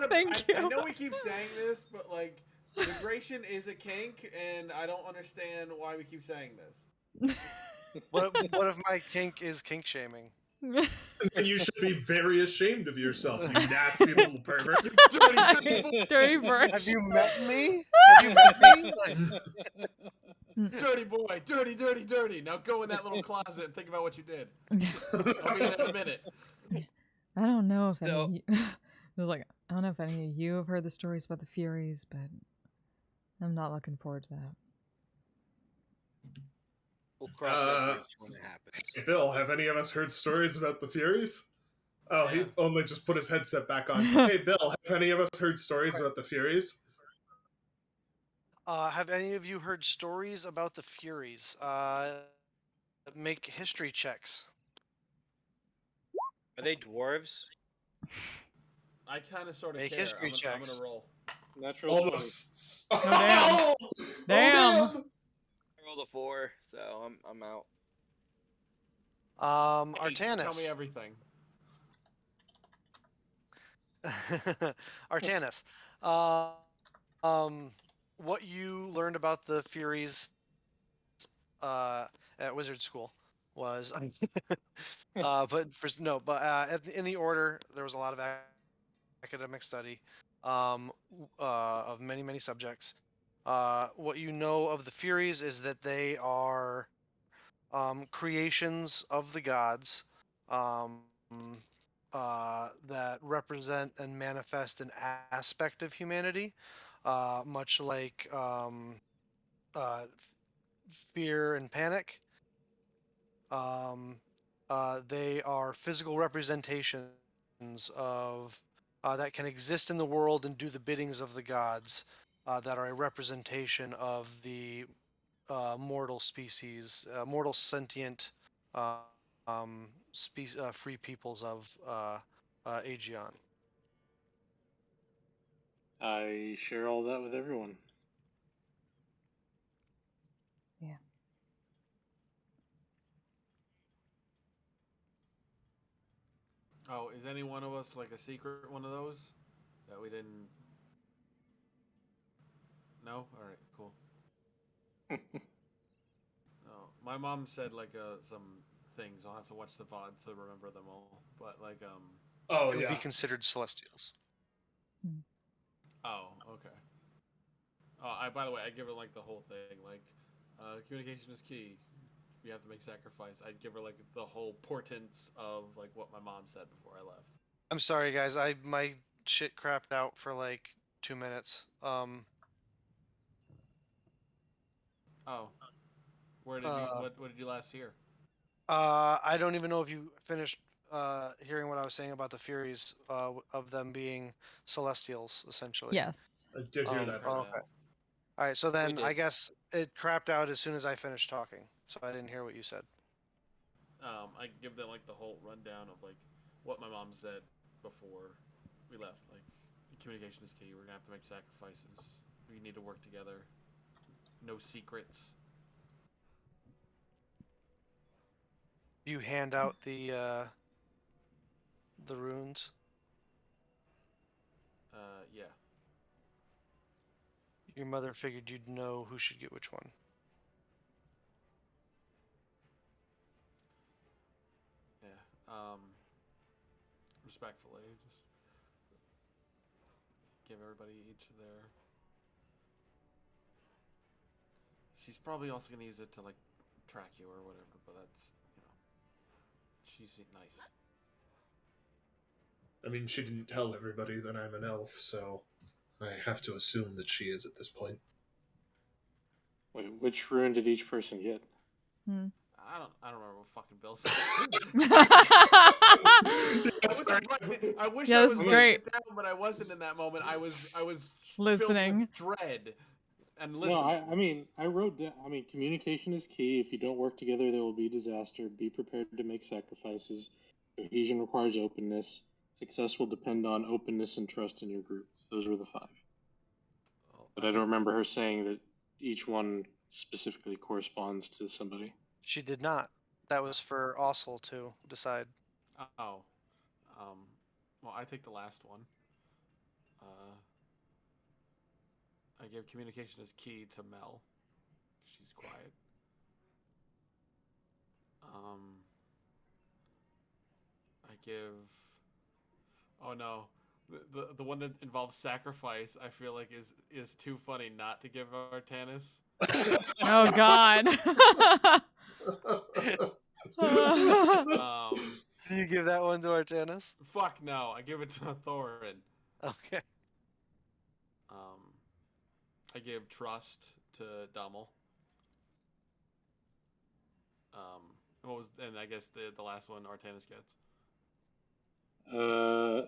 Thank you. I know we keep saying this, but like, immigration is a kink, and I don't understand why we keep saying this. What if my kink is kink shaming? And you should be very ashamed of yourself, you nasty little pervert. Dirty bird. Have you met me? Have you met me? Dirty boy, dirty. Now go in that little closet and think about what you did. I'll be in a minute. I don't know if any So- of you, it was like, I don't know if any of you have heard the stories about the Furies, but I'm not looking forward to that. We'll cross that bridge when it happens. Hey, Bill, have any of us heard stories about the Furies? Oh, Yeah. he only just put his headset back on. Hey, Bill, have any of us heard stories about the Furies? Have any of you heard stories about the Furies? Make history checks. Are they dwarves? I kind of sort of Make care. history I'm checks. gonna roll. Natural 20. Almost. Oh, damn. Damn. I rolled a 4, so I'm out. Artanis. Tell me everything. Artanis. What you learned about the Furies at Wizard School was, in the order there was a lot of academic study of many subjects. What you know of the Furies is that they are creations of the gods that represent and manifest an aspect of humanity, much like fear and panic. They are physical representations of that can exist in the world and do the biddings of the gods, that are a representation of the mortal species, mortal sentient free peoples of Aegion. I share all that with everyone. Yeah. Oh, is any one of us like a secret one of those that we didn't? No. All right. Cool. Oh, my mom said like some things. I'll have to watch the VOD to remember them all. But like Oh, It would yeah. be considered celestials. Oh, okay. Oh, by the way, I give her like the whole thing. Like, communication is key. We have to make sacrifice. I'd give her like the whole portents of like what my mom said before I left. I'm sorry, guys. My shit crapped out for like 2 minutes. Oh, where did you? What did you last hear? I don't even know if you finished hearing what I was saying about the Furies, of them being celestials, essentially. Yes. I did hear that. Oh, okay. All right, so then did. I guess it crapped out as soon as I finished talking, so I didn't hear what you said. I give them like the whole rundown of like what my mom said before we left. Like, communication is key. We're gonna have to make sacrifices. We need to work together. No secrets. You hand out the runes. Yeah. Your mother figured you'd know who should get which one. Yeah. Respectfully, just give everybody each their. She's probably also gonna use it to like track you or whatever, but that's, she's nice. I mean, she didn't tell everybody that I'm an elf, so I have to assume that she is at this point. Wait, which rune did each person get? I don't remember what fucking Bill said. Sorry, I wish Yeah, I this was is writing great. it down, but I wasn't in that moment. I was Listening. filled with dread and No, listening. I mean, I wrote down. I mean, communication is key. If you don't work together, there will be disaster. Be prepared to make sacrifices. Cohesion requires openness. Success will depend on openness and trust in your groups. Those were the 5. But I don't remember her saying that each one specifically corresponds to somebody. She did not. That was for Ossel to decide. Oh, well, I take the last one. I give communication as key to Mel. She's quiet. I give. Oh no, the one that involves sacrifice. I feel like is too funny not to give Artanis. Oh God. Can you give that one to Artanis? Fuck no, I give it to Thorin. Okay. I give trust to Dummel. And I guess the last one Artanis gets.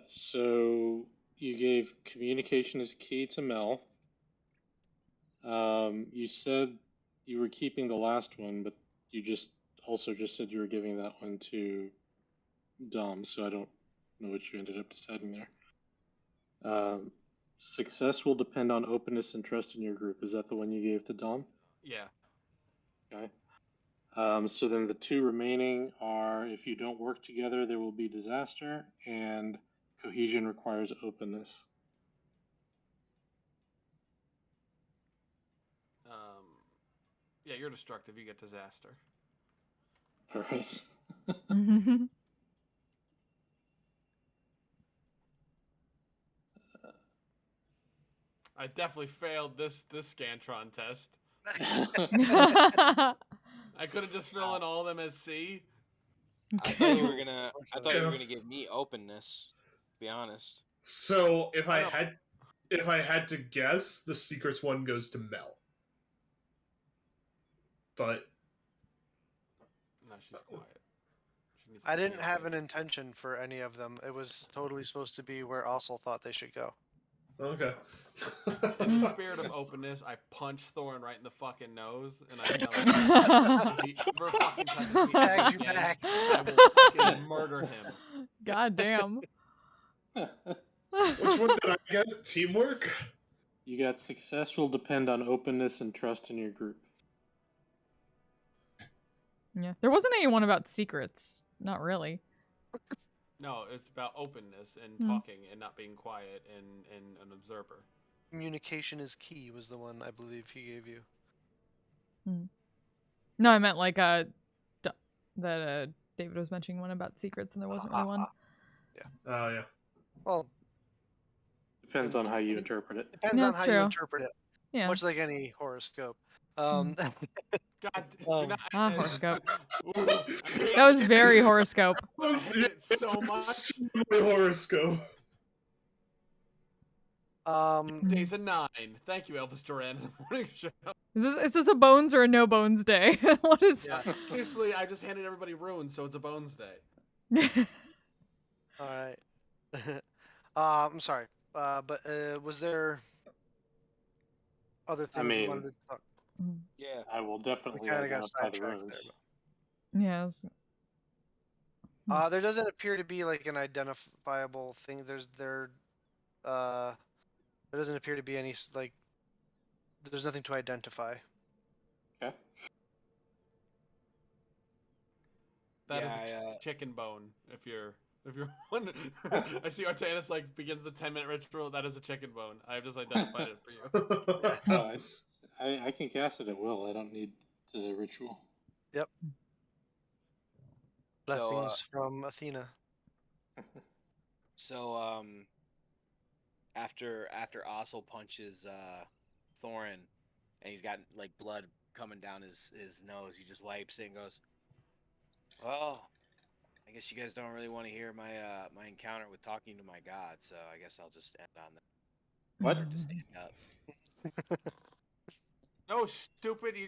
So you gave communication is key to Mel. You said you were keeping the last one, but you just said you were giving that one to Dom, so I don't know what you ended up deciding there. Success will depend on openness and trust in your group. Is that the one you gave to Dom? Yeah. Okay. So then the 2 remaining are if you don't work together, there will be disaster, and cohesion requires openness. Yeah, you're destructive. You get disaster. All right. I definitely failed this Scantron test. I I could have just filled in all of them as C. I thought you were gonna give me openness. To be honest. So if I had to guess, the secrets one goes to Mel. But No, she's quiet. She needs I to didn't have an communicate. intention for any of them. It was totally supposed to be where Ossel thought they should go. okay. In the spirit of openness, I punch Thorin right in the fucking nose, and I tell him, if he ever fucking touches me Tagged you again, back. I will fucking murder him. God damn. Which one did I get? Teamwork? You got success will depend on openness and trust in your group. Yeah. There wasn't anyone about secrets. Not really. No, it's about openness and talking and not being quiet and an observer. Communication is key was the one I believe he gave you. No, I meant like that David was mentioning one about secrets and there wasn't really one. Yeah. Oh, yeah. Well, Depends on how you interpret it. depends Yeah, on that's how you true. interpret it. Yeah. Much like any horoscope. God, do not. Horoscope. Ooh, That was very horoscope. I hate it so much. Horoscope. Day's a 9. Thank you, Elvis Duran. The morning show. Is this a bones or a no bones day? What is? Yeah, obviously, I just handed everybody runes, so it's a bones day. All right. I'm sorry. But was there other things you wanted to talk? Yeah. I will definitely We kinda got identify the sidetracked runes. Yes. There doesn't appear to be like an identifiable thing. There doesn't appear to be any like. There's nothing to identify. Okay. That Yeah, is a chicken bone. If you're wondering. I see Artanis like begins the 10-minute ritual. That is a chicken bone. I've just identified it for you. No, I can cast it at will. I don't need the ritual. Yep. So, Blessings from Athena. So after Ossel punches Thorin, and he's got like blood coming down his nose, he just wipes it and goes, "Well, I guess you guys don't really want to hear my my encounter with talking to my god, so I guess I'll just end on that." What? Start to stand up. No, stupid! You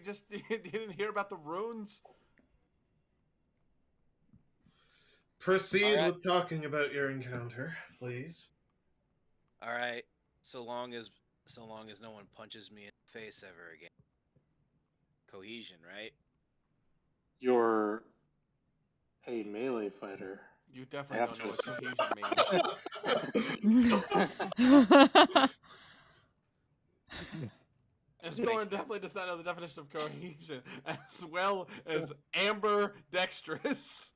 didn't hear about the runes. Proceed Alright. with talking about your encounter, please. All right. So long as no one punches me in the face ever again. Cohesion, right? You're a melee fighter. You definitely don't know what cohesion means. And Thorn definitely does not know the definition of cohesion, as well as amber dexterous.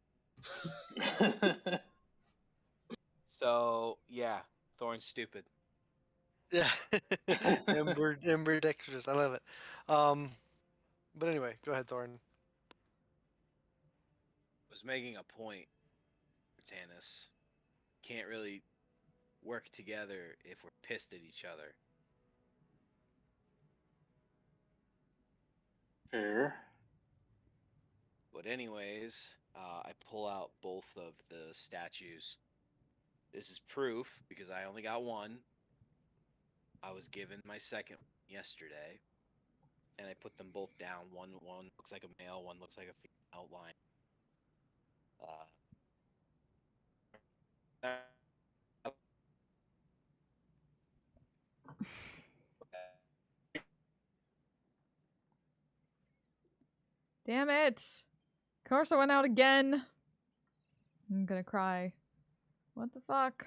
So yeah, Thorn's stupid. Yeah. Ember dexterous. I love it. But anyway, go ahead, Thorn. Was making a point, Tannis. Can't really work together if we're pissed at each other. Fair. But anyways, I pull out both of the statues. This is proof because I only got one. I was given my second yesterday, and I put them both down. One looks like a male, one looks like a female outline. Damn it! Of course I went out again. I'm gonna cry. What the fuck?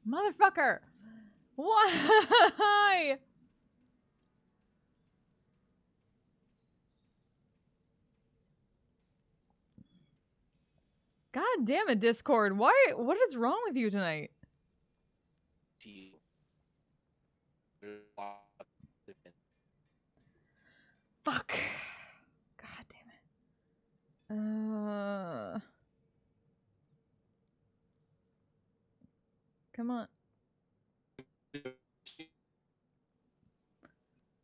Motherfucker! Why? God damn it, Discord. Why? What is wrong with you tonight? Fuck. God damn it. Come on.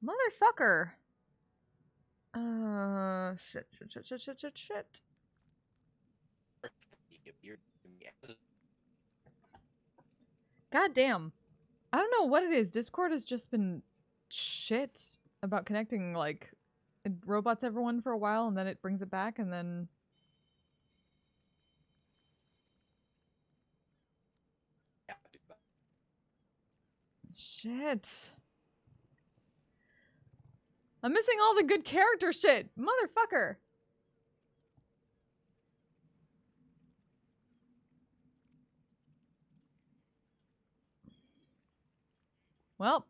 Motherfucker. Shit. God damn. I don't know what it is. Discord has just been shit about connecting, like, it robots everyone for a while, and then it brings it back, and then... Shit. I'm missing all the good character shit. Motherfucker. Well,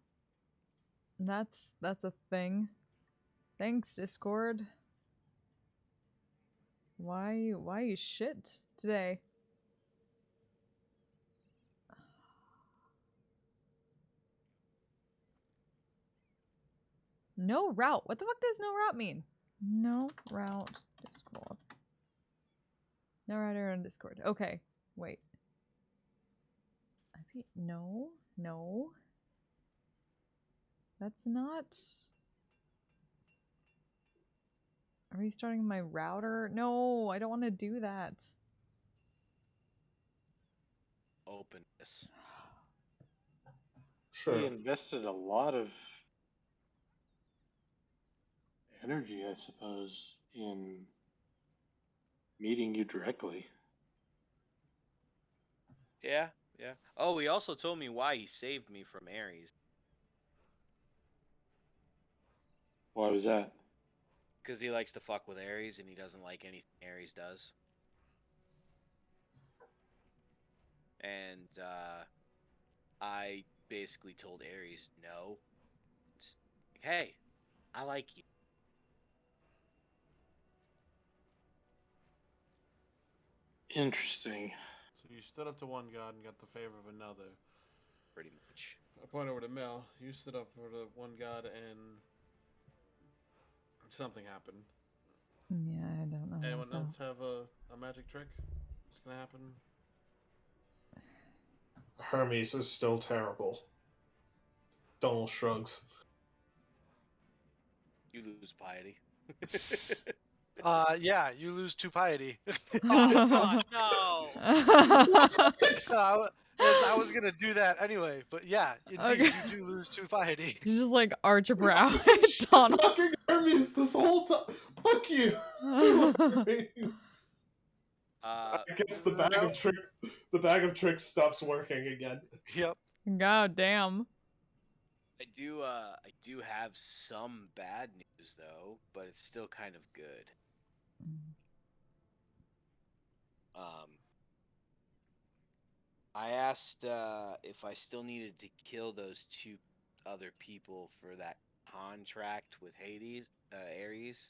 that's a thing. Thanks, Discord. Why you shit today? No route. What the fuck does no route mean? No route Discord. No router on Discord. Okay, wait. No. That's not... Are we starting my router? No, I don't want to do that. Openness. Sure. He invested a lot of energy, I suppose, in meeting you directly. Yeah. Oh, he also told me why he saved me from Ares. Why was that? Because he likes to fuck with Ares and he doesn't like anything Ares does. And I basically told Ares no. Hey, I like you. Interesting. So you stood up to one god and got the favor of another. Pretty much. I point over to Mel. You stood up for the one god and something happened. Yeah, I don't know. Anyone else have a magic trick? What's gonna happen? Hermes is still terrible. Donald shrugs. You lose piety. Yeah, you lose 2 piety. Oh, fuck, no! Yes, I was gonna do that anyway, but yeah, indeed, Okay. you do lose 2 piety. You just like arch a brow. Shit Donald. talking armies this whole time. Fuck you. I guess the bag of tricks stops working again. Yep. God damn. I do have some bad news though, but it's still kind of good. I asked if I still needed to kill those 2 other people for that contract with Ares.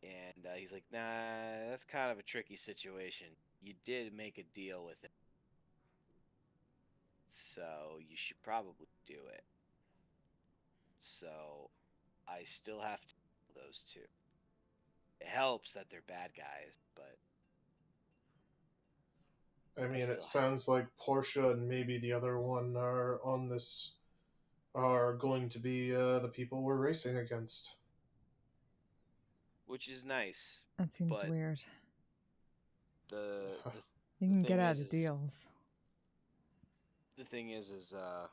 And he's like, nah, that's kind of a tricky situation. You did make a deal with it. So you should probably do it. So I still have to kill those 2. It helps that they're bad guys, but I mean, it sounds like Portia and maybe the other one are going to be the people we're racing against. which is nice. That seems but weird. The You can thing get out is- of deals. the thing is Oh,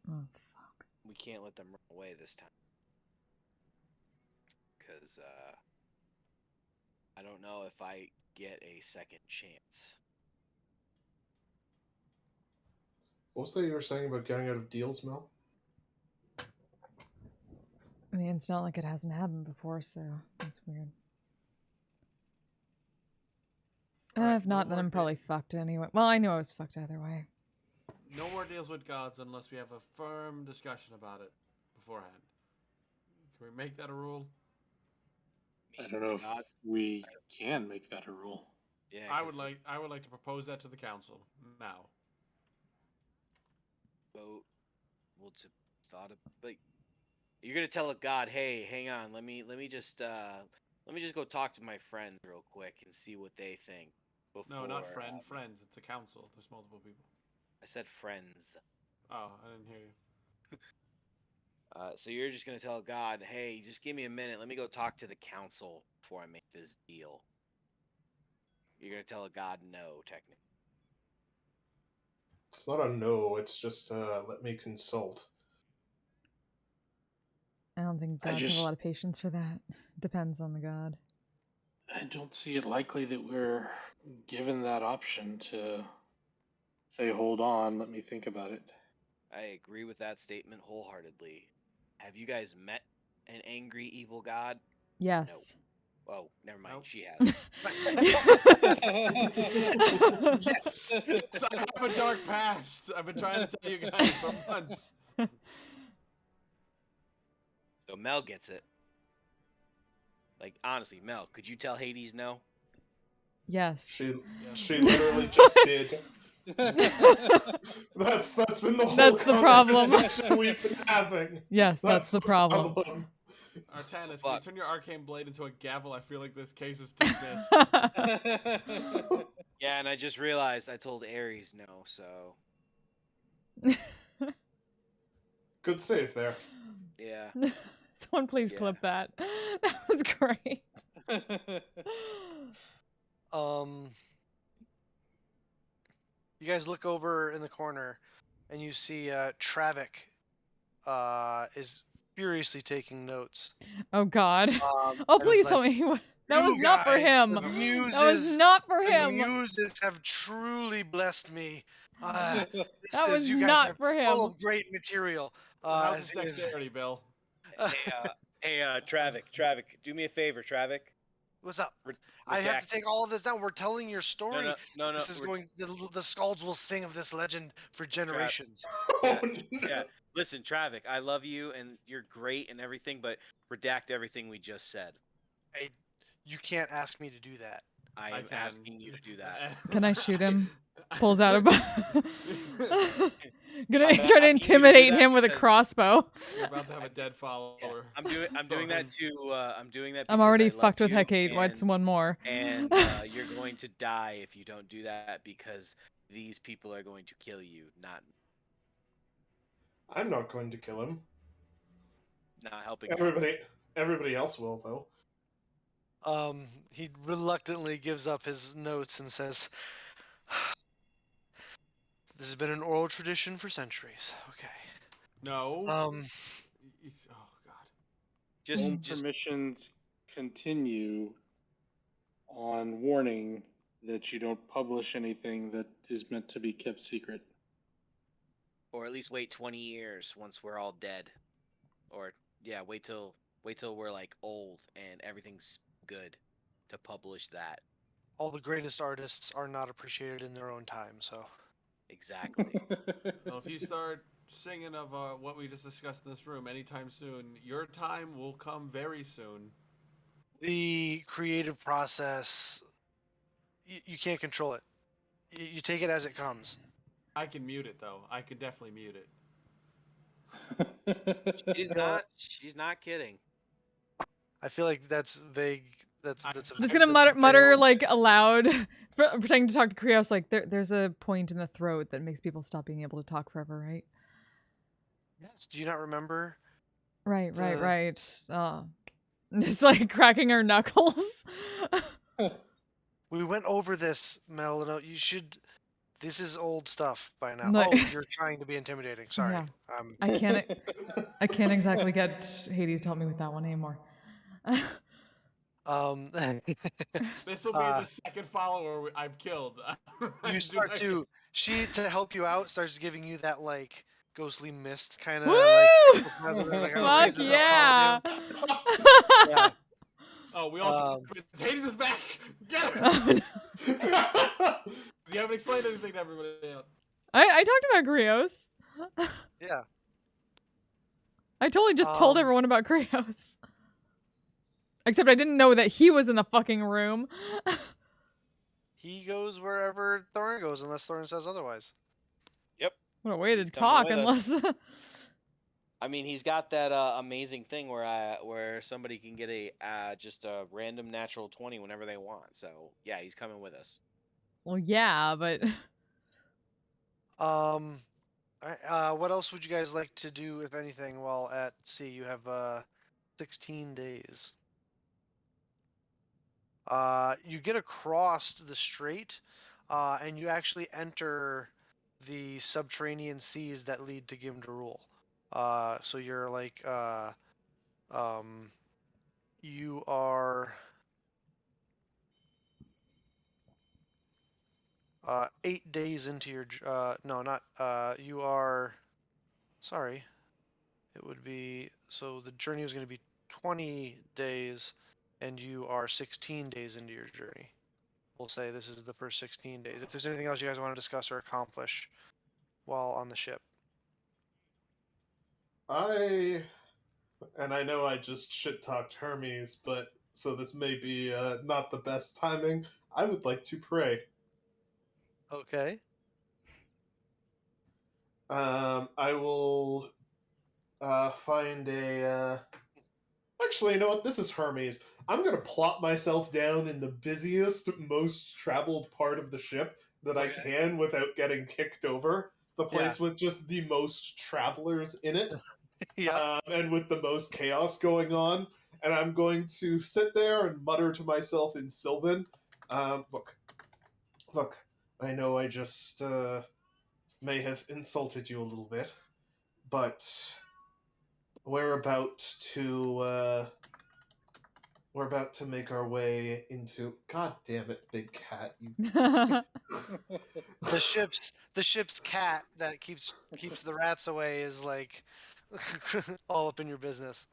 fuck. we can't let them run away this time. Because I don't know if I get a second chance. What was that you were saying about getting out of deals, Mel? I mean, it's not like it hasn't happened before, so that's weird. Alright, If not, no then more I'm probably fucked anyway. Well, I knew I was fucked either way. No more deals with gods unless we have a firm discussion about it beforehand. Can we make that a rule? I don't know if we can make that a rule. Yeah, I would like to propose that to the council now. Vote. Well, to thought of, but you're gonna tell a god, hey, hang on, let me just go talk to my friends real quick and see what they think. No, not before, friends. It's a council. There's multiple people. I said friends. Oh, I didn't hear you. So you're just gonna tell God, hey, just give me a minute. Let me go talk to the council before I make this deal. You're gonna tell a god no, technically. It's not a no, it's just let me consult. I don't think gods have a lot of patience for that. Depends on the god. I don't see it likely that we're given that option to say, hold on, let me think about it. I agree with that statement wholeheartedly. Have you guys met an angry evil god? Yes. Oh, never mind. Nope. She has. Yes. So I have a dark past. I've been trying to tell you guys for months. So Mel gets it. Like, honestly, Mel, could you tell Hades no? Yes. She literally just did. That's been the whole That's the problem. conversation we've been having. Yes, that's the problem. Artanis, can you turn your arcane blade into a gavel? I feel like this case is dismissed. Yeah, and I just realized I told Ares no, so Good save there. yeah. Someone please clip that. That was great. You guys look over in the corner, and you see Travik is furiously taking notes. Oh God. Oh and please it's tell like, me that was "You not for guys, him. The muses, That was not for the him. muses have truly blessed me. That was you guys not are for full him. of great material. How's as his he is- dexterity, Bill? Hey, Travik, do me a favor, Travik. What's up? I have to take all of this down. We're telling your story. No. This is going. The skalds will sing of this legend for generations. Yeah, yeah. Listen, Travik, I love you and you're great and everything, but redact everything we just said. You can't ask me to do that. I am asking you to do that. Can I shoot him? Pulls out a Gonna I'm try to asking you to do intimidate that him with a because- crossbow. You're about to have a dead follower. I'm doing that too. I'm doing that. I'm because already I love fucked with you Hecate. What's and- one more? And you're going to die if you don't do that because these people are going to kill you, not I'm not going to kill him. helping. Everybody else will, though. He reluctantly gives up his notes and says, This has been an oral tradition for centuries. Okay. No. Um, Oh God. Home Just permissions continue on warning that you don't publish anything that is meant to be kept secret. or at least wait 20 years once we're all dead, or yeah, wait till we're like old and everything's good to publish that. all the greatest artists are not appreciated in their own time, so. Exactly. Well, if you start singing of what we just discussed in this room anytime soon, your time will come very soon. The creative process, you can't control it. You take it as it comes. I can mute it though. I can definitely mute it. She's not kidding. I feel like that's vague. That's I'm a, I'm just gonna that's mutter veiled. like aloud, pretending to talk to Krios. Like there's a point in the throat that makes people stop being able to talk forever, right? Yes. Do you not remember? Right. The- Just like cracking our knuckles. We went over this, Mel. You should. This is old stuff by now. No. Oh, you're trying to be intimidating. Sorry. Yeah. I can't exactly get Hades to help me with that one anymore. Um, This will be the second follower I've killed. you start to to help you out starts giving you that like ghostly mist kind of Woo! like Fuck raises up yeah! all of you. Yeah. Oh, we all. Um, Hades is back. Get her. Oh, no. You haven't explained anything to everybody else. I talked about Krios. Yeah. I totally just told Um, everyone about Krios. Except I didn't know that he was in the fucking room. He goes wherever Thorin goes, unless Thorin says otherwise. What a way to He's coming talk, with unless... I mean, he's got that amazing thing where somebody can get just a random natural 20 whenever they want. So yeah, he's coming with us. Well, yeah, but... All right, what else would you guys like to do, if anything, while at sea? You have 16 days. You get across the strait, and you actually enter the subterranean seas that lead to Gimdarul. So you're like, you are 8 days into your, no, not, you are, sorry, it would be, so the journey is going to be 20 days, and you are 16 days into your journey. We'll say this is the first 16 days. If there's anything else you guys want to discuss or accomplish while on the ship. I know I just shit talked Hermes, but so this may be not the best timing. I would like to pray. Okay. I will find a. Actually, you know what? This is Hermes. I'm gonna plop myself down in the busiest, most traveled part of the ship that I Okay. can without getting kicked over. The place with just the most travelers in it. Yeah. And with the most chaos going on. And I'm going to sit there and mutter to myself in Sylvan, look, I know I just may have insulted you a little bit, but we're about to make our way into. God damn it, big cat! You. The ship's cat that keeps the rats away is like all up in your business.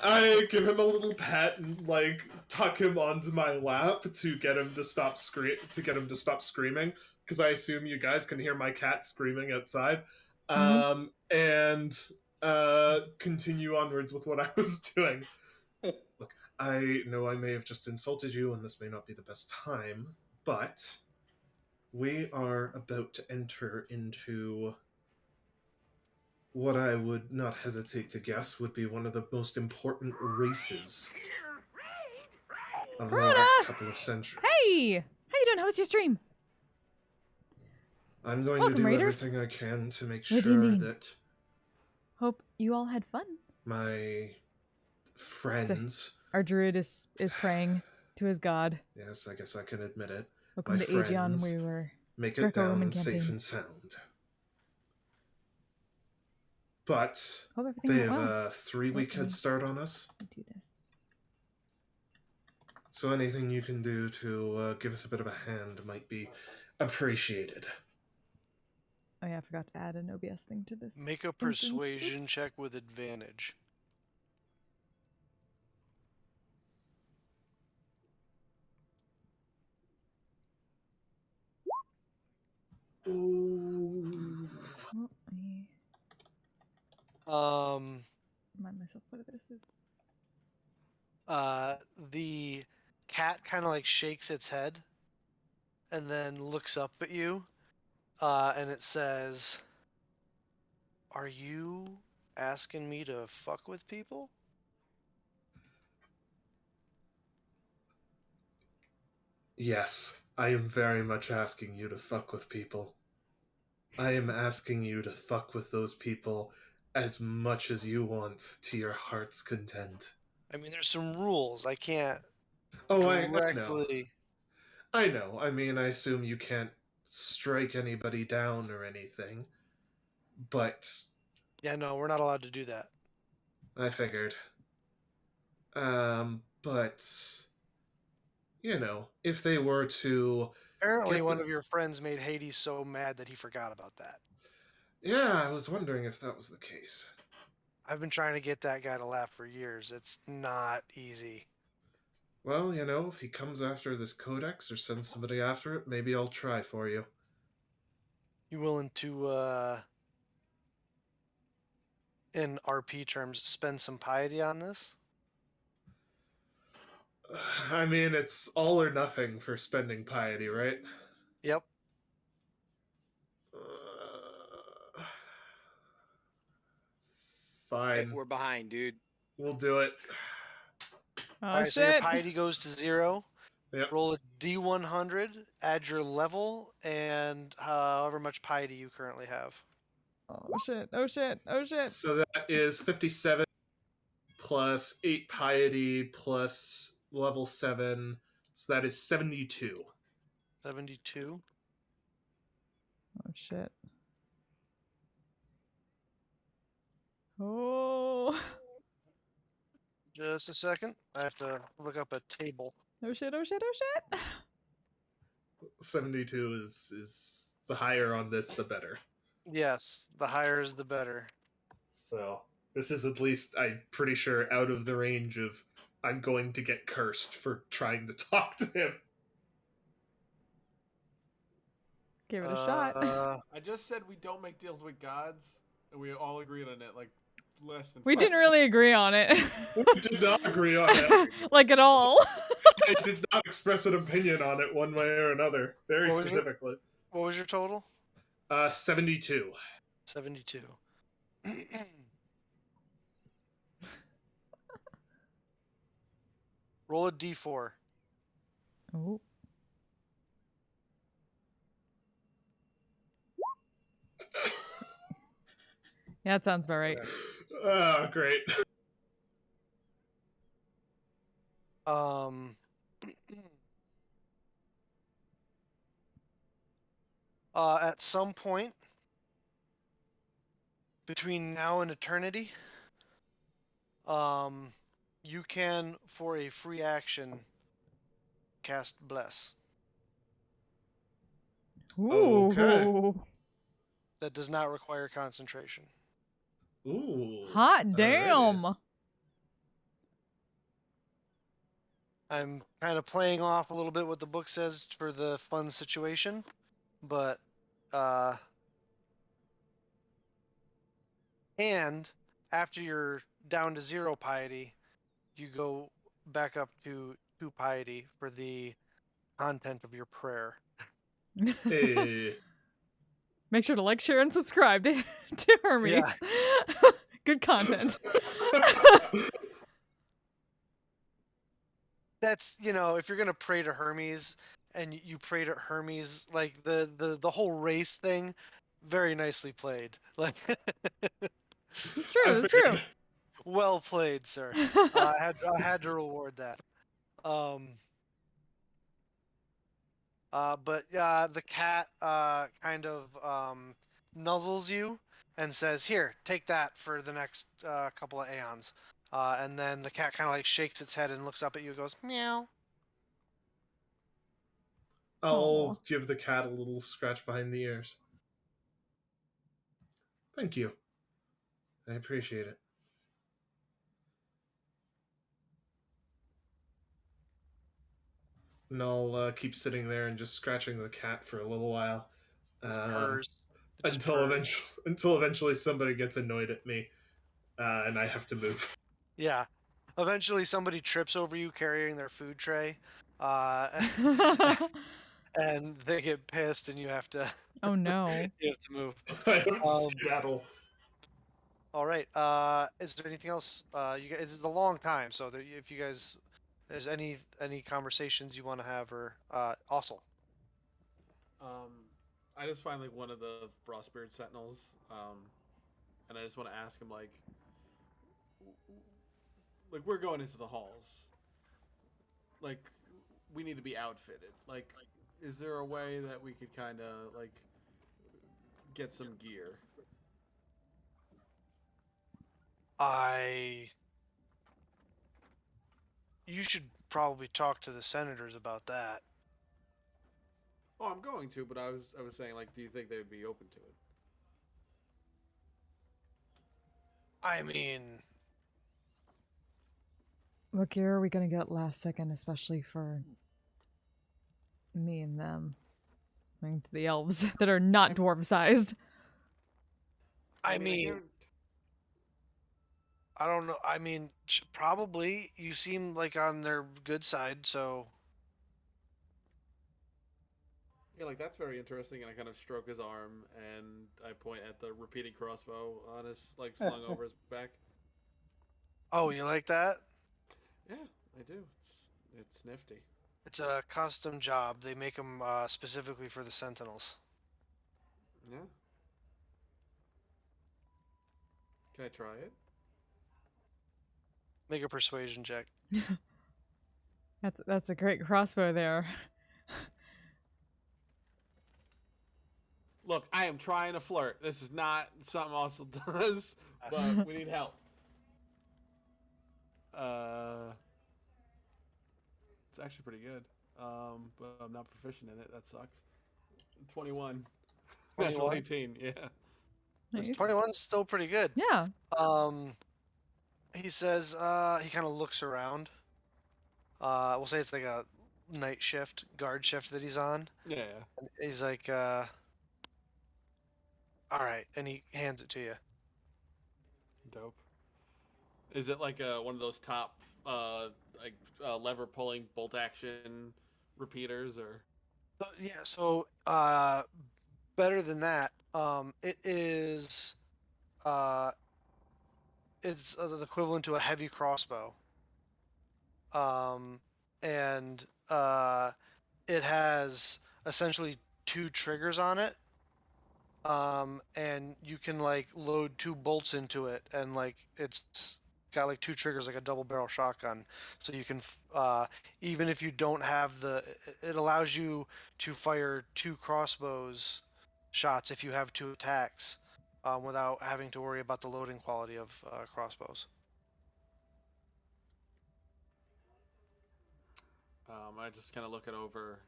I give him a little pat and like tuck him onto my lap to get him to stop screaming, because I assume you guys can hear my cat screaming outside. And continue onwards with what I was doing. Look, I know I may have just insulted you and this may not be the best time, but we are about to enter into what I would not hesitate to guess would be one of the most important races of the last couple of centuries. Hey! How you doing? How was your stream? I'm going Welcome, to do Raiders. everything I can to make We're sure D&D. that Hope you all had fun. my friends... Our druid is praying to his god. Yes, I guess I can admit it. Welcome My to Aegion. friends We were make it Greco-Roman down safe campaign. and sound. But Hope everything they went have well. a 3-week head start on us. Do this. So anything you can do to give us a bit of a hand might be appreciated. Oh yeah, I forgot to add an OBS thing to this. Make a instance. persuasion Oops. check with advantage. Ooh. Oh, I Um, remind myself what this is. the cat kind of like shakes its head and then looks up at you, and it says, "Are you asking me to fuck with people?" Yes, I am very much asking you to fuck with people. I am asking you to fuck with those people as much as you want to your heart's content. I mean, there's some rules. I can't Oh, I know. directly. I know. I mean, I assume you can't strike anybody down or anything. But Yeah, no, we're not allowed to do that. I figured. But you know, if they were to Apparently, get one the... of your friends made Hades so mad that he forgot about that. Yeah, I was wondering if that was the case. I've been trying to get that guy to laugh for years. It's not easy. Well, you know, if he comes after this codex or sends somebody after it, maybe I'll try for you. You willing to, in RP terms, spend some piety on this? I mean, it's all or nothing for spending piety, right? Yep. Hey, Fine. we're behind, dude. We'll do it. Oh Alright, so your shit! piety goes to 0. Yep. Roll a D100, add your level, and however much piety you currently have. Oh shit! Oh shit! Oh shit! So that is 57 plus 8 piety plus level 7. So that is 72. 72. Oh shit! Oh! Just a second. I have to look up a table. Oh shit! Oh shit! Oh shit! 72 is the higher on this, the better. Yes, the higher is the better. So this is at least, I'm pretty sure, out of the range of I'm going to get cursed for trying to talk to him. Give it a shot. I just said we don't make deals with gods, and we all agreed on it like less than. We 5 didn't really agree on it. We did not agree on it. Like at all. I did not express an opinion on it one way or another, very What was it? specifically. What was your total? 72. 72. Roll a d4. Oh. Yeah, that sounds about right. Oh, great. At some point between now and eternity, you can, for a free action, cast Bless. Ooh. Okay. That does not require concentration. Ooh. Hot damn. Alrighty. I'm kind of playing off a little bit what the book says for the fun situation, but and after you're down to 0 piety, you go back up to 2 piety for the content of your prayer. Hey. Make sure to like, share, and subscribe to Hermes. Yeah. Good content. That's, if you're gonna pray to Hermes and you pray to Hermes, like the whole race thing, very nicely played. Like, It's true. It's true. well played, sir. I had to reward that. But the cat kind of nuzzles you and says, "Here, take that for the next couple of aeons." And then the cat kind of like shakes its head and looks up at you and goes, "Meow." I'll Aw. give the cat a little scratch behind the ears. Thank you. I appreciate it. And I'll keep sitting there and just scratching the cat for a little while. It purrs. It just Until purrs. eventually somebody gets annoyed at me, and I have to move. Yeah. Eventually, somebody trips over you carrying their food tray, uh, and they get pissed, and you have to Oh no. you have to move. I have to Um, skedaddle. all right. Is there anything else? You guys, it's a long time, so there, if you guys, there's any conversations you want to have, or also, I just find like one of the Frostbeard Sentinels, and I just want to ask him like we're going into the halls, like we need to be outfitted. Like, is there a way that we could kind of like get some gear? you should probably talk to the senators about that. Oh, I'm going to, but I was saying like, do you think they would be open to it? I mean, What gear are we gonna get last second, especially for me and them? I mean, the elves that are not dwarf sized. I mean, I don't know. I mean, probably you seem like on their good side, so yeah, like that's very interesting. And I kind of stroke his arm and I point at the repeating crossbow on his like slung over his back. oh, you like that? Yeah, I do. It's nifty. It's a custom job. They make them specifically for the Sentinels. Yeah. Can I try it? Make a persuasion check. That's a great crossbow there. Look, I am trying to flirt. This is not something Austin does, but we need help. It's actually pretty good. But I'm not proficient in it. That sucks. 21. Natural 21? 18, yeah. Nice. 21's still pretty good. Yeah. He says, he kind of looks around. We'll say it's like a night shift, guard shift that he's on. Yeah. And he's like, all right, and he hands it to you. Dope. Is it like one of those top lever pulling bolt action repeaters or? So better than that. It is, it's the equivalent to a heavy crossbow. And it has essentially two triggers on it. And you can like load two bolts into it, and like it's got like two triggers, like a double barrel shotgun. So you can, even if you don't have it allows you to fire two crossbows shots if you have two attacks, without having to worry about the loading quality of crossbows. I just kind of look it over,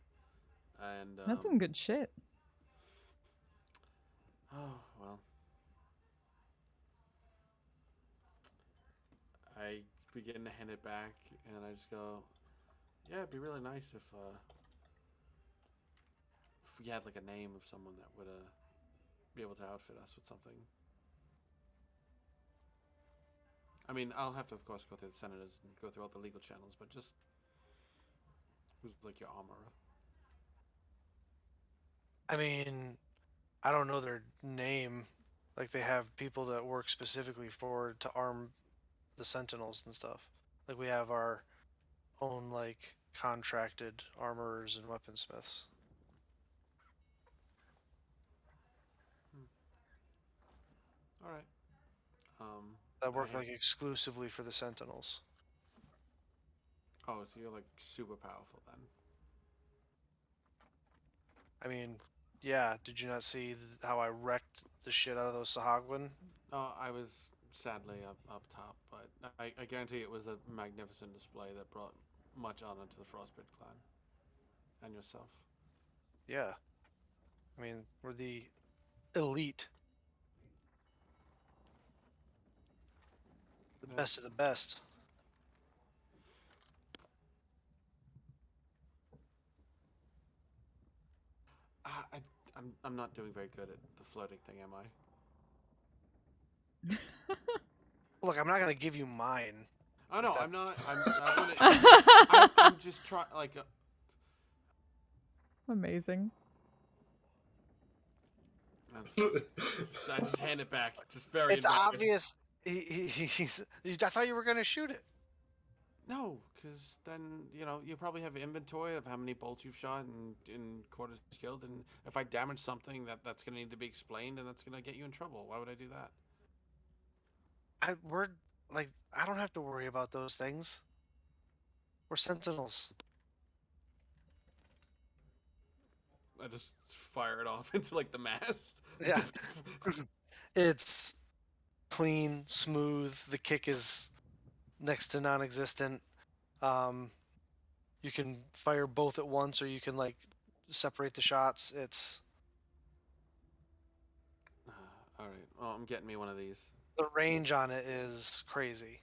and That's some good shit. oh well. I begin to hand it back, and I just go, "Yeah, it'd be really nice if we had like a name of someone that would be able to outfit us with something." I mean, I'll have to, of course, go through the senators and go through all the legal channels, but just who's like your armorer? I mean, I don't know their name. Like they have people that work specifically to arm the Sentinels and stuff. Like we have our own like contracted armorers and weaponsmiths. All right. That work I- like exclusively for the Sentinels. Oh, so you're like super powerful then. I mean, yeah. Did you not see how I wrecked the shit out of those Sahagwin? Oh, I was sadly up top, but I guarantee it was a magnificent display that brought much honor to the Frostbite clan and yourself. Yeah. I mean, we're the elite, the Yeah. best of the best. I, I'm not doing very good at the flirting thing, am I? Look, I'm not gonna give you mine. Oh no, That- I'm not. I'm just trying. Like, Amazing. I just hand it back. Just very. It's embarrassed. obvious. I thought you were gonna shoot it. No, because then you probably have inventory of how many bolts you've shot in Quarters Guild, and if I damage something, that's gonna need to be explained, and that's gonna get you in trouble. Why would I do that? We're like, I don't have to worry about those things. We're sentinels. I just fire it off into like the mast. Yeah. It's clean, smooth. The kick is next to non-existent. You can fire both at once, or you can like separate the shots. It's All right. Well, I'm getting me one of these. the range on it is crazy.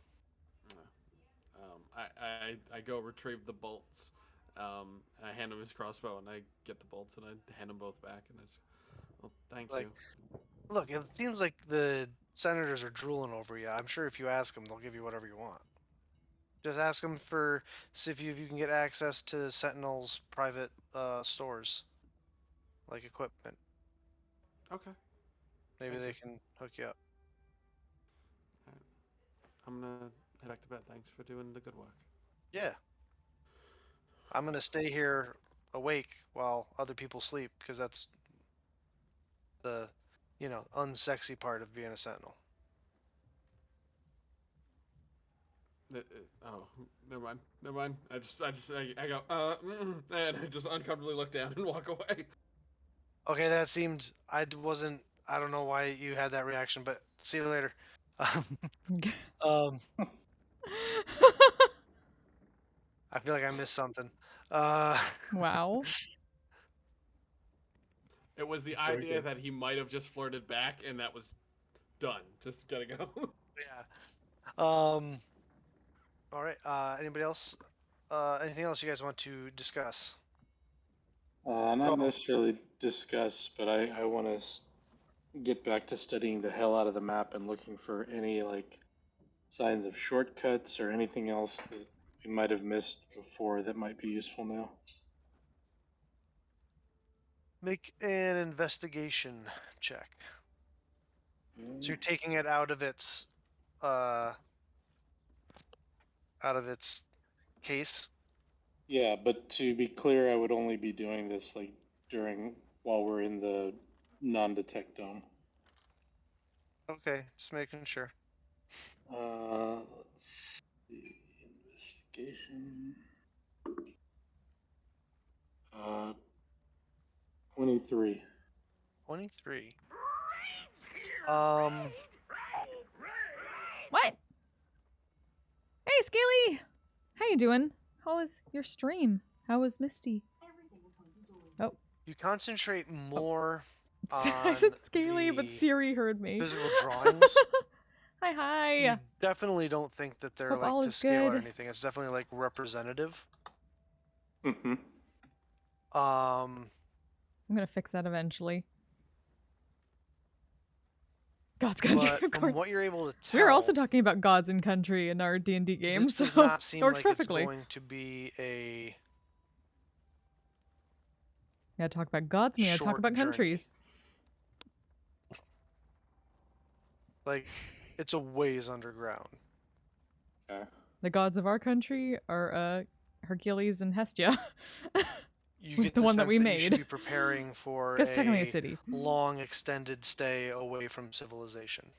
I go retrieve the bolts. I hand him his crossbow, and I get the bolts, and I hand them both back, and I just, well, thank Like, you. look, it seems like the senators are drooling over you. I'm sure if you ask them, they'll give you whatever you want. Just ask them for see if you can get access to Sentinel's private stores, like equipment. Okay. Maybe Thank they you. can hook you up. I'm gonna head back to bed. Thanks for doing the good work. Yeah. I'm gonna stay here awake while other people sleep because that's the, unsexy part of being a sentinel. Oh, never mind. Never mind. I go, and I just uncomfortably look down and walk away. Okay, that seemed I don't know why you had that reaction, but see you later. um, I feel like I missed something. Wow. It was the Very idea good. that he might have just flirted back, and that was done. Just gotta go. Yeah. All right. Anybody else? Anything else you guys want to discuss? Not Oh, necessarily discuss, but I want to get back to studying the hell out of the map and looking for any like signs of shortcuts or anything else that we might have missed before that might be useful now. make an investigation check. So you're taking it out of its case. Yeah, but to be clear, I would only be doing this like while we're in the non-detect dome. Okay, just making sure. Let's see. Investigation. 23. 23. What? Hey, Scaly! How you doing? How was your stream? How was Misty? Oh. You concentrate more I on said Scaly, but the Siri heard me. physical drawings. Hi. You definitely don't think that they're Hope all like to is scale or good. anything. It's definitely like representative. Mm-hmm. I'm gonna fix that eventually. God's Country, But of from course. what you're able to tell, We were also talking about Gods and Country in our D&D game, this so does not seem it works like perfectly. it's going to be a Yeah, talk about gods, me. I talk short about journey. countries. Like, it's a ways underground. Okay. The gods of our country are Hercules and Hestia. You With get the the one that sense we you made. should be preparing for That's technically a a city. long, extended stay away from civilization.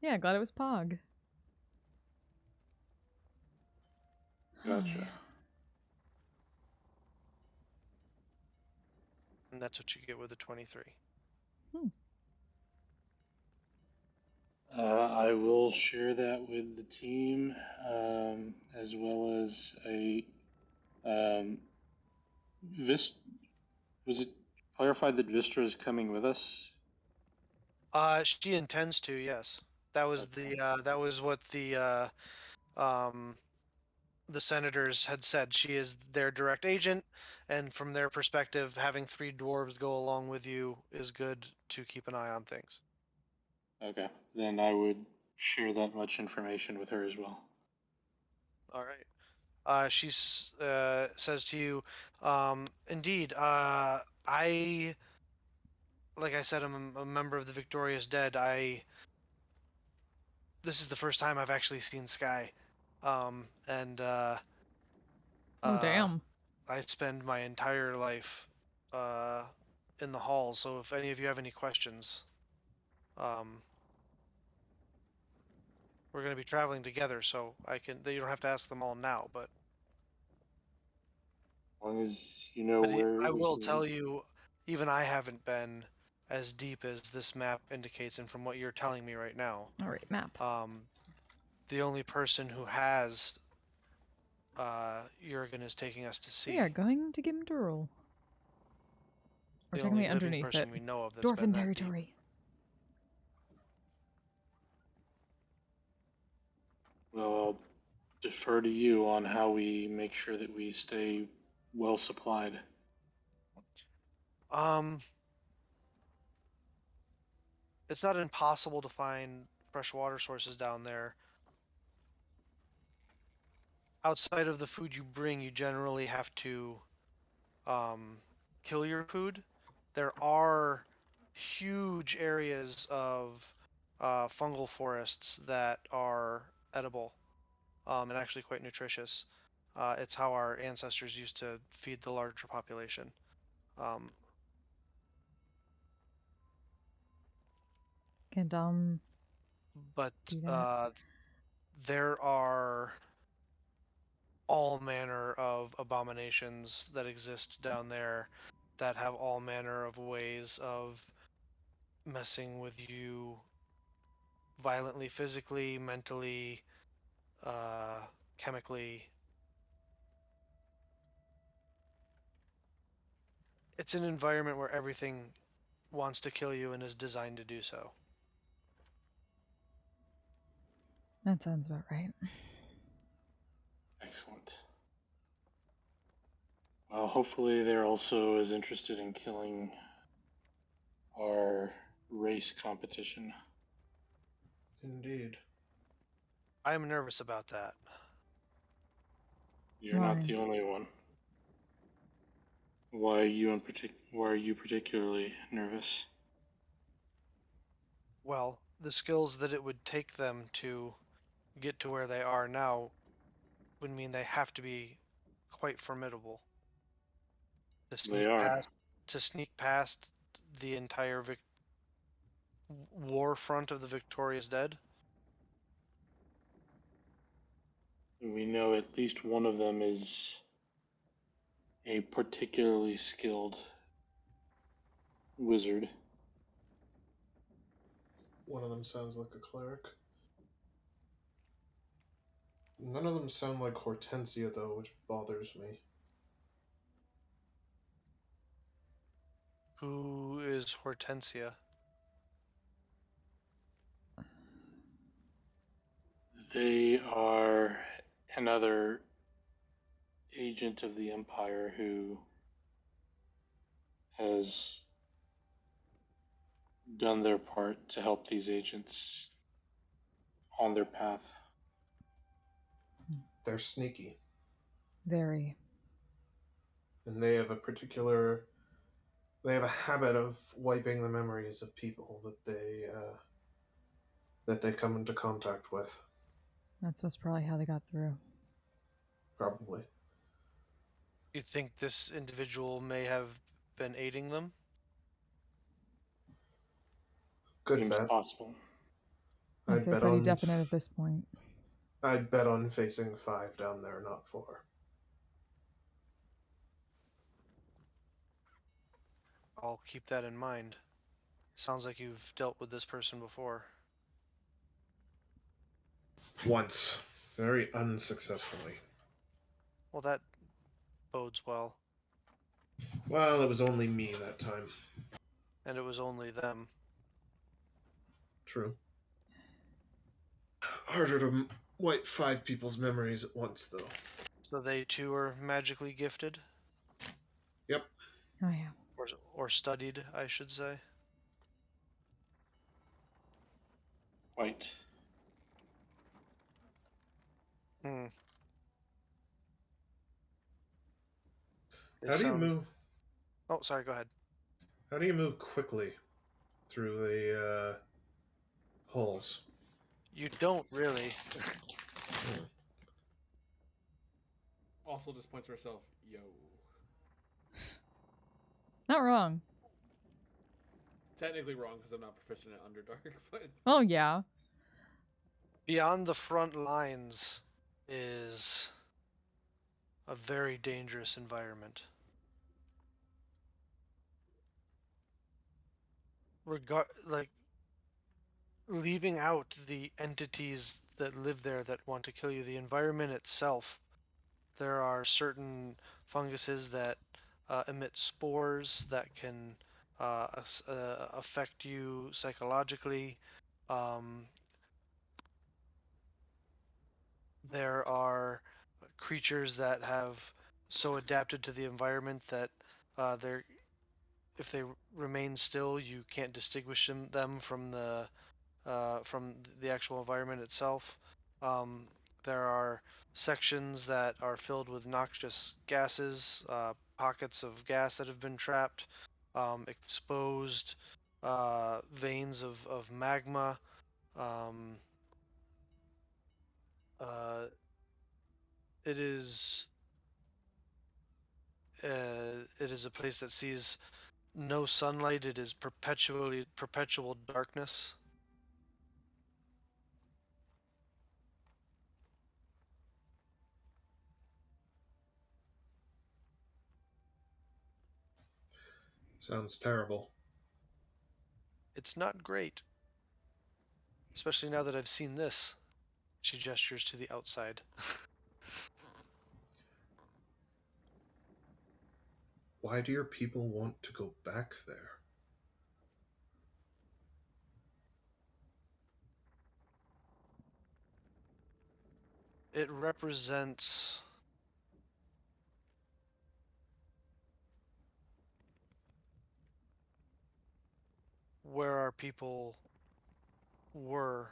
Yeah, glad it was Pog. Gotcha. and that's what you get with a 23. I will share that with the team, as well as a Vis. Was it clarified that Vistra is coming with us? She intends to, yes. That was Okay. that was what um the senators had said. She is their direct agent, and from their perspective, having 3 dwarves go along with you is good to keep an eye on things. Okay, then I would share that much information with her as well. All right. She says to you, indeed, like I said, I'm a member of the Victorious Dead. This is the first time I've actually seen Sky. And Oh, damn. I spend my entire life uh, in the halls. So if any of you have any questions, we're going to be traveling together. So you don't have to ask them all now. But As long as you know where I we will can tell meet. you, even I haven't been as deep as this map indicates, and from what you're telling me right now, All right, map. the only person who has Jurgen is taking us to sea. We are going to give him to roll. We're The technically only living underneath person it. we know of that's been Dwarven that deep. territory. Well, I'll defer to you on how we make sure that we stay well supplied. It's not impossible to find fresh water sources down there. Outside of the food you bring, you generally have to kill your food. There are huge areas of fungal forests that are edible and actually quite nutritious. It's how our ancestors used to feed the larger population. Um, Can't but do that. there are all manner of abominations that exist down there that have all manner of ways of messing with you violently, physically, mentally, chemically. It's an environment where everything wants to kill you and is designed to do so. That sounds about right. Excellent. Well, hopefully they're also as interested in killing our race competition. Indeed. I'm nervous about that. You're not the only one. Why are you particularly nervous? Well, the skills that it would take them to get to where they are now would mean they have to be quite formidable. They are. To sneak past the entire war front of the Victorious Dead. We know at least one of them is a particularly skilled wizard. One of them sounds like a cleric. None of them sound like Hortensia, though, which bothers me. Who is Hortensia? They are another agent of the Empire who has done their part to help these agents on their path. They're sneaky. Very. And they have a habit of wiping the memories of people that they come into contact with. That's probably how they got through. Probably. You think this individual may have been aiding them? Good Seems bet. possible. I'd say pretty definite at this point. I'd bet on facing 5 down there, not 4. I'll keep that in mind. Sounds like you've dealt with this person before. Once. Very unsuccessfully. Well, that bodes well. Well, it was only me that time. And it was only them. True. Harder to wipe 5 people's memories at once, though. So they too are magically gifted? Yep. Oh yeah. Or studied, I should say. Quite. Hmm. How do you move? Oh, sorry, go ahead. How do you move quickly through the halls? You don't really. Also, just points to herself. Yo. Not wrong. Technically wrong because I'm not proficient at Underdark, but Oh yeah. Beyond the front lines is a very dangerous environment. Like, leaving out the entities that live there that want to kill you, the environment itself, there are certain funguses that emit spores that can affect you psychologically. There are creatures that have so adapted to the environment that they're if they remain still, you can't distinguish them from the actual environment itself. There are sections that are filled with noxious gases, pockets of gas that have been trapped, exposed veins of magma. Um, uh, it is it is a place that sees no sunlight. It is perpetual darkness. Sounds terrible. It's not great, especially now that I've seen this. She gestures to the outside. Why do your people want to go back there? It represents where our people were,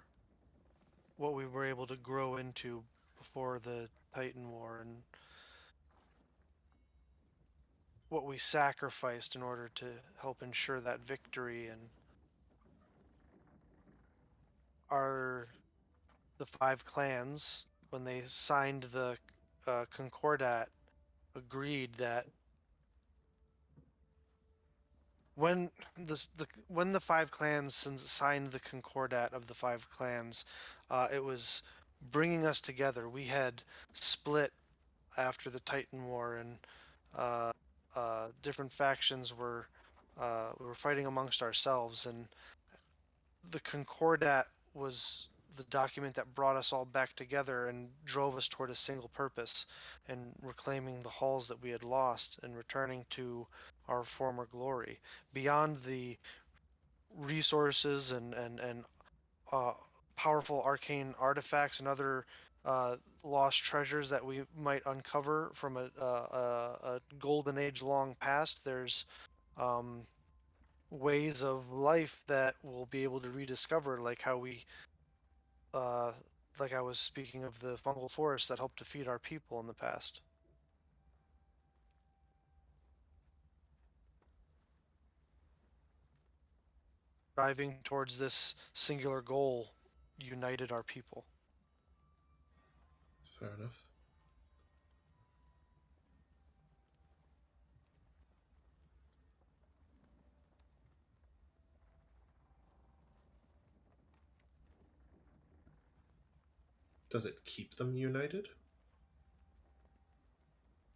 what we were able to grow into before the Titan War, and what we sacrificed in order to help ensure that victory. And the 5 clans, when they signed the Concordat, agreed that when the 5 clans signed the Concordat of the 5 clans, it was bringing us together. We had split after the Titan War, and uh, different factions were we were fighting amongst ourselves, and the Concordat was the document that brought us all back together and drove us toward a single purpose, and reclaiming the halls that we had lost and returning to our former glory. Beyond the resources and uh, powerful arcane artifacts and other lost treasures that we might uncover from a golden age long past, there's um, ways of life that we'll be able to rediscover, like how uh, like I was speaking of the fungal forest that helped to feed our people in the past. Driving towards this singular goal united our people. Fair enough. Does it keep them united?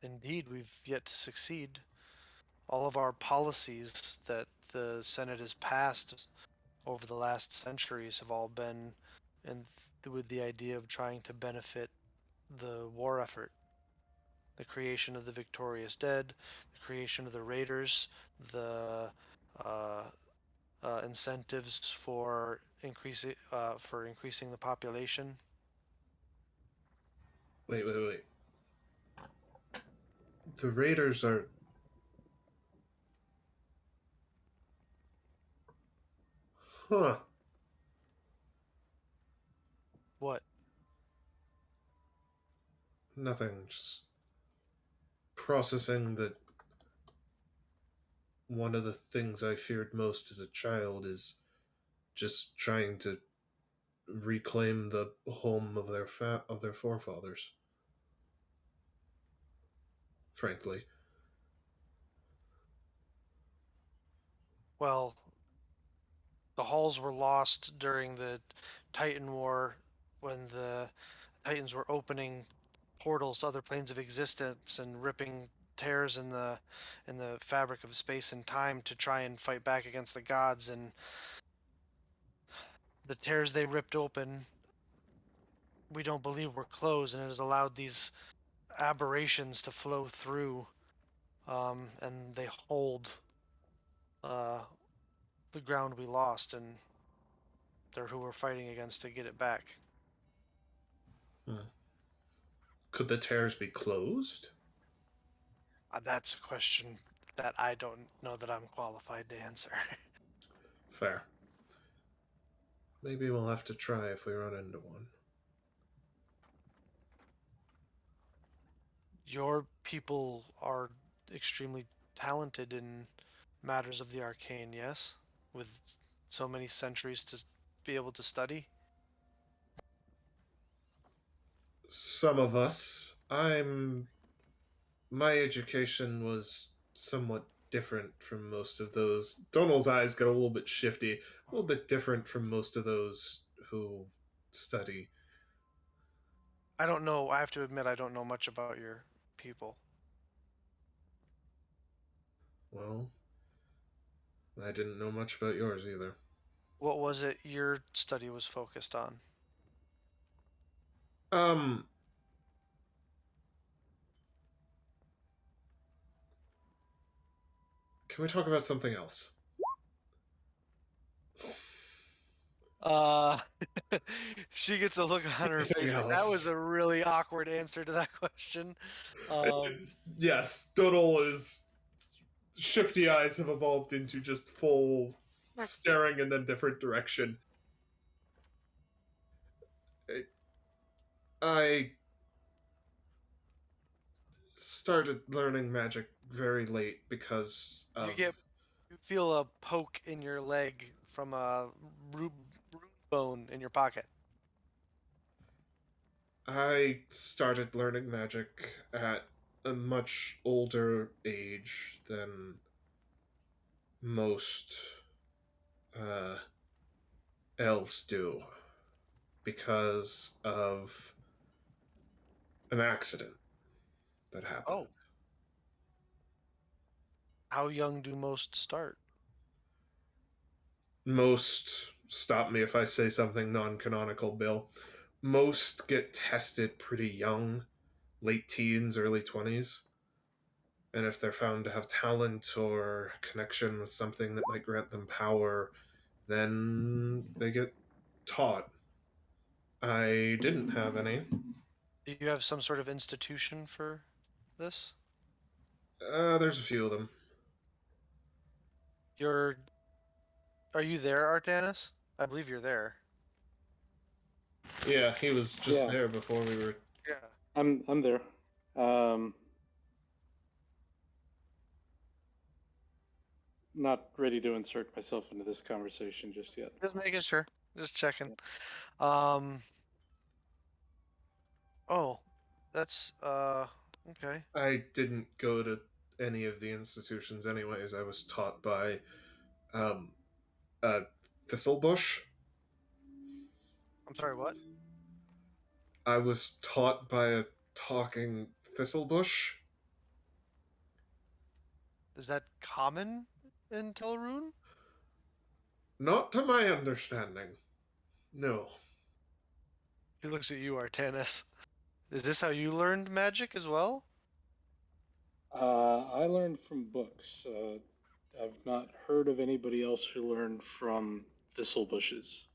Indeed, we've yet to succeed. all of our policies that the Senate has passed over the last centuries have all been with the idea of trying to benefit the war effort. The creation of the victorious dead, the creation of the raiders, the uh, incentives for increasing the population. Wait. The Raiders are. Huh. What? Nothing. Just processing that one of the things I feared most as a child is just trying to reclaim the home of their forefathers. Frankly, Well, the halls were lost during the Titan War when the Titans were opening portals to other planes of existence and ripping tears in the fabric of space and time to try and fight back against the gods, and the tears they ripped open we don't believe were closed, and it has allowed these aberrations to flow through, and they hold uh, the ground we lost, and they're who we're fighting against to get it back. could the tears be closed? That's a question that I don't know that I'm qualified to answer. Fair. Maybe we'll have to try if we run into one. Your people are extremely talented in matters of the arcane, yes? With so many centuries to be able to study? Some of us. My education was somewhat different from most of those. Donald's eyes got a little bit shifty, a little bit different from most of those who study. I don't know. I have to admit, I don't know much about your people. Well, I didn't know much about yours either. What was it your study was focused on? Um, can we talk about something else? Uh, she gets a look on her face like that was Else. a really awkward answer to that question. Yes, Donald's shifty eyes have evolved into just full staring in a different direction. I started learning magic very late because You of. get you feel a poke in your leg from a rune bone in your pocket. I started learning magic at a much older age than most uh, elves do because of an accident that happened. Oh, how young do most start? Most, stop me if I say something non canonical, Bill. Most get tested pretty young, late teens, early 20s. And if they're found to have talent or connection with something that might grant them power, then they get taught. I didn't have any. Do you have some sort of institution for this? There's a few of them. You're Are you there, Artanis? I believe you're there. Yeah, he was just Yeah. there before we were. Yeah. I'm there. Not ready to insert myself into this conversation just yet. Just making sure. Just checking. Um. Oh, that's okay. I didn't go to any of the institutions, anyways. I was taught by um, a thistlebush. I'm sorry. What? I was taught by a talking thistlebush. Is that common in Telrune? Not to my understanding. No. He looks at you, Artanis. Is this how you learned magic as well? I learned from books. I've not heard of anybody else who learned from thistle bushes.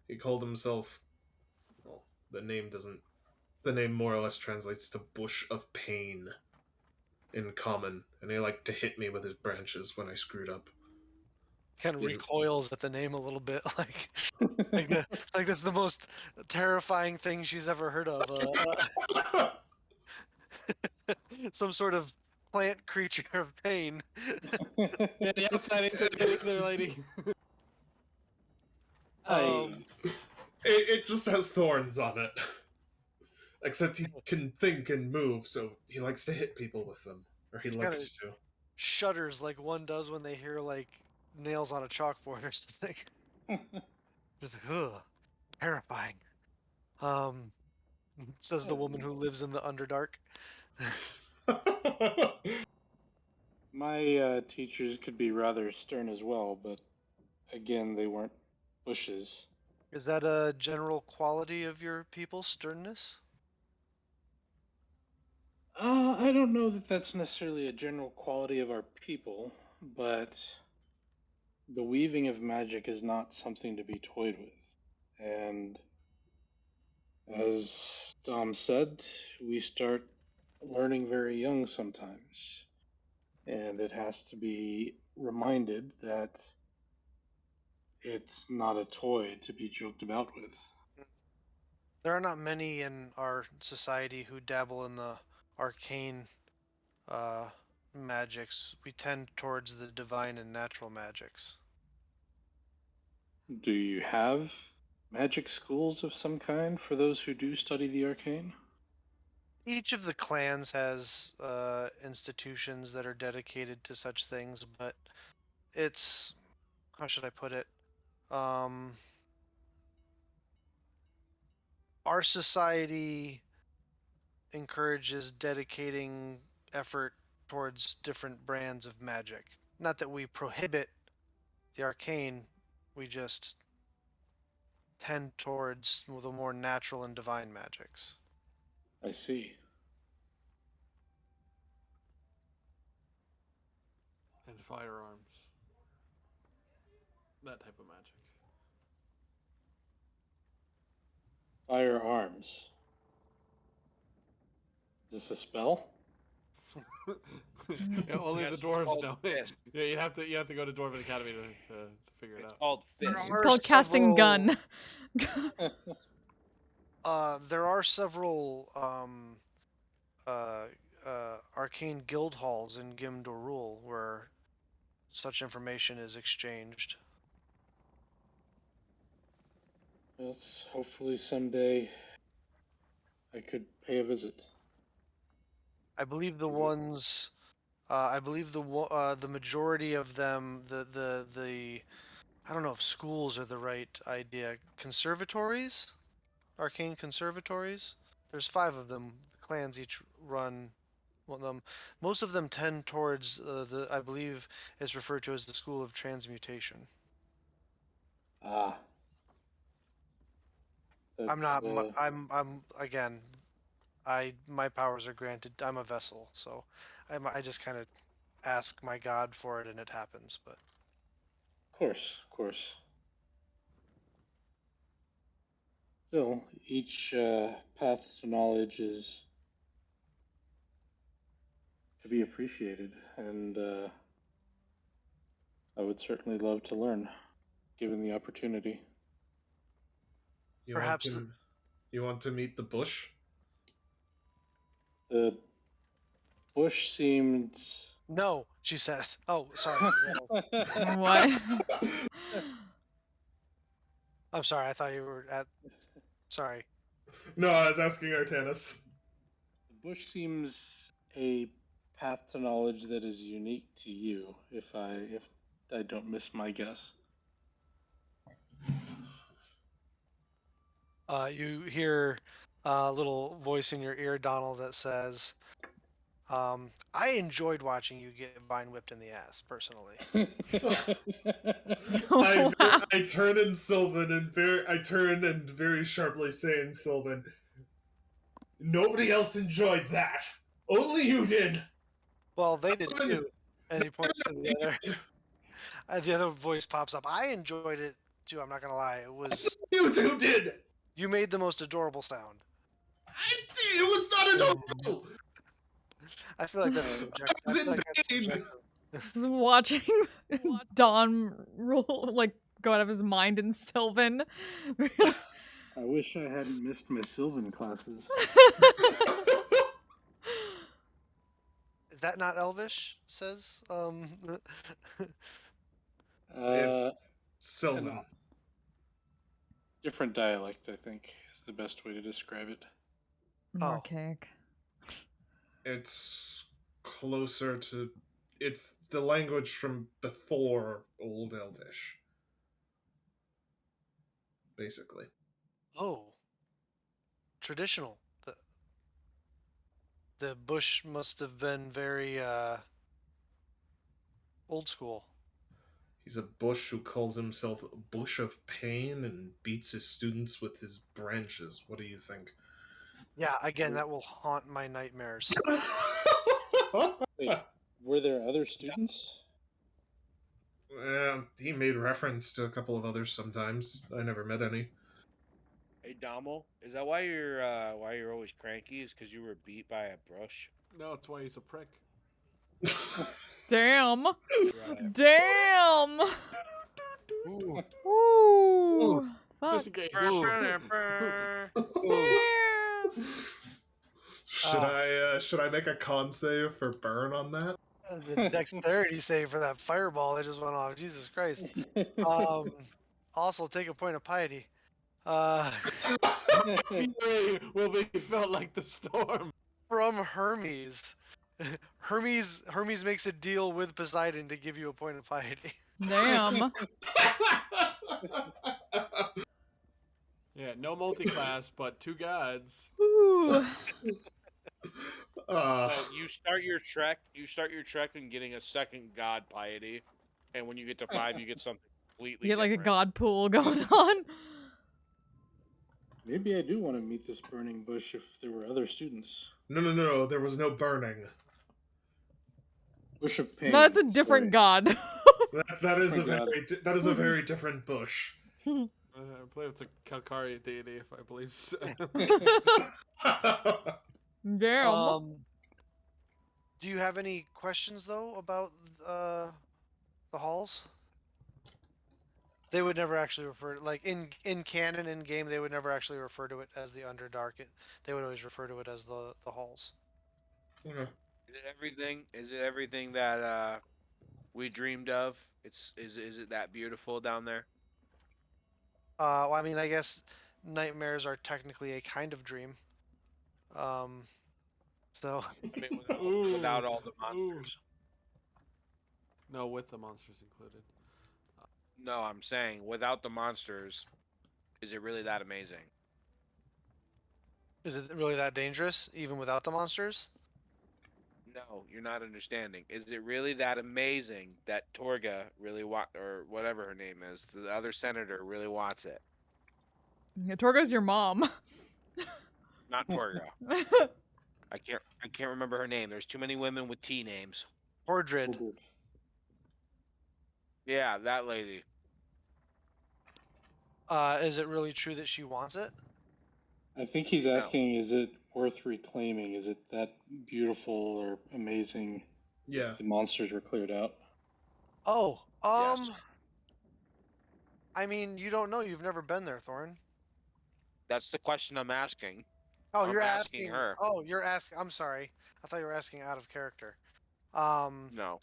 He called himself. Well, the name doesn't. The name more or less translates to Bush of Pain in common, and he liked to hit me with his branches when I screwed up. Kind of Yeah. recoils at the name a little bit, like like that's the most terrifying thing she's ever heard of. Some sort of plant creature of pain. Yeah, the outside answer to the other lady. Um, It just has thorns on it. Except he can think and move, so he likes to hit people with them. Or he Kinda- liked to. shudders like one does when they hear like nails on a chalkboard or something. Just ugh, terrifying. Um, says the woman who lives in the Underdark. My teachers could be rather stern as well, but again, they weren't bushes. Is that a general quality of your people, sternness? I don't know that that's necessarily a general quality of our people, but the weaving of magic is not something to be toyed with. And as Dom said, we start learning very young sometimes. And it has to be reminded that it's not a toy to be joked about with. There are not many in our society who dabble in the arcane uh, magics. We tend towards the divine and natural magics. Do you have magic schools of some kind for those who do study the arcane? Each of the clans has institutions that are dedicated to such things, but it's, how should I put it? Our society encourages dedicating effort towards different brands of magic. Not that we prohibit the arcane, we just tend towards the more natural and divine magics. I see. And firearms. That type of magic. Firearms. Is this a spell? Yeah, only the Yes, it's dwarves called know it. fist. Yeah, you have to go to Dwarven Academy to figure it It's out. called There fist. It's are called casting gun. There are several arcane guild halls in Gimdorul where such information is exchanged. Yes, hopefully someday I could pay a visit. I believe the Mhm. ones, I believe the majority of them, the I don't know if schools are the right idea. Conservatories, arcane conservatories. There's 5 of them. The clans each run one of them. Most of them tend towards the, I believe, is referred to as the school of transmutation. Ah, I'm that's not. I'm again. My powers are granted. I'm a vessel, so I just kind of ask my god for it, and it happens. But of course. Still, each path to knowledge is to be appreciated, and I would certainly love to learn, given the opportunity. You want perhaps to you want to meet the bush? The bush seemed. no, she says. Oh, sorry. What? I'm sorry. I thought you were at. Sorry. No, I was asking Artanis. The bush seems a path to knowledge that is unique to you, if I don't miss my guess. You hear a little voice in your ear, Donald, that says, I enjoyed watching you get vine whipped in the ass, personally. Wow. I turn and Sylvan and very sharply say in Sylvan, nobody else enjoyed that. Only you did. Well, they did too. And he points to the other. The other voice pops up. I enjoyed it too. I'm not gonna lie. It was You two did. you made the most adorable sound. It was not adorable. I feel like that's subjective. I I was feel in like that's pain. subjective. Just watching Don roll, like, go out of his mind in Sylvan. I wish I hadn't missed my Sylvan classes. Is that not Elvish? Says Sylvan. Different dialect, I think, is the best way to describe it. Archaic. It's closer to. It's the language from before Old Elvish. Basically. Oh. Traditional. The bush must have been very old school. He's a bush who calls himself Bush of Pain and beats his students with his branches. What do you think? Yeah, again, that will haunt my nightmares. Wait, were there other students? He made reference to a couple of others sometimes. I never met any. Hey Domo, is that why you're always cranky? Is because you were beat by a brush? No, that's why he's a prick. Damn. Right. Damn. Ooh. Ooh. Fuck. Disengage. Should I make a con save for burn on that? The dexterity save for that fireball that just went off. Jesus Christ. Also, take a point of piety. Fury will be felt like the storm. From Hermes. Hermes makes a deal with Poseidon to give you a point of piety. Damn. Yeah, no multi-class, but 2 gods. Ooh. You start your trek. You start your trek in getting a second god piety, and when you get to 5, you get something completely. You get like a different. god pool going on. Maybe I do want to meet this burning bush if there were other students. No. There was no burning. Bush of Pain. No, that's a different god. That is a God. very different bush. I believe it's a Kalkari deity, if I believe so. Damn. Do you have any questions though about the halls? They would never actually refer like in canon in game they would never actually refer to it as the Underdark. They would always refer to it as the halls. Okay. Is it everything that we dreamed of? Is it that beautiful down there? Well, I mean, I guess nightmares are technically a kind of dream. So I mean, without all the monsters. No, with the monsters included. No, I'm saying without the monsters, is it really that amazing? is it really that dangerous even without the monsters? No, you're not understanding. Is it really that amazing that Torga really or whatever her name is, the other senator really wants it? Yeah, Torga's your mom. Not Torga. I can't remember her name. There's too many women with T names. Hordred. Yeah, that lady. Is it really true that she wants it? I think he's asking, is it worth reclaiming? Is it that beautiful or amazing? Yeah. If the monsters were cleared out. Oh, Yes. I mean, you don't know. You've never been there, Thorn. That's the question I'm asking. Oh, I'm you're asking her. Oh, you're asking. I'm sorry. I thought you were asking out of character. No.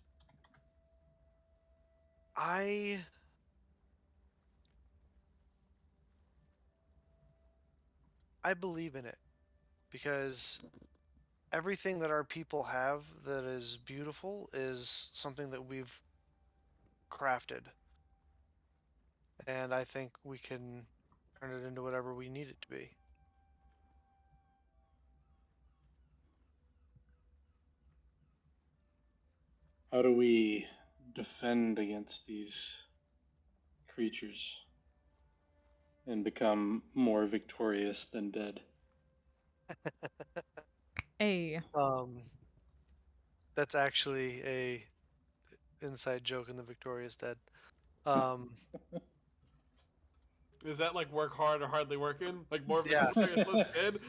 I believe in it because everything that our people have that is beautiful is something that we've crafted. And I think we can turn it into whatever we need it to be. How do we defend against these creatures and become more victorious than dead? A. That's actually a inside joke in the Victorious Dead. Um, Is that like work hard or hardly working? Like more Yeah. victorious, less dead?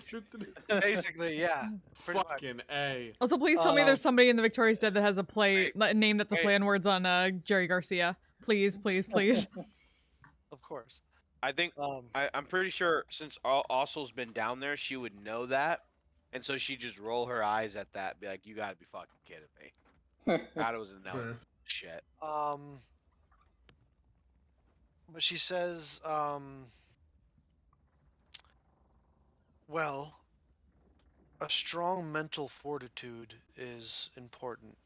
basically, yeah. Pretty much. Fucking A. Also, please tell me there's somebody in the Victorious Dead that has a Wait, name that's a play on words on Jerry Garcia. Please, please, please. Of course. I think I'm pretty sure since Ossel's been down there, she would know that, and so she'd just roll her eyes at that, and be like, "You gotta be fucking kidding me." That was no Yeah. shit. But she says, well, a strong mental fortitude is important.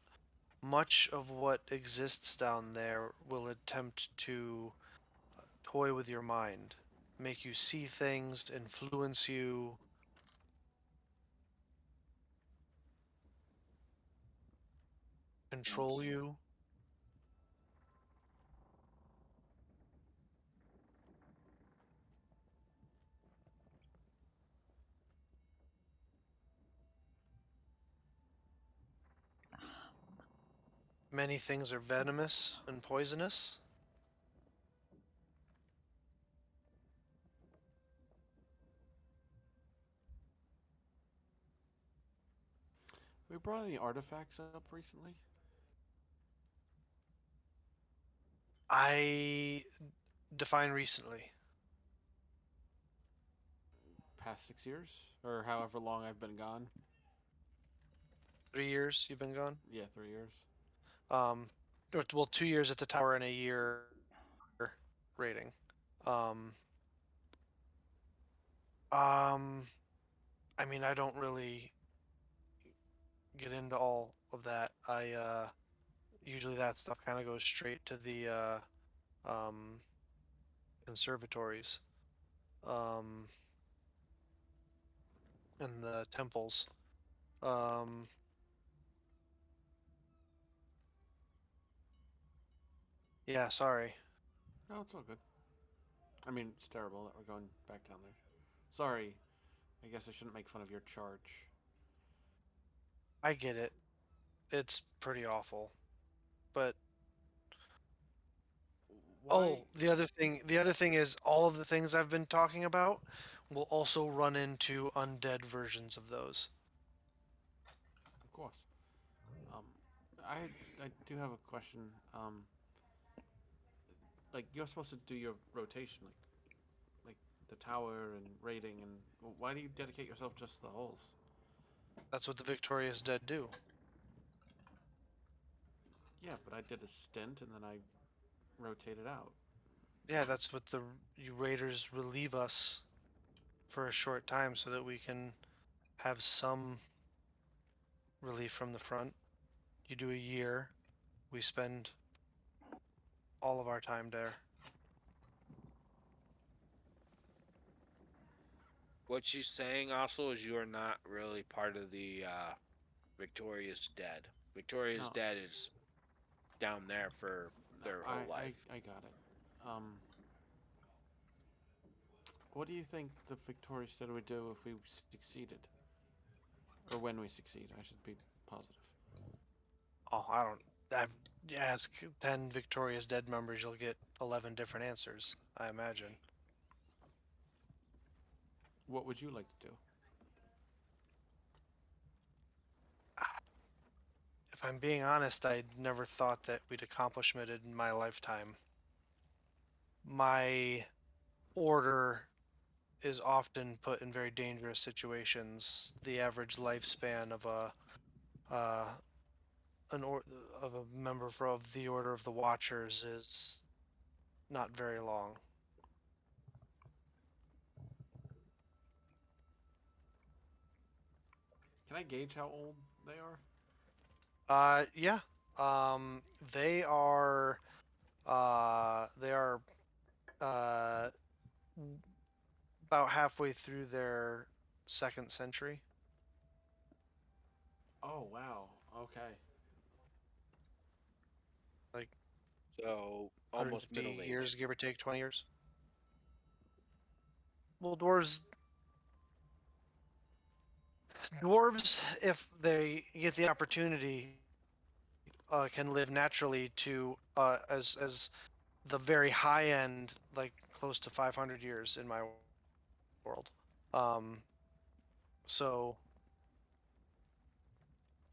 Much of what exists down there will attempt to toy with your mind, make you see things, influence you. Control you. Many things are venomous and poisonous. We brought any artifacts up recently? I define recently. Past 6 years? Or however long I've been gone? 3 years you've been gone? Yeah, 3 years. Well, 2 years at the tower and a year rating. I mean, I don't really get into all of that. Usually that stuff kind of goes straight to the conservatories, and the temples. Yeah, sorry. No, it's all good. I mean, it's terrible that we're going back down there. Sorry. I guess I shouldn't make fun of your charge. I get it. It's pretty awful. But Why? the other thing is all of the things I've been talking about will also run into undead versions of those. Of course. Um, I do have a question. Like you're supposed to do your rotation, like the tower and raiding, and why do you dedicate yourself just to the holes? That's what the Victorious Dead do. Yeah, but I did a stint and then I rotated out. Yeah, that's what you raiders relieve us for a short time so that we can have some relief from the front. You do a year, we spend all of our time there. What she's saying also is you are not really part of the Victorious Dead. Victorious No. Dead is down there for their whole life. I got it. What do you think the Victorious Dead would do if we succeeded? Or when we succeed, I should be positive. Oh, ask 10 Victorious Dead members, you'll get 11 different answers, I imagine. What would you like to do? If I'm being honest, I never thought that we'd accomplish it in my lifetime. My order is often put in very dangerous situations. The average lifespan of a member of the Order of the Watchers is not very long. Can I gauge how old they are? Yeah. They are uh about halfway through their second century. Oh wow. Okay. So almost 150 middle age. years, give or take 20 years. Well, dwarves, if they get the opportunity, can live naturally to as the very high end, like close to 500 years in my world. So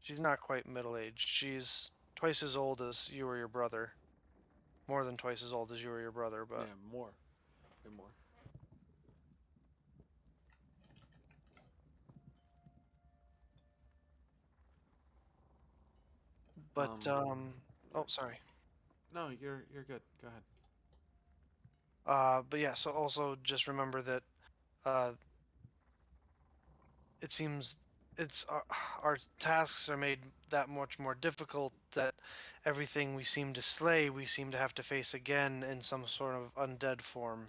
she's not quite middle aged. She's twice as old as you or your brother. More than twice as old as you or your brother, but Yeah, more. Way more. oh, sorry. No, you're good. Go ahead. But yeah, so also just remember that uh, it seems it's our tasks are made that much more difficult, that everything we seem to slay, we seem to have to face again in some sort of undead form.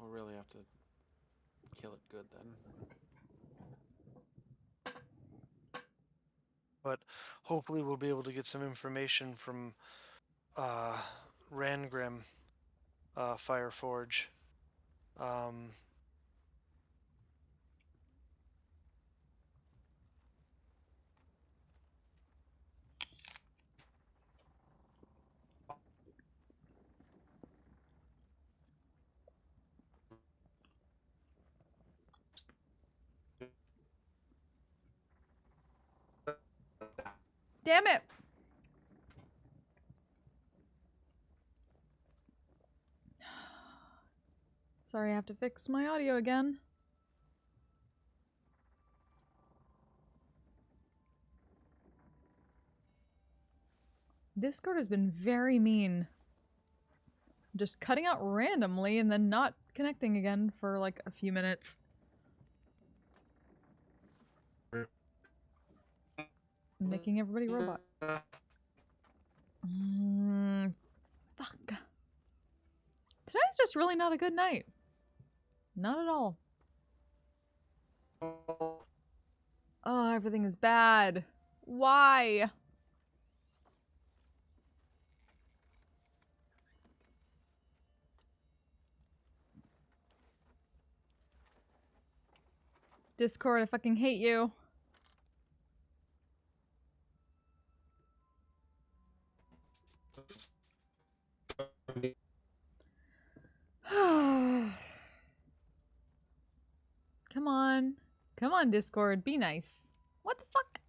I'll really have to kill it good then. But hopefully we'll be able to get some information from uh, Rangrim, Fireforge. Um, Damn it! Sorry, I have to fix my audio again. Discord has been very mean. Just cutting out randomly and then not connecting again for like a few minutes. Making everybody robot. Fuck. Tonight's just really not a good night. Not at all. Oh, everything is bad. Why? Discord, I fucking hate you. Come on. Come on, Discord. Be nice. What the fuck?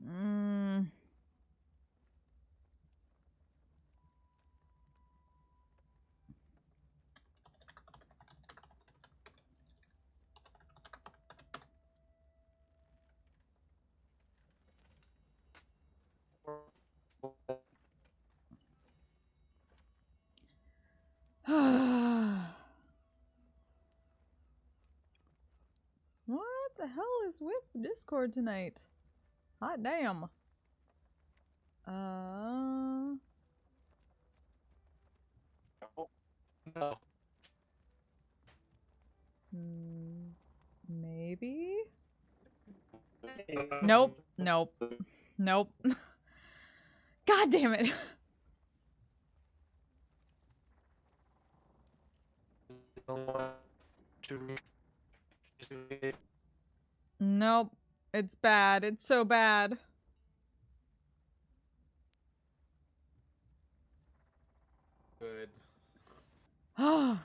Mm. What the hell is with Discord tonight? Hot damn. no. Maybe? Nope. Nope. Nope. God damn it. Nope. It's bad. It's so bad. Good. Oh.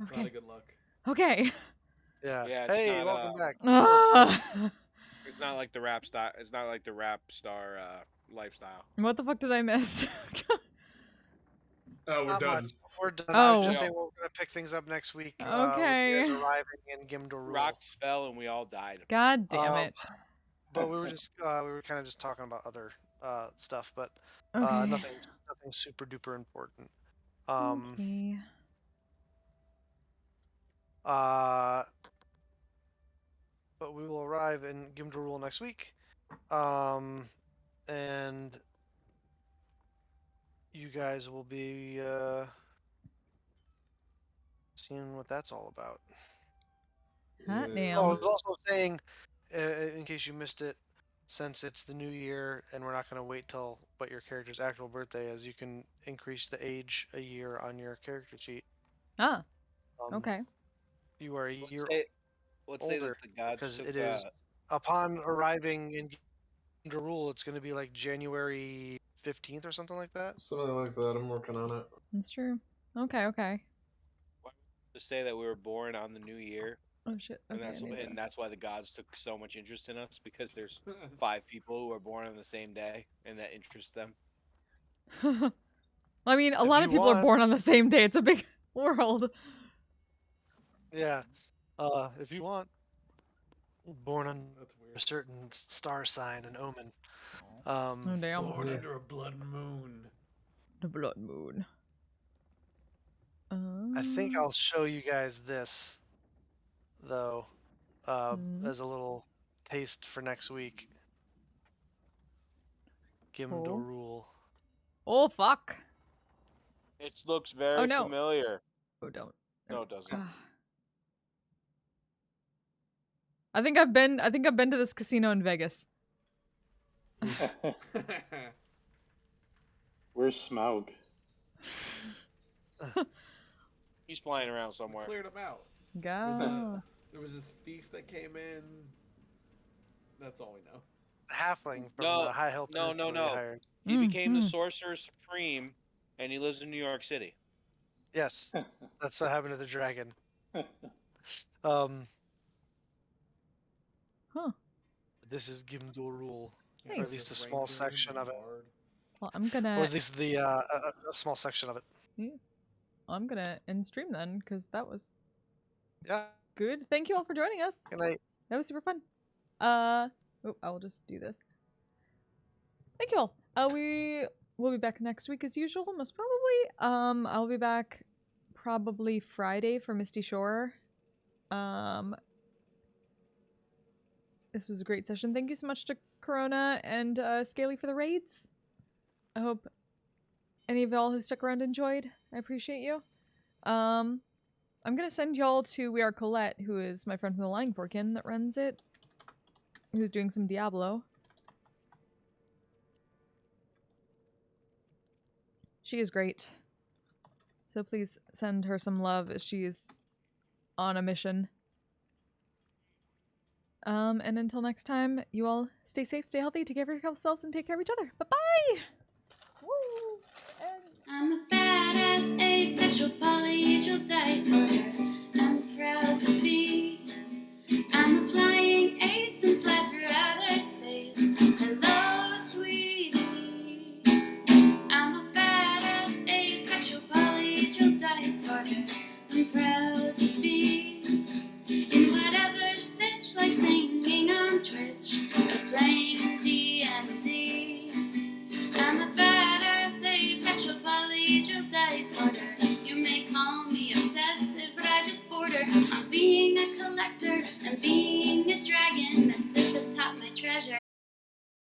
It's Okay. not a good look. Okay. Yeah. Yeah, it's Hey, not, welcome back. It's not like the rap star. It's not like the rap star lifestyle. What the fuck did I miss? Oh, we're Not done. much. We're done. I Oh. was just No. saying we're gonna pick things up next week. With you Okay. guys arriving in Gimdorul. Rocks fell and we all died. God damn it. But we were just we were kind of just talking about other stuff, but Okay. nothing super duper important. Okay. But we will arrive in Gimdorul next week. And you guys will be seeing what that's all about. Hot Yeah. Oh, I damn. was also saying, in case you missed it, since it's the new year and we're not going to wait till what your character's actual birthday is, you can increase the age a year on your character sheet. Ah, Um, okay. You are a Let's year say, let's say older that the gods because took. it is upon arriving in under rule. It's going to be like January 15th or something like that. Something like that. I'm working on it. That's true. Okay, okay. To say that we were born on the new year, Oh shit. and Okay, I need and that's why the gods took so much interest in us, because there's 5 people who are born on the same day, and that interests them. to... I mean, a If lot you of people are want. born on the same day. It's a big world. Yeah. If you want. Born on That's a weird. certain star sign and omen. Oh damn. Born under a blood moon. The blood moon. I think I'll show you guys this, though, as a little taste for next week. Gimdor Cool. rule. Oh fuck. It looks very no. familiar. Oh don't. No, it doesn't. Ah. I think I've been to this casino in Vegas. Where's Smaug? He's flying around somewhere. Cleared him out. Go. There was a thief that came in. That's all we know. Halfling from No, the High Hill no, Peninsula they no. hired. He became the Sorcerer Supreme, and he lives in New York City. Yes, that's what happened to the dragon. Huh. This is Gimdor rule, or Nice. at least a small section of it, Well, I'm gonna. or at least the a small section of it. I'm gonna end stream then, because that was Yeah. good. Thank you all for joining us. Good night. That was super fun. I will just do this. Thank you all. We will be back next week as usual, most probably. I'll be back probably Friday for Misty Shore. This was a great session. Thank you so much to Corona and Scaly for the raids. I hope any of y'all who stuck around enjoyed. I appreciate you. I'm gonna send y'all to We Are Colette, who is my friend from the Lying Forkin that runs it, who's doing some Diablo. She is great. So please send her some love as she is on a mission. And until next time, you all stay safe, stay healthy, take care of yourselves, and take care of each other. Bye-bye! Woo! And I'm a badass asexual polyhedral dice.